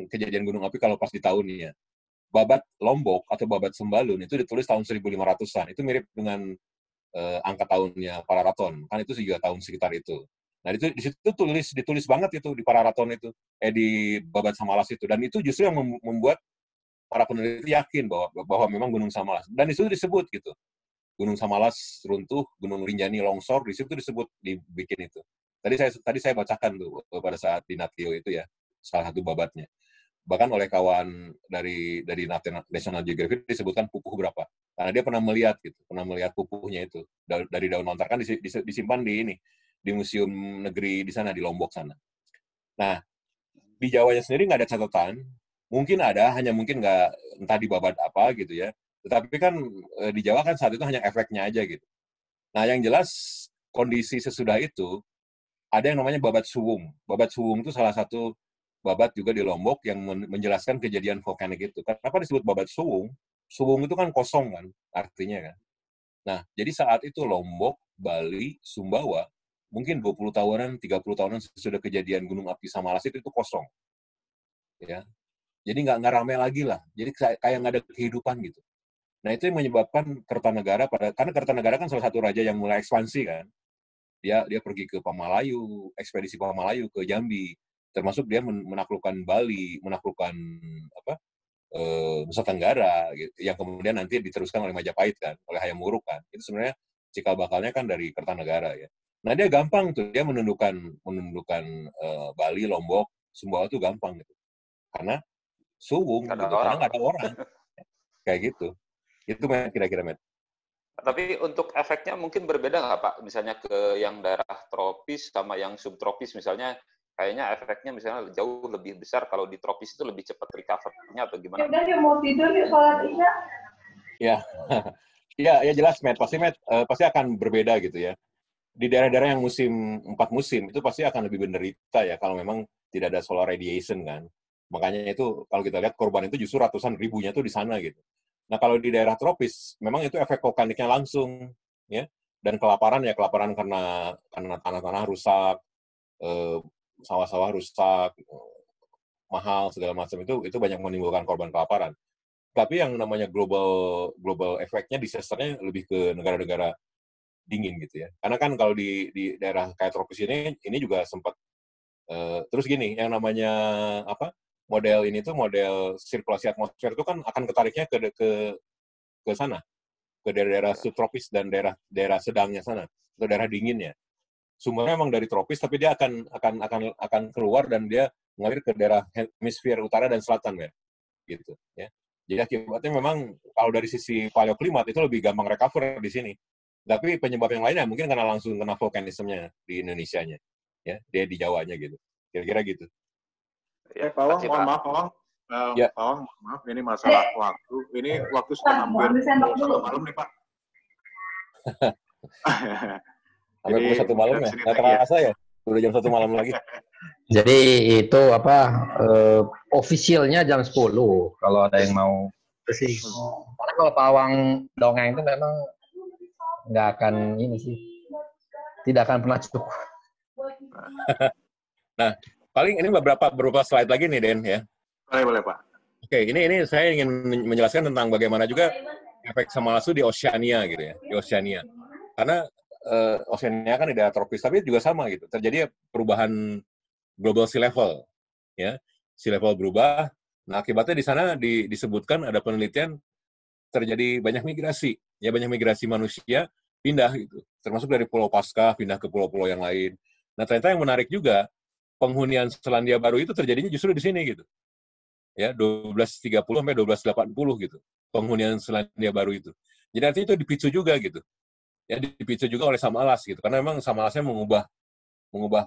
kejadian gunung api kalau pas di tahunnya? Babat Lombok atau babat Sembalun itu ditulis tahun 1500-an. Itu mirip dengan angka tahunnya Pararaton. Kan itu juga tahun sekitar itu. Nah, itu di situ ditulis banget itu di Pararaton itu, di babat Samalas itu. Dan itu justru yang membuat para peneliti yakin bahwa memang Gunung Samalas. Dan itu disebut gitu. Gunung Samalas runtuh, Gunung Rinjani longsor, di situ disebut dibikin itu. Tadi saya bacakan tuh pada saat di Natio itu ya, salah satu babatnya. Bahkan oleh kawan dari National Geographic disebutkan pupuh berapa. Karena dia pernah melihat pupuhnya itu dari daun lontar, kan disimpan di Museum Negeri di sana, di Lombok sana. Nah, di Jawanya sendiri nggak ada catatan. Mungkin ada, hanya mungkin nggak, entah di babat apa gitu ya. Tetapi kan di Jawa kan saat itu hanya efeknya aja gitu. Nah, yang jelas kondisi sesudah itu ada yang namanya babat Suwung. Babat Suwung itu salah satu babat juga di Lombok yang menjelaskan kejadian vulkanik itu. Kenapa disebut babat Suwung? Suwung itu kan kosong kan, artinya kan. Nah, jadi saat itu Lombok, Bali, Sumbawa, mungkin 20 tahunan, 30 tahunan sesudah kejadian Gunung Api Samalas itu kosong. Ya. Jadi nggak rame lagi lah. Jadi kayak nggak ada kehidupan gitu. Nah, itu yang menyebabkan Kertanegara karena Kertanegara kan salah satu raja yang mulai ekspansi kan. Dia pergi ke Pamalayu, ekspedisi Pamalayu ke Jambi, termasuk dia menaklukkan Bali, menaklukkan Nusa Tenggara, gitu, yang kemudian nanti diteruskan oleh Majapahit kan, oleh Hayam Wuruk kan. Itu sebenarnya cikal bakalnya kan dari Kertanegara ya. Nah, dia gampang tuh, dia menundukkan Bali, Lombok, Sumbawa tuh gampang gitu. Karena Suwung gitu, karena nggak ada orang. Kayak gitu. Itu kira-kira, Matt. Tapi untuk efeknya mungkin berbeda nggak, Pak? Misalnya ke yang daerah tropis sama yang subtropis, misalnya kayaknya efeknya misalnya jauh lebih besar kalau di tropis itu lebih cepat recover-nya atau gimana? Udah yuk, mau tidur yuk, sholat Isya. Ya jelas, Matt. Pasti akan berbeda gitu ya. Di daerah-daerah yang 4 musim itu pasti akan lebih menderita ya kalau memang tidak ada solar radiation kan. Makanya itu kalau kita lihat korban itu justru ratusan ribunya tuh di sana gitu. Nah, kalau di daerah tropis memang itu efek vulkaniknya langsung ya, dan kelaparan karena tanah-tanah rusak, sawah-sawah rusak, mahal segala macam, itu banyak menimbulkan korban kelaparan. Tapi yang namanya global efeknya, disasternya lebih ke negara-negara dingin gitu ya. Karena kan kalau di daerah kayak tropis ini juga sempat terus gini, yang namanya model ini tuh model sirkulasi atmosfer itu kan akan ketariknya ke sana, ke daerah subtropis dan daerah sedangnya sana, atau daerah dinginnya. Sumbernya memang dari tropis, tapi dia akan keluar dan dia mengalir ke daerah hemisfer utara dan selatan ya, gitu ya. Jadi akibatnya memang kalau dari sisi paleoklimat itu lebih gampang recover di sini. Tapi penyebab yang lainnya mungkin karena langsung kena vulkanismenya di Indonesianya, ya, dia di Jawanya gitu. Kira-kira gitu. Ya, Pawang, mohon maaf, Pawang. Pawang, maaf, ini masalah waktu. Ini waktu sudah hampir 1 malam nih, Pak. Hampir 1 malam ya? Nggak terasa ya? Udah jam 1 malam lagi. Jadi itu officialnya jam 10 kalau ada yang mau sih. Karena kalau pawang dongeng itu memang nggak akan ini sih, tidak akan pernah cukup. Nah, paling ini beberapa slide lagi nih, Den, ya. Boleh Pak. Oke, ini saya ingin menjelaskan tentang bagaimana juga efek Samalas itu di Oceania gitu ya, di Oceania. Karena Oceania kan tidak tropis, tapi juga sama gitu. Terjadi perubahan global sea level, ya. Sea level berubah. Nah, akibatnya di sana disebutkan ada penelitian terjadi banyak migrasi, ya banyak migrasi manusia pindah gitu. Termasuk dari Pulau Pasca pindah ke pulau-pulau yang lain. Nah, ternyata yang menarik juga penghunian Selandia Baru itu terjadinya justru di sini gitu. Ya, 1230 sampai 1280 gitu. Penghunian Selandia Baru itu. Jadi artinya itu dipicu juga gitu. Ya, dipicu juga oleh Samalas gitu. Karena memang Samalasnya mengubah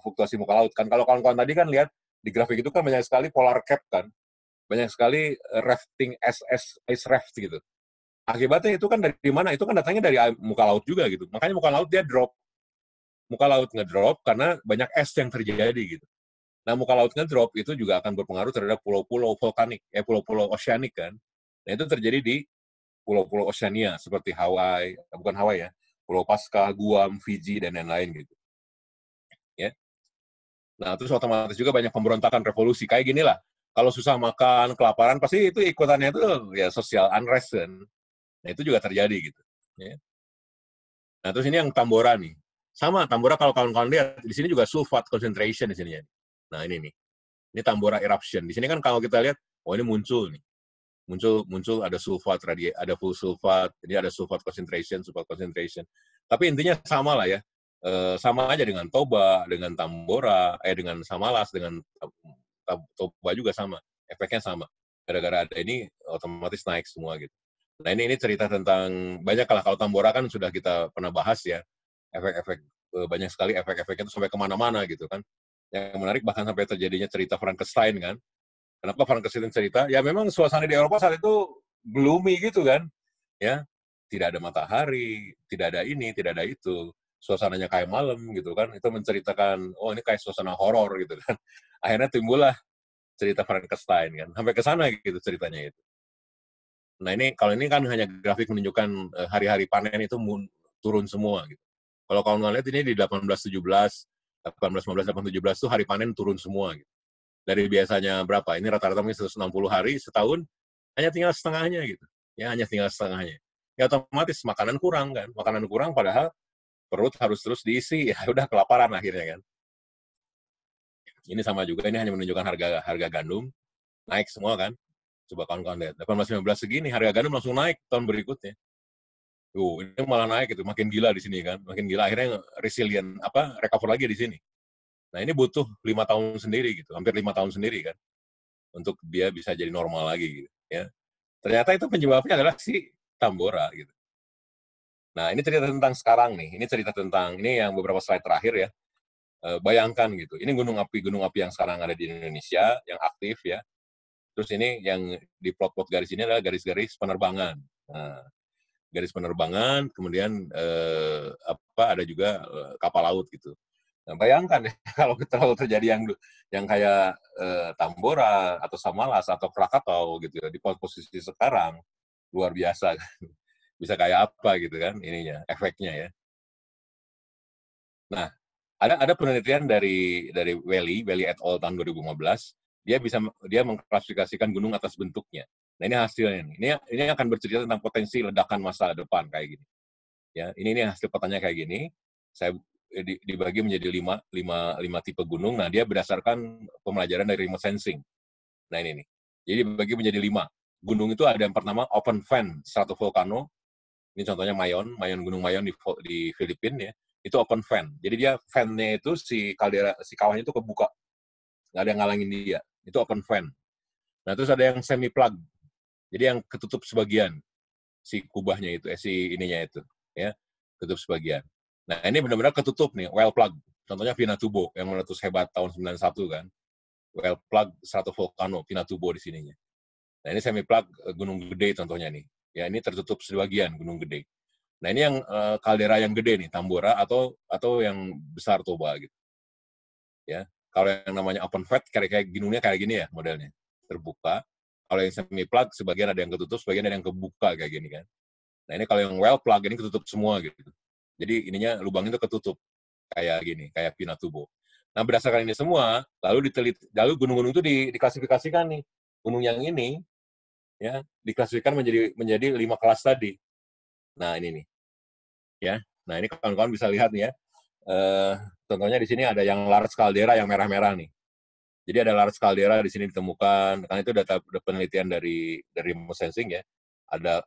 fluktuasi muka laut kan. Kalau kawan-kawan tadi kan lihat di grafik itu kan banyak sekali polar cap kan. Banyak sekali rafting ice raft gitu. Akibatnya itu kan dari mana? Itu kan datangnya dari muka laut juga gitu. Makanya muka laut dia drop. Muka laut ngedrop karena banyak es yang terjadi gitu. Nah, muka laut ngedrop itu juga akan berpengaruh terhadap pulau-pulau vulkanik, pulau-pulau oceanik kan. Nah, itu terjadi di pulau-pulau Oceania seperti Hawaii, bukan Hawaii ya, Pulau Pasca, Guam, Fiji dan lain-lain gitu. Ya. Nah, terus otomatis juga banyak pemberontakan revolusi kayak gini lah. Kalau susah makan, kelaparan pasti itu ikutannya itu ya social unrest kan. Nah, itu juga terjadi gitu. Ya. Nah, terus ini yang Tambora nih. Sama, Tambora kalau kawan-kawan lihat, di sini juga sulfat concentration di sini ya. Nah, ini nih. Ini Tambora eruption. Di sini kan kalau kita lihat, oh ini muncul nih. Muncul ada sulfat, ada full sulfat, jadi ada sulfat concentration. Tapi intinya sama lah ya. Sama aja dengan Toba, dengan Tambora, dengan Samalas, dengan Toba juga sama. Efeknya sama. Gara-gara ada ini, otomatis naik semua gitu. Nah, ini cerita tentang, banyak lah, kalau Tambora kan sudah kita pernah bahas ya, efek-efek, banyak sekali efek-efeknya itu sampai kemana-mana gitu kan. Yang menarik bahkan sampai terjadinya cerita Frankenstein kan. Kenapa Frankenstein cerita? Ya memang suasana di Eropa saat itu gloomy gitu kan. Ya, tidak ada matahari, tidak ada ini, tidak ada itu. Suasananya kayak malam gitu kan. Itu menceritakan, oh ini kayak suasana horor gitu kan. Akhirnya timbullah cerita Frankenstein kan. Sampai ke sana gitu ceritanya itu. Nah, kalau ini kan hanya grafik menunjukkan hari-hari panen itu turun semua gitu. Kalau kawan lihat ini di 1817, 1815, 1817 itu hari panen turun semua gitu. Dari biasanya berapa? Ini rata-rata mungkin 160 hari, setahun, hanya tinggal setengahnya gitu. Ya, hanya tinggal setengahnya. Ya, otomatis makanan kurang kan. Makanan kurang padahal perut harus terus diisi. Ya, udah kelaparan akhirnya kan. Ini sama juga, ini hanya menunjukkan harga gandum. Naik semua kan. Coba kawan-kawan lihat. 18-19 segini, harga gandum langsung naik tahun berikutnya. Ini malah naik gitu. Makin gila di sini kan. Makin gila. Akhirnya resilient, recover lagi di sini. Nah, ini butuh 5 tahun sendiri gitu, hampir 5 tahun sendiri kan, untuk dia bisa jadi normal lagi gitu. Ya, ternyata itu penyebabnya adalah si Tambora gitu. Nah, ini cerita tentang sekarang nih. Ini cerita tentang ini yang beberapa slide terakhir ya. Bayangkan gitu. Ini gunung api yang sekarang ada di Indonesia yang aktif ya. Terus ini yang di plot garis ini adalah garis-garis penerbangan. Nah, garis penerbangan, kemudian ada juga kapal laut gitu. Nah, bayangkan ya, kalau terjadi yang kayak Tambora atau Samalas atau Krakatau gitu ya, di posisi sekarang luar biasa kan. Bisa kayak apa gitu kan ininya, efeknya ya. Nah, ada penelitian dari Welly et al. Tahun 2015, dia mengklasifikasikan gunung atas bentuknya. Nah, ini hasilnya nih. Ini akan bercerita tentang potensi ledakan masa depan kayak gini. Ya, ini hasil petanya kayak gini. Saya dibagi menjadi 5 tipe gunung. Nah, dia berdasarkan pembelajaran dari remote sensing. Nah, ini nih. Jadi dibagi menjadi 5. Gunung itu ada yang pertama open fan stratovolcano. Ini contohnya Gunung Mayon di Filipina ya. Itu open fan. Jadi dia fan-nya itu si kawahnya itu kebuka. Nggak ada yang ngalangin dia. Itu open fan. Nah, terus ada yang semi plug. Jadi yang ketutup sebagian si kubahnya itu, si ininya itu, ya, ketutup sebagian. Nah, ini benar-benar ketutup nih, well plug. Contohnya Pinatubo yang meletus hebat tahun 91 kan. Well plug stratovolcano Pinatubo di sininya. Nah, ini semi plug Gunung Gede contohnya nih. Ya, ini tertutup sebagian Gunung Gede. Nah, ini yang kaldera yang gede nih, Tambora atau yang besar Toba gitu. Ya, kalau yang namanya open fat kayak gunungnya kayak gini ya modelnya, terbuka. Kalau yang semi plug sebagian ada yang ketutup, sebagian ada yang kebuka kayak gini kan. Nah ini kalau yang well plug ini ketutup semua gitu. Jadi ininya lubang itu ketutup kayak gini, kayak Pinatubo. Nah berdasarkan ini semua, lalu lalu gunung-gunung itu diklasifikasikan nih. Gunung yang ini ya diklasifikasikan menjadi 5 kelas tadi. Nah ini nih, ya. Nah ini kawan-kawan bisa lihat nih ya. Contohnya di sini ada yang large caldera yang merah-merah nih. Jadi ada large caldera di sini ditemukan, karena itu data penelitian dari remote sensing ya. Ada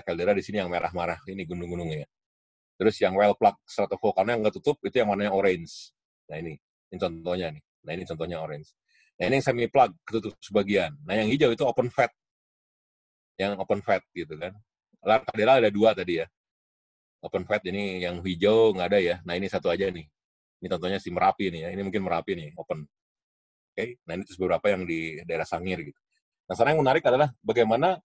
caldera di sini yang merah-merah ini gunung-gunungnya. Terus yang well plug stratovolcano yang nggak tutup itu yang warnanya orange. Nah ini contohnya nih. Nah ini contohnya orange. Nah ini yang semi plug ketutup sebagian. Nah yang hijau itu open fat. Yang open fat gitu kan. Large caldera ada 2 tadi ya. Open fat ini yang hijau nggak ada ya. Nah ini satu aja nih. Ini contohnya si Merapi nih ya. Ini mungkin Merapi nih open. Oke. Nah ini beberapa yang di daerah Sangir gitu. Nah sekarang yang menarik adalah bagaimana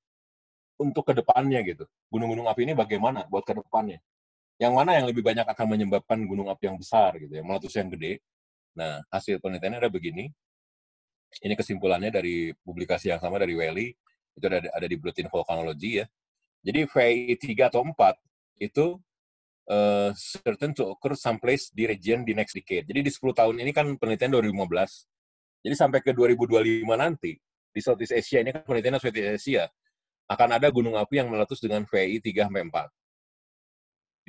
untuk kedepannya gitu. Gunung-gunung api ini bagaimana buat kedepannya. Yang mana yang lebih banyak akan menyebabkan gunung api yang besar gitu ya, meletus yang gede. Nah, hasil penelitiannya ada begini. Ini kesimpulannya dari publikasi yang sama dari Welly, itu ada di Bulletin Volcanology ya. Jadi VI 3 atau 4 itu certain to occur someplace di region di next decade. Jadi di 10 tahun ini kan penelitian 2015. Jadi sampai ke 2025 nanti di Southeast Asia ini kan penelitian Southeast Asia akan ada gunung api yang meletus dengan VI 3 sampai 4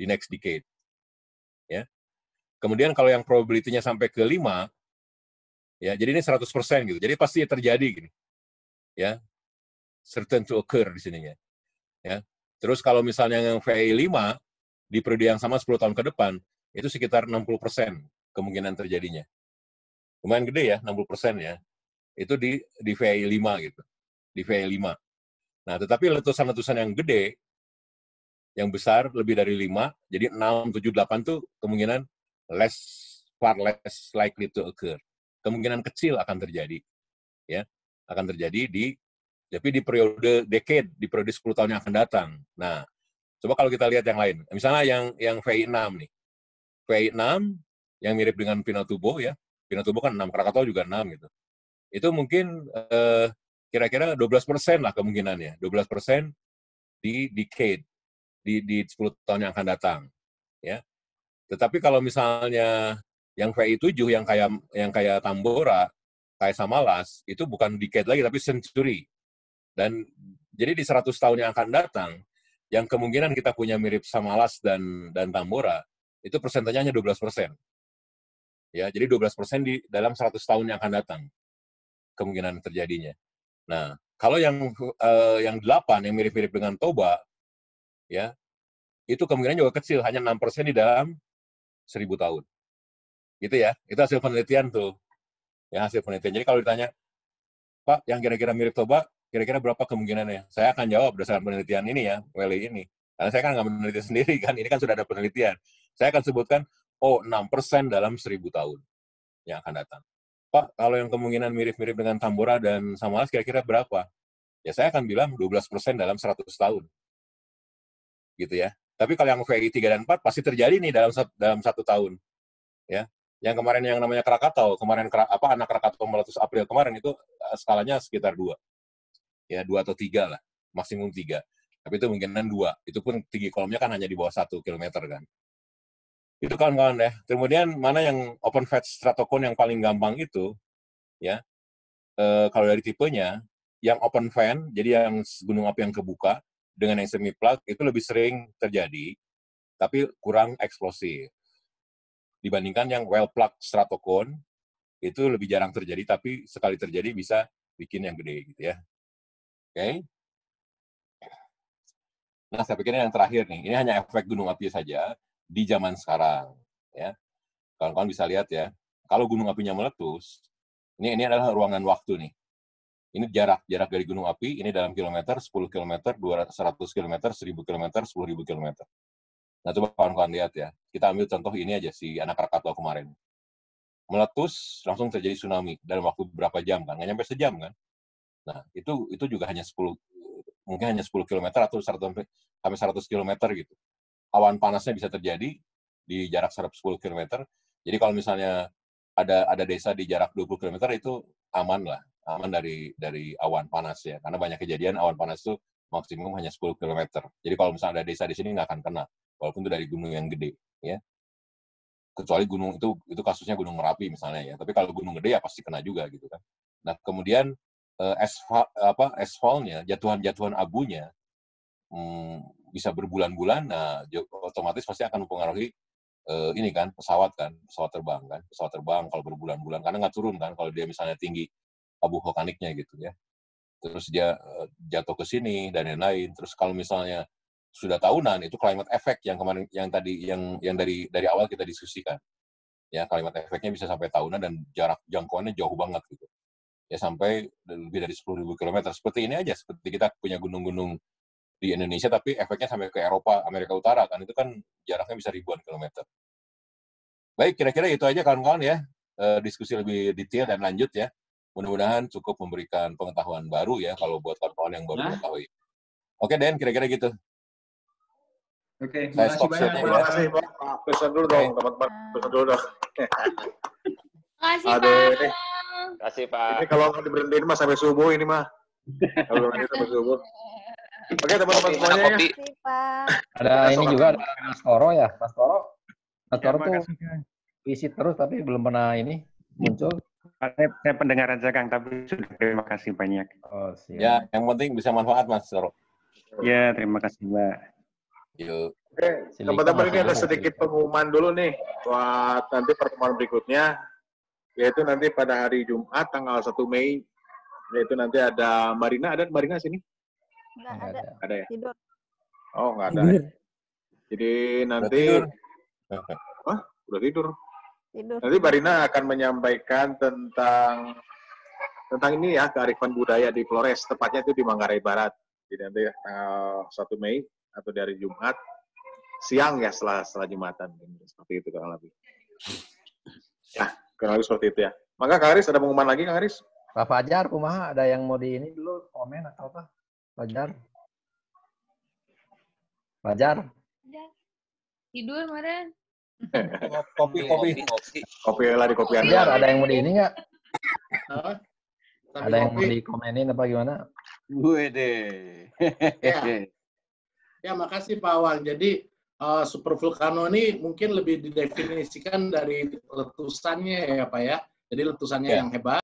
di next decade. Ya. Kemudian kalau yang probability-nya sampai ke 5, ya, jadi ini 100% gitu. Jadi pasti terjadi gini. Ya. Certain to occur di sininya. Ya. Terus kalau misalnya yang VI 5 di periode yang sama 10 tahun ke depan, itu sekitar 60% kemungkinan terjadinya. Lumayan gede ya, 60% ya. Itu di VI 5 gitu. Di VI 5. Nah, tetapi letusan-letusan yang gede, yang besar lebih dari 5, jadi 6, 7, 8 tuh kemungkinan far less likely to occur. Kemungkinan kecil akan terjadi. Ya, akan terjadi tapi di periode decade, di periode 10 tahun yang akan datang. Nah, coba kalau kita lihat yang lain. Misalnya yang VI 6 nih. VI 6 yang mirip dengan Pinatubo ya. Pinatubo kan 6, Krakatau juga 6 gitu. Itu mungkin kira-kira 12% lah kemungkinannya. 12% di decade. Di 10 tahun yang akan datang, ya. Tetapi kalau misalnya yang VI 7 yang kayak Tambora, kayak Samalas, itu bukan decade lagi tapi century. Dan jadi di 100 tahun yang akan datang, yang kemungkinan kita punya mirip Samalas dan Tambora, itu persentasenya hanya 12%. Ya, jadi 12% di dalam 100 tahun yang akan datang kemungkinan terjadinya. Nah, kalau yang 8 yang mirip-mirip dengan Toba, ya, itu kemungkinan juga kecil, hanya 6% di dalam 1000 tahun. Gitu ya, itu hasil penelitian tuh. Ya, hasil penelitian. Jadi kalau ditanya, Pak, yang kira-kira mirip Toba, kira-kira berapa kemungkinannya? Saya akan jawab berdasarkan penelitian ini ya, Welly ini. Karena saya kan nggak meneliti sendiri kan, ini kan sudah ada penelitian. Saya akan sebutkan, 6% dalam 1000 tahun yang akan datang. Pak, kalau yang kemungkinan mirip-mirip dengan Tambora dan Samalas, kira-kira berapa? Ya saya akan bilang 12% dalam 100 tahun. Gitu ya. Tapi kalau yang VI 3 dan 4 pasti terjadi nih dalam 1 tahun. Ya. Yang kemarin yang namanya Krakatau, anak Krakatau meletus April kemarin itu skalanya sekitar 2. Ya, 2 atau 3 lah. Maksimum 3. Tapi itu kemungkinan 2. Itu pun tinggi kolomnya kan hanya di bawah 1 km kan. Itu kawan-kawan ya. Kemudian mana yang open fat stratocone yang paling gampang itu, ya. Kalau dari tipenya, yang open fan, jadi yang gunung api yang kebuka, dengan yang semi plug itu lebih sering terjadi, tapi kurang eksplosif. Dibandingkan yang well plug stratocone, itu lebih jarang terjadi, tapi sekali terjadi bisa bikin yang gede gitu ya. Oke. Nah, saya pikir yang terakhir nih, ini hanya efek gunung api saja di zaman sekarang. Ya, kawan-kawan bisa lihat ya, kalau gunung apinya meletus, ini adalah ruangan waktu nih. Ini jarak dari gunung api, ini dalam kilometer, 10 km, 100 km, 1000 km, 10.000 km. Nah, coba kawan-kawan lihat ya. Kita ambil contoh ini aja, si anak Krakatau kemarin. Meletus, langsung terjadi tsunami dalam waktu berapa jam kan? Nggak nyampe sejam kan? Nah, itu juga hanya 10, mungkin hanya 10 km atau sampai 100 km gitu. Awan panasnya bisa terjadi di jarak 10 km. Jadi kalau misalnya ada desa di jarak 20 km itu aman lah, aman dari awan panas ya. Karena banyak kejadian awan panas itu maksimum hanya 10 km. Jadi kalau misalnya ada desa di sini nggak akan kena, walaupun itu dari gunung yang gede ya. Kecuali gunung itu kasusnya Gunung Merapi misalnya ya. Tapi kalau gunung gede ya pasti kena juga gitu kan. Nah kemudian asfalnya, jatuhan abunya bisa berbulan-bulan, nah otomatis pasti akan mempengaruhi ini kan pesawat terbang kalau berbulan-bulan karena nggak turun kan kalau dia misalnya tinggi abu vulkaniknya gitu ya. Terus dia jatuh ke sini dan lain-lain. Terus kalau misalnya sudah tahunan itu climate effect yang kemarin yang dari awal kita diskusikan. Ya, climate effect-nya bisa sampai tahunan dan jarak jangkauannya jauh banget gitu. Ya sampai lebih dari 10.000 km. Seperti ini aja, seperti kita punya gunung-gunung di Indonesia tapi efeknya sampai ke Eropa, Amerika Utara kan itu kan jaraknya bisa ribuan kilometer. Baik, kira-kira itu aja kawan-kawan ya. Diskusi lebih detail dan lanjut ya. Mudah-mudahan cukup memberikan pengetahuan baru ya kalau buat kawan-kawan yang baru mengetahui. Oke, Den, kira-kira gitu. Oke, saya stop share dulu ya. Terima kasih, Pak. Pesan dulu dong, teman-teman. Pesan dulu dong. Makasih, Pak. Kasih, Pak. Ini kalau mau diberhentiin mah sampai subuh ini mah. Kalau ini sampai subuh. Oke, teman-teman semuanya ya. Ada ini juga, ada Mas Toro ya. Mas Toro tuh visit terus tapi belum pernah ini muncul. Saya pendengar aja Kang, tapi sudah terima kasih banyak. Oh, siap. Ya, yang penting bisa manfaat Mas Toro. Ya, terima kasih Mbak. Yuk. Oke, teman-teman ini ada sedikit pengumuman dulu nih buat nanti pertemuan berikutnya, yaitu nanti pada hari Jumat tanggal 1 Mei, yaitu nanti ada Marina sini? Nggak ada. Ada ya? Tidur. Oh, nggak ada. Jadi nanti, udah tidur. Nanti Marina akan menyampaikan tentang ini ya, kearifan budaya di Flores, tepatnya itu di Manggarai Barat. Jadi nanti tanggal 1 Mei atau dari Jumat siang ya setelah Jumatan, seperti itu kurang lebih. Ya, kurang lebih seperti itu ya. Maka Kak Aris ada pengumuman lagi Kak Aris? Pak Fajar, kumaha ada yang mau di ini dulu komen atau apa? Fajar. Tidur kemarin. Kopi. Kopi lah di kopian. Fajar, ada yang mau di ini nggak? Ada Ada yang mau dikomenin apa gimana? Gue deh. Ya, makasih Pak Awang. Jadi super vulkano ini mungkin lebih didefinisikan dari letusannya ya Pak ya. Jadi letusannya yang hebat.